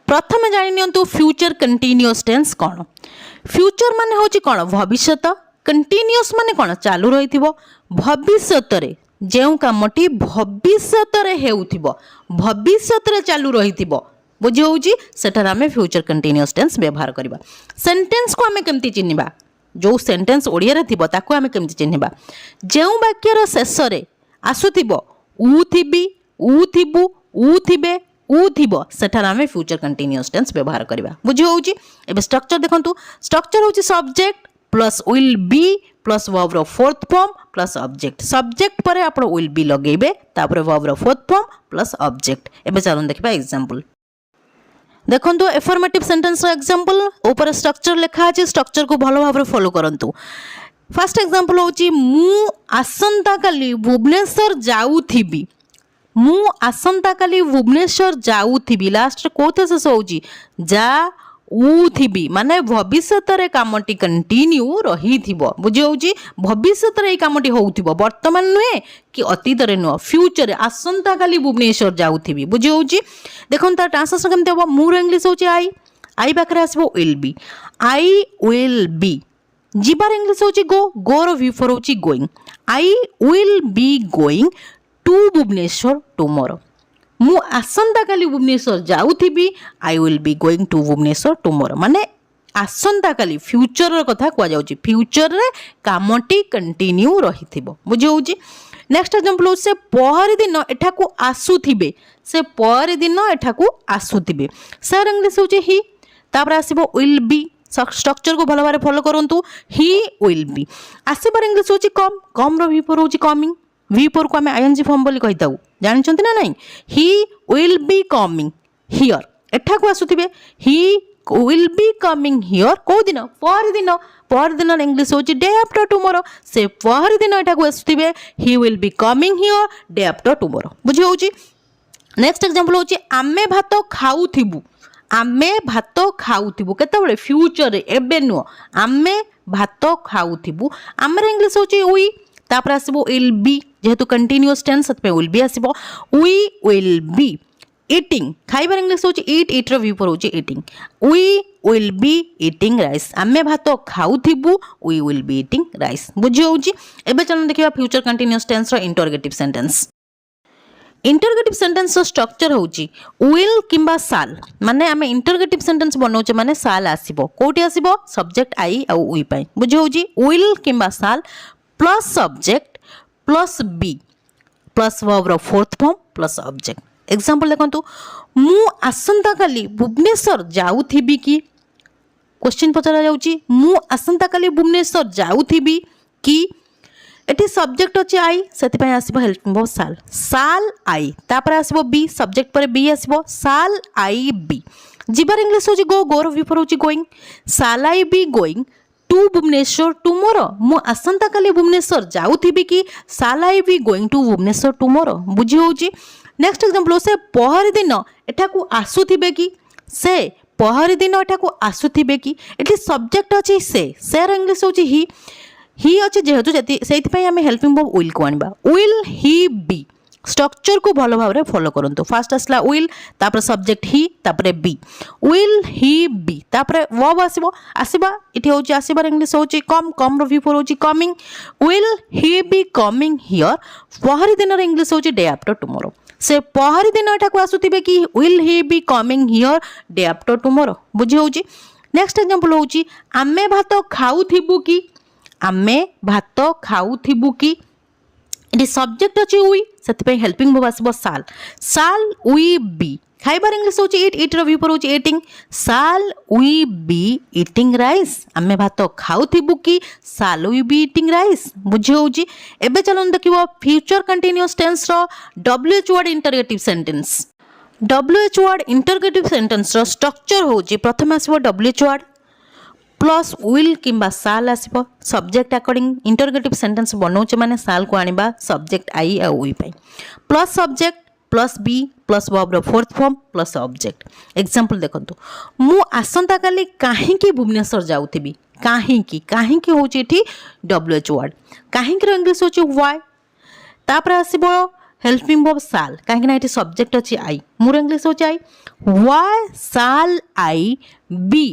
प्रथम जानि नियंतु फ्यूचर कंटीन्यूअस टेंस कोन फ्यूचर माने होची कोन भविष्यत कंटीन्यूअस माने कोन चालू रहिथिबो भविष्यत रे जेउ कामटी भविष्यत रे हेउथिबो भविष्यत रे चालू रहिथिबो बुझी होउची सेठार आमे फ्यूचर कंटीन्यूअस टेंस व्यवहार करबा सेंटेंस को आमे केमती चिन्हिबा जो सेंटेंस ओडिया रे थिबो ताको आमे केमती चिन्हिबा जेउ वाक्य रो शेष रे आसुथिबो उ थिबी उ थिबु उ थिबे उ थिबो सेठार आमे फ्यूचर कंटीन्यूअस टेंस व्यवहार करबा बुझी होउची एबे स्ट्रक्चर देखंतु स्ट्रक्चर होउची subject plus will be plus verb रो fourth form plus object subject पर आपण विल बी लगेबे तापर वर्ब रो फोर्थ फॉर्म प्लस ऑब्जेक्ट एबे चलन देखबा एग्जांपल देखंतु एफर्मेटिव सेंटेंस रो एग्जांपल ऊपर स्ट्रक्चर लिखा अछि स्ट्रक्चर को भलो भाबरे फॉलो करंतु फर्स्ट एग्जांपल होची मु आसंता काली भुवनेश्वर जाउथिबी मु आसंता काली भुवनेश्वर जाउथिबी लास्ट कोथे शेष होची जा उथिबी माने भविष्यत रे कामटी कंटिन्यू रही थिबो बुझी होउची भविष्यत रे कामटी होउथिबो वर्तमान नुए कि अतीत रे नुआ फ्यूचर आसंता काली भुवनेश्वर जाउथिबी बुझी होउची देखन तार ट्रांसलेशन केमते हो मोर इंग्लिश होउची आई पाखरे आसीबो will be I will be जीबार इंग्लिश होउची गो गो रो वी फॉर होउची going I will be going to Bhubaneswar tomorrow मु आसंता काली भुवनेश्वर जाउथिबी I will be going to Bhubaneswar tomorrow माने आसंता काली फ्यूचर रो कथा कुआ जाउची फ्यूचर रे कामटी कंटिन्यू रहिथिबो बुझी होउची नेक्स्ट एग्जांपल से पहर दिन एठाकू आसुथिबे से पहर दिन एठाकू आसुथिबे सर इंग्लिश होउची ही तापर आसीबो विल बी स्ट्रक्चर को भल भाव फॉलो करंतु ही विल बी आसबार इंग्लिश होची कम कम रो V4 होची कमिंग V4 को आम आईएनजी फॉर्म बोली कही थाउ जानछंती ना नहीं he will be coming here एठा को आसुथिबे he will be coming here को दिन पर दिन इंग्लिश होची डे आफ्टर टुमोरो से पर दिन एठा को आसुथिबे he will be coming here day after tomorrow बुझी होची नेक्स्ट एग्जांपल होची आमे भात खाउथिबु आमे भात खाउथिबु केतेबेले फ्यूचर रे एबे नु आमे भात खाउथिबु आमर इंग्लिश होची वी तापर आसीबो विल बी जेहेतु कंटीन्यूअस टेंस सतपे विल बी आसीबो वी विल बी ईटिंग खाइबार इंग्लिश होची ईट ईट रो V4 होची eating we will be eating rice आमे भात खाउथिबु we will be eating rice बुझी होची एबे चलन देखिबा फ्यूचर कंटीन्यूअस टेंस रो interrogative sentence interrogative sentence structure होची विल किंबा साल माने आमे इंटरोगेटिव सेंटेंस बनौचे माने साल आसीबो कोठी आसीबो सब्जेक्ट आई आ वी पई बुझी होची विल किंबा shall plus subject plus be plus verb रो fourth form plus object example देखंतु मु आसंता काली भुवनेश्वर जाउथिबी कि क्वेश्चन पचरा जाउची मु आसंता काली भुवनेश्वर जाउथिबी कि एटी सब्जेक्ट अछि आई सेति पय आसीबो हेल्पिंग वर्ब साल साल आई तापर आसीबो बी सब्जेक्ट पर बी आसीबो साल आई बी जिबार इंग्लिश होची गो गो रो V4 होची going shall I be going to Bhubaneswar tomorrow मु आसंता काली भुवनेश्वर जाउथिबी कि shall I be going to Bhubaneswar tomorrow बुझी होची नेक्स्ट एग्जांपल से पहर दिन एठा को आसुथिबे कि से पहर दिन एठा को आसुथिबे कि एठी सब्जेक्ट अछि से इंग्लिश होची ही अच्छे जेहेतु से आम हेल्पिंग वर्ब विल को आनिबा विल ही बी स्ट्रक्चर को भल भाव फॉलो करंतु फास्ट आसला विल तापर सब्जेक्ट ही तापर बी विल ही बी तापर वर्ब आसीबो आसीबा इठी होची आसीबार इंग्लिश होची कम कम रो V4 होची coming will he be coming here पहरी दिन रो इंग्लिश होची डे आफ्टर टुमोरो से पहरी दिन एठा को आसुथिबे कि will he be coming here day after tomorrow बुझी होची नेक्स्ट एग्जांपल होची आमे भात खाउथिबु कि आमे भात खाउथिबु कि इट सब्जेक्ट अछि वी सेति हेल्पिंग वर्ब आसीबो साल वी बी खाइबार इंग्लिश होची ईट ईट रो V4 होची ईटिंग साल वी बी ईटिंग राइस आमे भात खाउथिबु कि साल वी बी ईटिंग राइस बुझी होची एबे चलन देखिबो फ्यूचर कंटीन्यूअस टेंस रो WH word interrogative sentence WH word interrogative sentence रो स्ट्रक्चर होची प्रथम आसीबो WH वर्ड प्लस विल किंबा साल आसीबो सब्जेक्ट अकॉर्डिंग इंटरोगेटिव सेंटेंस बनौचे माने साल को आनिबा सब्जेक्ट आई आ वी पई plus subject plus be plus verb रो fourth form plus object example देखंतु मु आसंता काली काहेकि भुवनेश्वर जाउथिबी काहेकि होची एठी WH वर्ड काहेकि रो इंग्लिश होची व्हाई तापर आसीबो हेल्पिंग वर्ब साल काहेकि ना एठी सब्जेक्ट अछि आई मोर इंग्लिश होची I why shall I be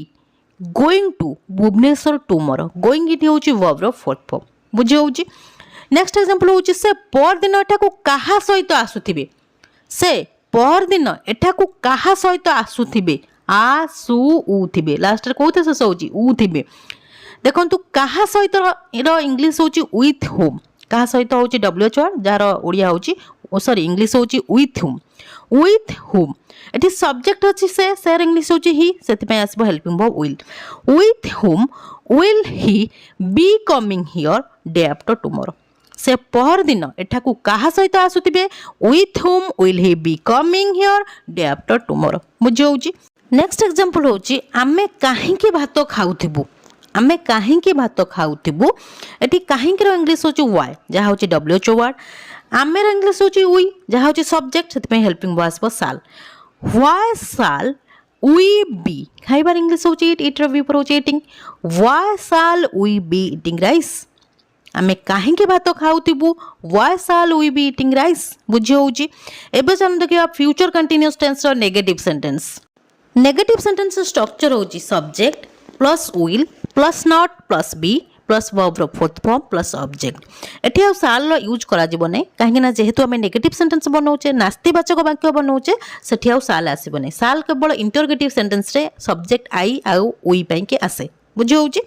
going to Bhubaneswar tomorrow going इट होची वर्ब रो फोर्थ फॉर्म बुझी होची नेक्स्ट एग्जांपल होची से पर दिन एठा को काहा सहित आसुथिबे से पर दिन एठा को काहा सहित आसुथिबे आसुथिबे लास्ट रे कोथे से होची उथिबे देखंतु काहा सहित रो इंग्लिश होची विथ होम काहा सहित होची WH वर्ड जार ओडिया होची सॉरी इंग्लिश होची विथ होम एटी सब्जेक्ट अछि से इंग्लिश होची ही सेति पय आसीबो helping verb will with whom will he be coming here day after tomorrow से पहर दिन एठा को काहा सहित आसुथिबे with whom will he be coming here day after tomorrow बुझी होची नेक्स्ट एग्जांपल होची आमे काहेकि भात खाउथिबु एटी काहेकि रो इंग्लिश होची व्हाई जहा होची WH वर्ड आमेर इंग्लिश होची वी जहा होची सब्जेक्ट सेति पय हेल्पिंग वर्ब आसीबो साल why shall we B खाइबार English होची ईट रो V4 होची eating why shall we be eating rice आमे काहेकि भात खाउथिबु why shall we be eating rice बुझी होची एबे हम देखिबा फ्यूचर कंटीन्यूअस टेंस रो नेगेटिव सेंटेंस स्ट्रक्चर होची subject plus will plus not plus be plus verb रो फोर्थ फॉर्म प्लस ऑब्जेक्ट एठी आ साल रो यूज करा जिवो नै काहे ना जेहेतु हमें नेगेटिव सेंटेंस बनौचे नास्तिवाचक वाक्य बनौचे सेठी आ साल आसीबो नै साल केवल इंटरोगेटिव सेंटेंस रे सब्जेक्ट आई आ वी पई के आसे बुझी होची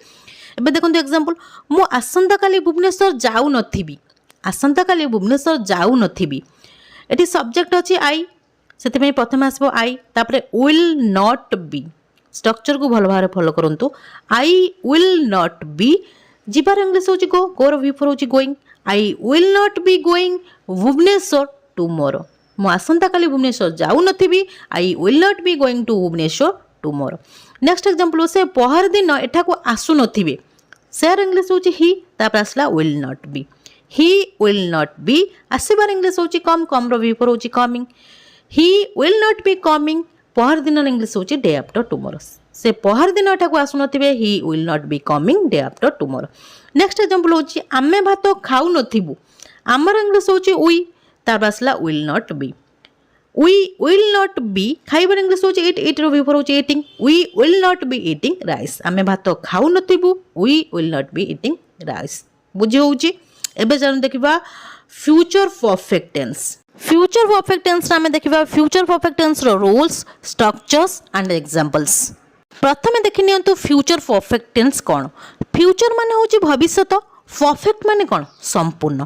एबे देखंतु एग्जांपल मु आसंता काली भुवनेश्वर जाऊ नथिबी एठी सब्जेक्ट अछि आई सेति पय प्रथम आसीबो आई तापरे विल नॉट बी स्ट्रक्चर को भल भाव फॉलो करंतु आई विल नॉट बी जिबार इंग्लिश होची गो गोर वी फॉर होची going I will not be going Bhubaneswar tomorrow मु आसंता काली भुवनेश्वर जाऊ नथिबी I will not be going to Bhubaneswar tomorrow next example से पहर दिन एठा को आसु नथिबे सेयर इंग्लिश होची ही तापर आसला will not be he will not be आसीबार इंग्लिश होची कम रो वी फॉर होची coming he will not be coming पहर दिन इंग्लिश होची डे आफ्टर टुमोरो से पहर दिन एठा को आसु नथिबे he will not be coming day after tomorrow next example होची आमे भात खाऊ नथिबु आमर इंग्लिश होची वी तापर आसला will not be we will not be खाइबार इंग्लिश होची eat रो बिफोर होची eating we will not be eating rice आमे भात खाऊ नथिबु we will not be eating rice बुझी होची एबे जान देखिबा future perfect tense future perfect tense आमे देखिबा फ्यूचर परफेक्ट टेंस रो रूल्स स्ट्रक्चर्स एंड एग्जांपल्स प्रथमे देखि नियंतु फ्यूचर परफेक्ट टेंस कोन फ्यूचर माने होची भविष्यत परफेक्ट माने कोन संपूर्ण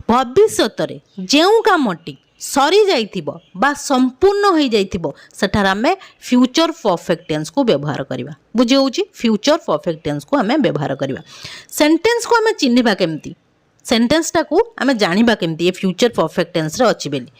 भविष्यत रे जेउ कामटी सरी जाइथिबो बा संपूर्ण होई जाइथिबो सेठार आमे फ्यूचर परफेक्ट टेंस को व्यवहार करिबा बुझी होची फ्यूचर परफेक्ट टेंस को आमे व्यवहार करिबा सेंटेंस को आमे चिन्हिबा केमती सेंटेंस टा को आमे जानिबा केमती ए फ्यूचर परफेक्ट टेंस रे अछि बेली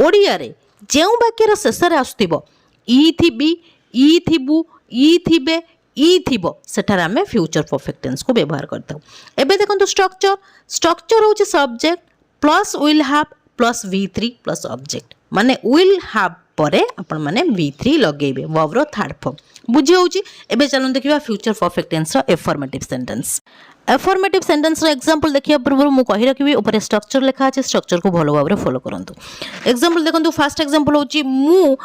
ओडिया रे जेउ वाक्य रो शेष रे आसुथिबो ई थिबी ई थिबु ई थिबे ई थिबो सेठार आमे फ्यूचर परफेक्ट टेंस को व्यवहार करथौ एबे देखंतु स्ट्रक्चर होची subject plus will have plus V3 plus object माने विल हैव परे आपण माने V3 लगेबे वर्ब रो थर्ड फॉर्म बुझी होची एबे चलन देखिबा फ्यूचर परफेक्ट टेंस रो अफर्मेटिव सेंटेंस रो एग्जांपल देखिया पूर्व मु कहि रखिबी ऊपर स्ट्रक्चर लिखा আছে स्ट्रक्चर को भलो भाबरे फॉलो करंतु एग्जांपल देखंतु फर्स्ट एग्जांपल होची मु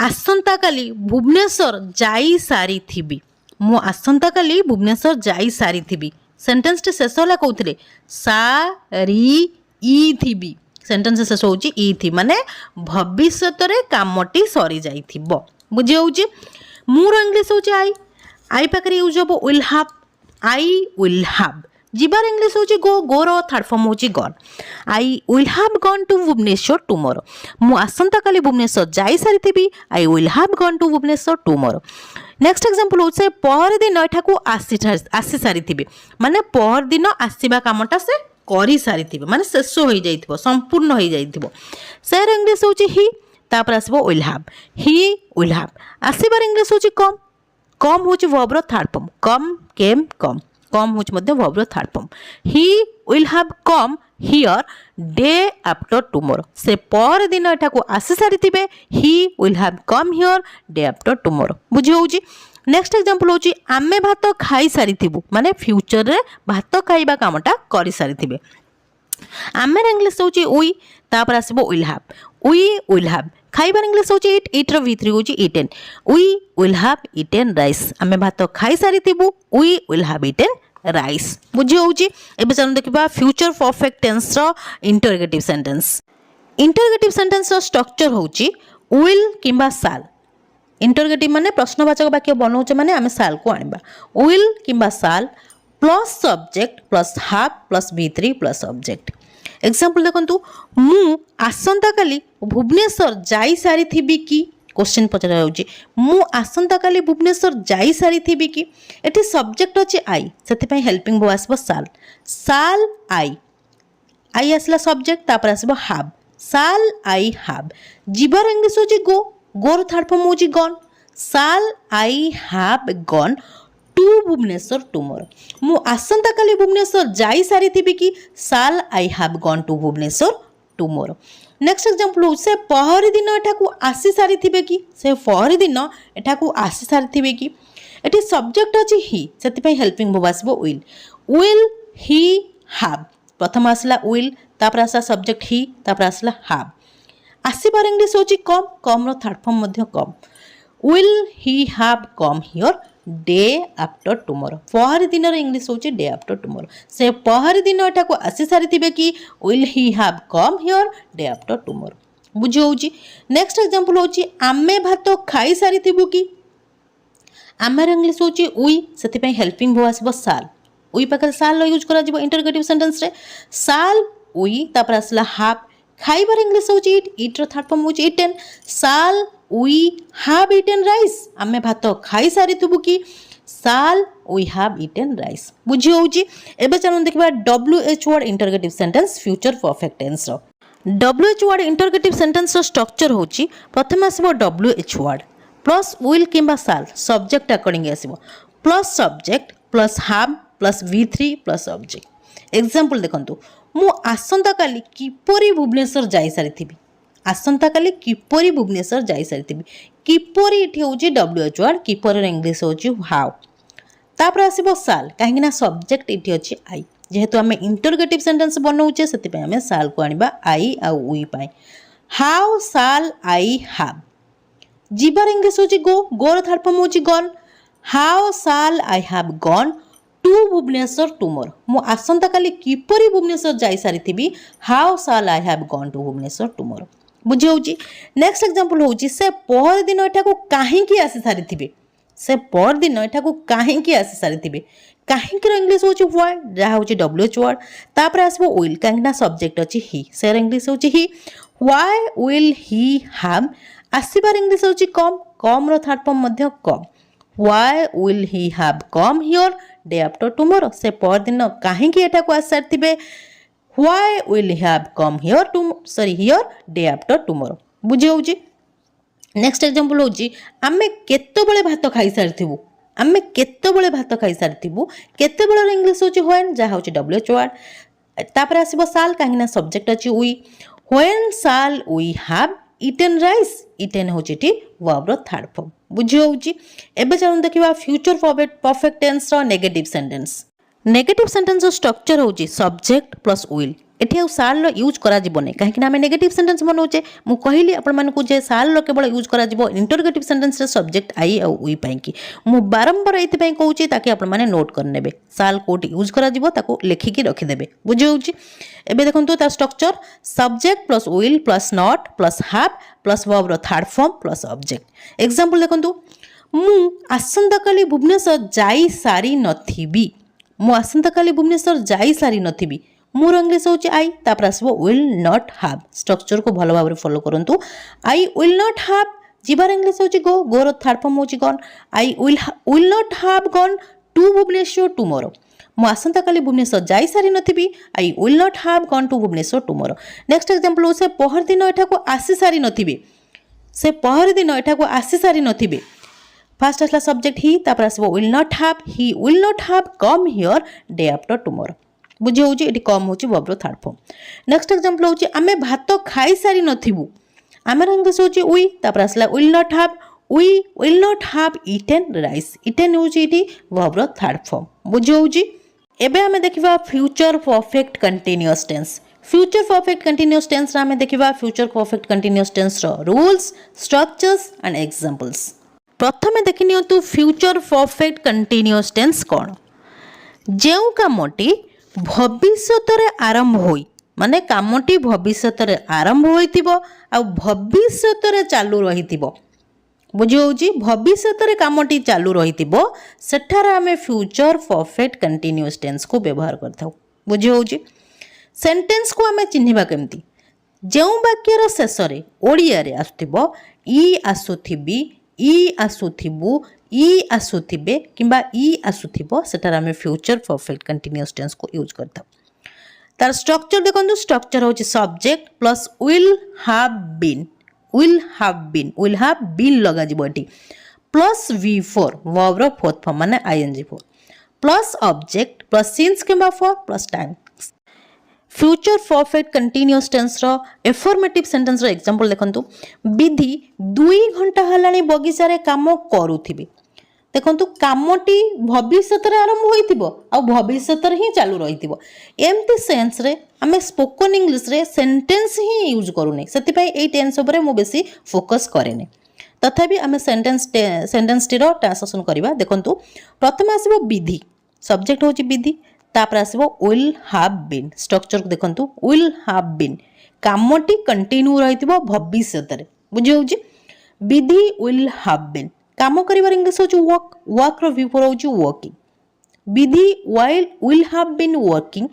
आसंता काली भुवनेश्वर जाई सारी थिबी मु आसंता काली भुवनेश्वर जाई सारी थिबी सेंटेंस टे शेष होला कोउथिले सारी ई थिबी सेंटेंस शेष होची ई थी माने भविष्यत रे कामटी सरी जाइथिबो बुझी होची मूर इंग्लिश होची आई पाकरे यूज हबो will have I will have जिबार इंग्लिश होची गो रो थर्ड फॉर्म होची gone I will have gone to Bhubaneswar tomorrow मु आसंता काली भुवनेश्वर जाई सारी थिबी I will have gone to Bhubaneswar tomorrow next example होचे पहर दिन एठा को आसी सारी थिबी माने पहर दिन आसीबा कामटा से करी सारी थिबे माने शेष हो जाइथिबो संपूर्ण हो जाइथिबो सेयर इंग्लिश होची ही तापर आसीबो will have he will have आसीबार इंग्लिश होची कम होची वर्ब रो थर्ड फॉर्म कम होची मध्ये वर्ब रो third form he will have come here day after tomorrow से पर दिन एठा को आसी सारी थिबे he will have come here day after tomorrow बुझी होची नेक्स्ट एग्जांपल होची आमे भात खाई सारी थिबु माने फ्यूचर रे भात खाइबा कामटा करि सारी थिबे आमेर इंग्लिश होची वी तापर आसीबो विल हैव खाइबार इंग्लिश होची इट रो V3 होची eaten we will have eaten rice आमे भात खाई सारी थिबु we will have eaten rice बुझी होची एबे चलन देखिबा फ्यूचर परफेक्ट टेंस रो इंटरोगेटिव सेंटेंस रो स्ट्रक्चर होची विल किंबा शाल इंटरोगेटिव माने प्रश्नवाचक वाक्य बनाउछ माने आमे साल को आनिबा विल किंबा shall plus subject plus have plus V3 plus object example देखंतु मु आसंता काली भुवनेश्वर जाई सारी थिबी की क्वेश्चन पचरा होची मु आसंता काली भुवनेश्वर जाई सारी थिबी की एठी सब्जेक्ट अछि आई सेति पय हेल्पिंग वर्ब आसबो साल आई आसला सब्जेक्ट तापर आसबो हैव साल आई हैव जिबार इंग्लिश होची गोर थर्ड फॉर्म होची gone shall I have gone to Bhubaneswar tomorrow मु आसंता काली भुवनेश्वर जाई सारी थिबी की shall I have gone to Bhubaneswar tomorrow next example हो से पहरी दिन एठा को आसी सारी थिबे की से पहरी दिन एठा को आसी सारी थिबे की एठी सब्जेक्ट अछि ही सेति पय हेल्पिंग वर्ब आसबो विल ही हैव प्रथम आसला विल तापर आसला सब्जेक्ट ही तापर आसला हैव आसीबार इंग्लिश होची कम रो थर्ड फॉर्म मध्ये come will he have come here day after tomorrow पहर दिन इंग्लिश होची डे आफ्टर टुमोरो से पहर दिन एठा को आसी सारी थिबे की will he have come here day after tomorrow बुझी होची नेक्स्ट एग्जांपल होची आमे भात खाई सारी थिबु की आमेर इंग्लिश होची वी सेति पय हेल्पिंग वर्ब आसबो साल वी पाकर साल यूज करा जिवो इंटरोगेटिव सेंटेंस रे साल वी तापर आसला हैव खाइबार इंग्लिश होची इट रो थर्ड फॉर्म होची इटेन साल we have eaten rice आमे भात खाई सारी थबु कि shall we have eaten rice बुझी होउची एबे चलन देखिबा WH word interrogative sentence future perfect tense रो WH वर्ड इंटरोगेटिव सेंटेंस रो स्ट्रक्चर होउची प्रथम आसीबो WH वर्ड प्लस will किंबा shall सब्जेक्ट अकॉर्डिंग आसीबो plus subject plus have plus V3 plus object example देखंतु मु आसंता काली किपरि भुवनेश्वर जाई सारी थिबी आसंता काली किपरि भुवनेश्वर जाई सारी थिबी किपरि इठी होउची WH वर्ड किपरि रे इंग्लिश होउची हाउ तापर आसीबो साल काहेकि ना सब्जेक्ट इठी अछि आई जेहेतु आमे इंटरोगेटिव सेंटेंस बनौचे सेति पे आमे साल को आनिबा आई आ वी पाए हाउ साल आई हैव जीबार इंग्लिश होउची गो गोर थर्ड फॉर्म होउची gone how shall I have gone to Bhubaneswar tomorrow मु आसंता काली किपरि भुवनेश्वर जाई सारी थिबी how shall I have gone to Bhubaneswar tomorrow बुझी होउची नेक्स्ट एग्जांपल होउची से पहर दिन एटा को काहे की आसी सारी थिबे से पर दिन एटा को काहे की आसी सारी थिबे काहे की इंग्लिश होउची व्हाई जा होउची WH वर्ड तापर आसबो विल काहे ना सब्जेक्ट अछि ही से इंग्लिश होउची he why will he have आसीबार इंग्लिश होउची कम रो थर्ड फॉर्म मध्य come why will he have come here day after tomorrow से पर दिन काहे की एटा को आसी सारी थिबे Why will he have come here here day after tomorrow बुझी होउची नेक्स्ट एग्जांपल होउची आमे केतेबेले भात खाई सारथिबु आमे केतेबेले भात खाई सारथिबु केतेबेले इंग्लिश होउची when जा होउची WH वर्ड तापर आसीबो साल काहेना सब्जेक्ट अछि we when shall we have eaten rice eaten होउची टी वर्ब रो थर्ड फॉर्म बुझी होउची एबे चलन देखिबा फ्यूचर परफेक्ट टेंस रो negative sentence negative sentence structure होउची सब्जेक्ट प्लस विल एठी आ साल रो यूज करा जिवो नै काहे कि ना हम नेगेटिव सेंटेंस बनौचे मु कहिली आपण मानकु जे साल रो केवल यूज करा जिवो इंटरोगेटिव सेंटेंस रे सब्जेक्ट आई आ वी पई कि मु बारंबार एथि पई कहूची ताकि आपण माने नोट कर नेबे साल कोट यूज करा जिवो ताको लेखि कि रखि देबे बुझी होउची एबे देखंतु ता structure subject plus will plus not plus have plus verb रो third form plus object example देखंतु मु आसंता काली भुवनेश्वर जाई सारी नथिबी मु आसंता काली भुवनेश्वर जाई सारी नथिबी मोर इंग्लिश होची आई तापर आसबो विल नॉट हैव स्ट्रक्चर को भलो भाबरे फॉलो करंतु आई विल नॉट हैव जीबार इंग्लिश होची गो गोर थर्ड फॉर्म होची gone I will not have gone to Bhubaneswar tomorrow मु आसंता काली भुवनेश्वर जाई सारी नथिबी I will not have gone to Bhubaneswar tomorrow next example हो से पहर दिन एठा को आसी सारी नथिबे से पहर दिन एठा को आसी सारी नथिबे फर्स्ट आसला सब्जेक्ट ही तापर आसबो will not have he will not have come here day after tomorrow बुझी होउची एटी कम होउची वर्ब रो थर्ड फॉर्म नेक्स्ट एग्जांपल होउची आमे भात खाई सारी नथिबु आमे इंग्लिश होउची वी तापर आसला will not have eaten rice eaten होउची एटी वर्ब रो थर्ड फॉर्म बुझी होउची एबे आमे देखिबा future perfect continuous tense future perfect continuous tense रा आमे देखिबा फ्यूचर परफेक्ट कंटीन्यूअस टेंस रो रूल्स स्ट्रक्चर्स एंड एग्जांपल्स प्रथमे देखिनियंतु फ्यूचर परफेक्ट कंटीन्यूअस टेंस कोन जेउ कामटी भविष्यतरे आरंभ होई माने कामटी भविष्यतरे आरंभ होइतिबो आ भविष्यतरे चालू रहितिबो बुझी होउची भविष्यतरे कामटी चालू रहितिबो सेठार आमे फ्यूचर परफेक्ट कंटीन्यूअस टेंस को व्यवहार करथाउ बुझी होउची सेंटेंस को आमे चिन्हिबा केमती जेउ वाक्यर शेषरे ओडिया रे आसुतिबो ई आसुथिबी ई आसुथिबु ई आसुथिबे किंबा ई आसुथिबो सेटार आमे फ्यूचर परफेक्ट कंटीन्यूअस टेंस को यूज करता तार स्ट्रक्चर देखंतु स्ट्रक्चर होची subject plus will have been लगा जिवो एटी प्लस V4 वर्ब रो फोर्थ फॉर्म माने ing4 plus object plus since किंबा for plus time future perfect continuous tense रो एफर्मेटिव सेंटेंस रो एग्जांपल देखंतु विधि 2 घंटा हलानी बगीचा रे काम करूथिबे देखंतु कामटी भविष्यत रे आरंभ होइतिबो आ भविष्यत रे ही चालू रहितिबो एम्ति सेंस रे हमें स्पोकन इंग्लिश रे सेंटेंस ही यूज करूने सेति पई एई टेंस ऊपर मु बेसी फोकस करेने तथापि हमें सेंटेंस टी रो ट्रांसलेशन करबा देखंतु प्रथम आसीबो विधि सब्जेक्ट होची विधि तापर आसीबो विल हैव बीन स्ट्रक्चर को देखंतु विल हैव बीन कामटी कंटिन्यू रहितिबो भविष्यत रे बुझी होची विधि विल हैव बीन काम करिवार इंग्लिश होची वर्क रो V4 होची working Vidhi will have been working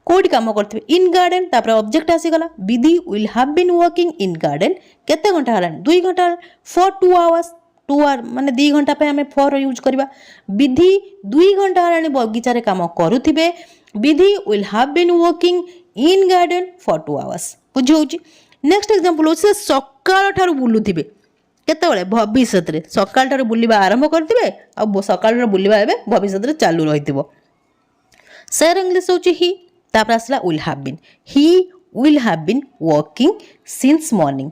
कोडी काम करथिबे इन गार्डन तापर ऑब्जेक्ट आसी गला Vidhi will have been working in garden केते घंटा हलान 2 घंटा फॉर 2 आवर्स 2 आवर माने 2 घंटा पे हमें फॉर यूज करबा विधि 2 घंटा हलान बगीचा रे काम करूथिबे Vidhi will have been working in garden for 2 hours बुझी होची नेक्स्ट एग्जांपल होचे सकाळ ठारू बुलुथिबे केतेबेले भविष्य रे सकाळ ठारू बुलिबा आरंभ करथिबे आ सकाळ ठारू बुलिबा एबे भविष्य रे चालू रहिथिबो सर इंग्लिश होची ही तापर आसला will have been he will have been working since morning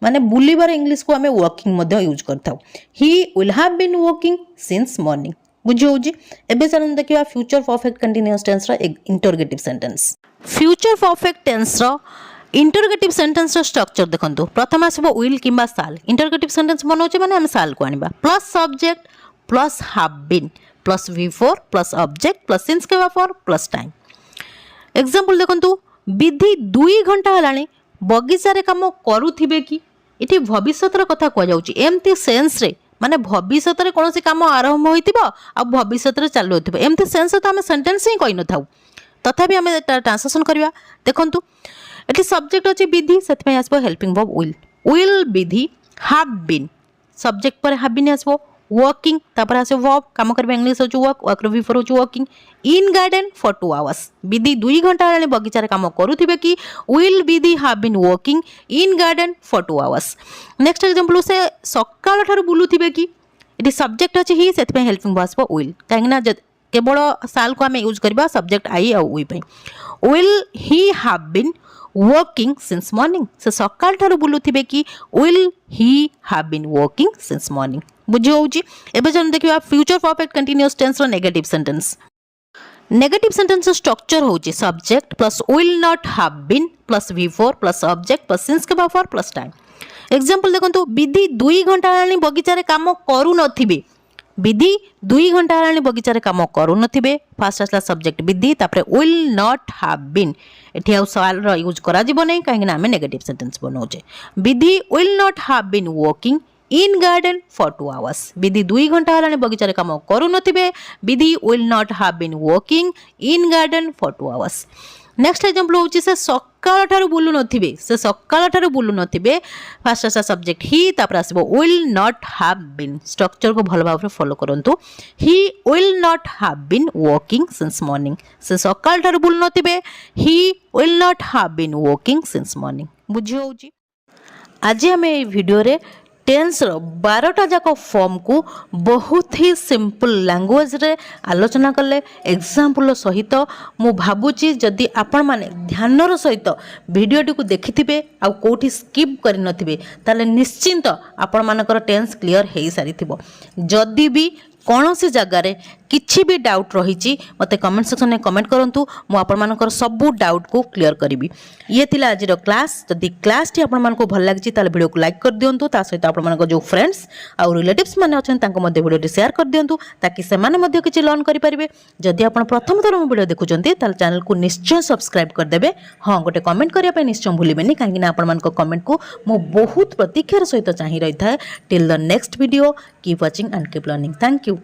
माने बुलिबार इंग्लिश को हमें वर्किंग मध्ये यूज करथाउ he will have been working since morning बुझी होची एबे चलन देखिबा फ्यूचर परफेक्ट कंटीन्यूअस टेंस रो interrogative sentence future perfect tense रो इंटरोगेटिव सेंटेंस रो स्ट्रक्चर देखंतु प्रथम आसबो विल किबा साल इंटरोगेटिव सेंटेंस बनौचे माने हम साल को आनिबा plus subject plus have been plus V4 plus object plus since के फॉर प्लस टाइम एग्जांपल देखंतु विधि 2 घंटा हलाणी बगीचा रे काम करूथिबे कि इठी भविष्यतर कथा को जाउची एमती सेंस रे माने भविष्यत रे कोनोसी काम आरंभ होइतिबो आ भविष्यत रे चालू होइतिबो एमती सेंस तो हम सेंटेंस ही कहि न थाउ तथापि हम ट्रांसलेशन करिया देखंतु एठी सब्जेक्ट अछि विधि सेति में आसबो helping verb will Vidhi have been subject पर हैव बीन आसबो वर्किंग तापर आसे वर्ब काम करबे इंग्लिश होचु वर्क रो बिफोर होचु working in garden for 2 hours Vidhi 2 घंटा रे बगीचा रे काम करूथिबे कि will Vidhi have been working in garden for 2 hours next example से सकाळ ठार बुलुथिबे कि इटी सब्जेक्ट अछि ही सेति में हेल्पिंग वर्ब आसबो विल काहेना केवल साल को हम यूज करबा सब्जेक्ट आई आ वी पे will he have been working since morning से सकाळ ठार बुलुथिबे कि will he have been working since morning बुझी होउची एबे जन देखिबा फ्यूचर परफेक्ट कंटीन्यूअस टेंस रो नेगेटिव सेंटेंस स्ट्रक्चर होउची subject plus will not have been plus V4 plus object plus since के फॉर प्लस टाइम एग्जांपल देखंतु विधि 2 घंटा हलानी बगीचा रे काम करू नथिबे विधि 2 घंटा हलानी बगीचा रे काम करू नथिबे फर्स्ट आसला सब्जेक्ट विधि तापरे विल नॉट हैव बीन एठी आ साल रो यूज करा जिवो नै काहे ना हमें नेगेटिव सेंटेंस बनौचे Vidhi will not have been working in garden for 2 hours Vidhi 2 घंटा हलानी बगीचा रे काम करू नथिबे Vidhi will not have been working in garden for 2 hours next example होची से सकाळ ठारू बुलु नथिबे से सकाळ ठारू बुलु नथिबे फर्स्ट आसा सब्जेक्ट ही तापर आसबो will not have been structure को भलो भाव रे फॉलो करंतु he will not have been working since morning से सकाळ ठारू बुलु नथिबे he will not have been working since morning बुझी होची आज हम ए वीडियो रे टेंस रो 12टा जाक फॉर्म को बहुत ही सिंपल लैंग्वेज रे आलोचना कले एग्जांपल सहित मु भाबुची जदि आपण माने ध्यान रो सहित वीडियोटी को देखिथिबे आ कोठी स्किप करि नथिबे ताले निश्चिंत आपण मानकर टेंस क्लियर हेई सारिथिबो जदि भी कौनसी जगार किछि भी डाउट रही मते कमेंट सेक्शन में कमेंट करंतु मु आपण मानकर सब डाउट को क्लियर करिवि ये थिला आज रो क्लास जदि क्लास टी आपण मानको भल लागिछि ताले वीडियो को लाइक कर दियंतु ता सहित आपण मानको जो फ्रेंड्स आ रिलेटिव्स माने अछन तांको मध्ये वीडियो टी शेयर कर दियंतु ताकि से माने मध्ये किछि लर्न करि परिबे जदि आपण प्रथम थर मो वीडियो देखुचंती ताले चैनल को निश्चय सब्सक्राइब कर देबे हां गोटे कमेंट करिया पे निश्चय भूलिबेनी काहे कि आपण मानको कमेंट को मो बहुत प्रतीक्षार सहित चाहि रही था till the next video keep watching and keep learning thank you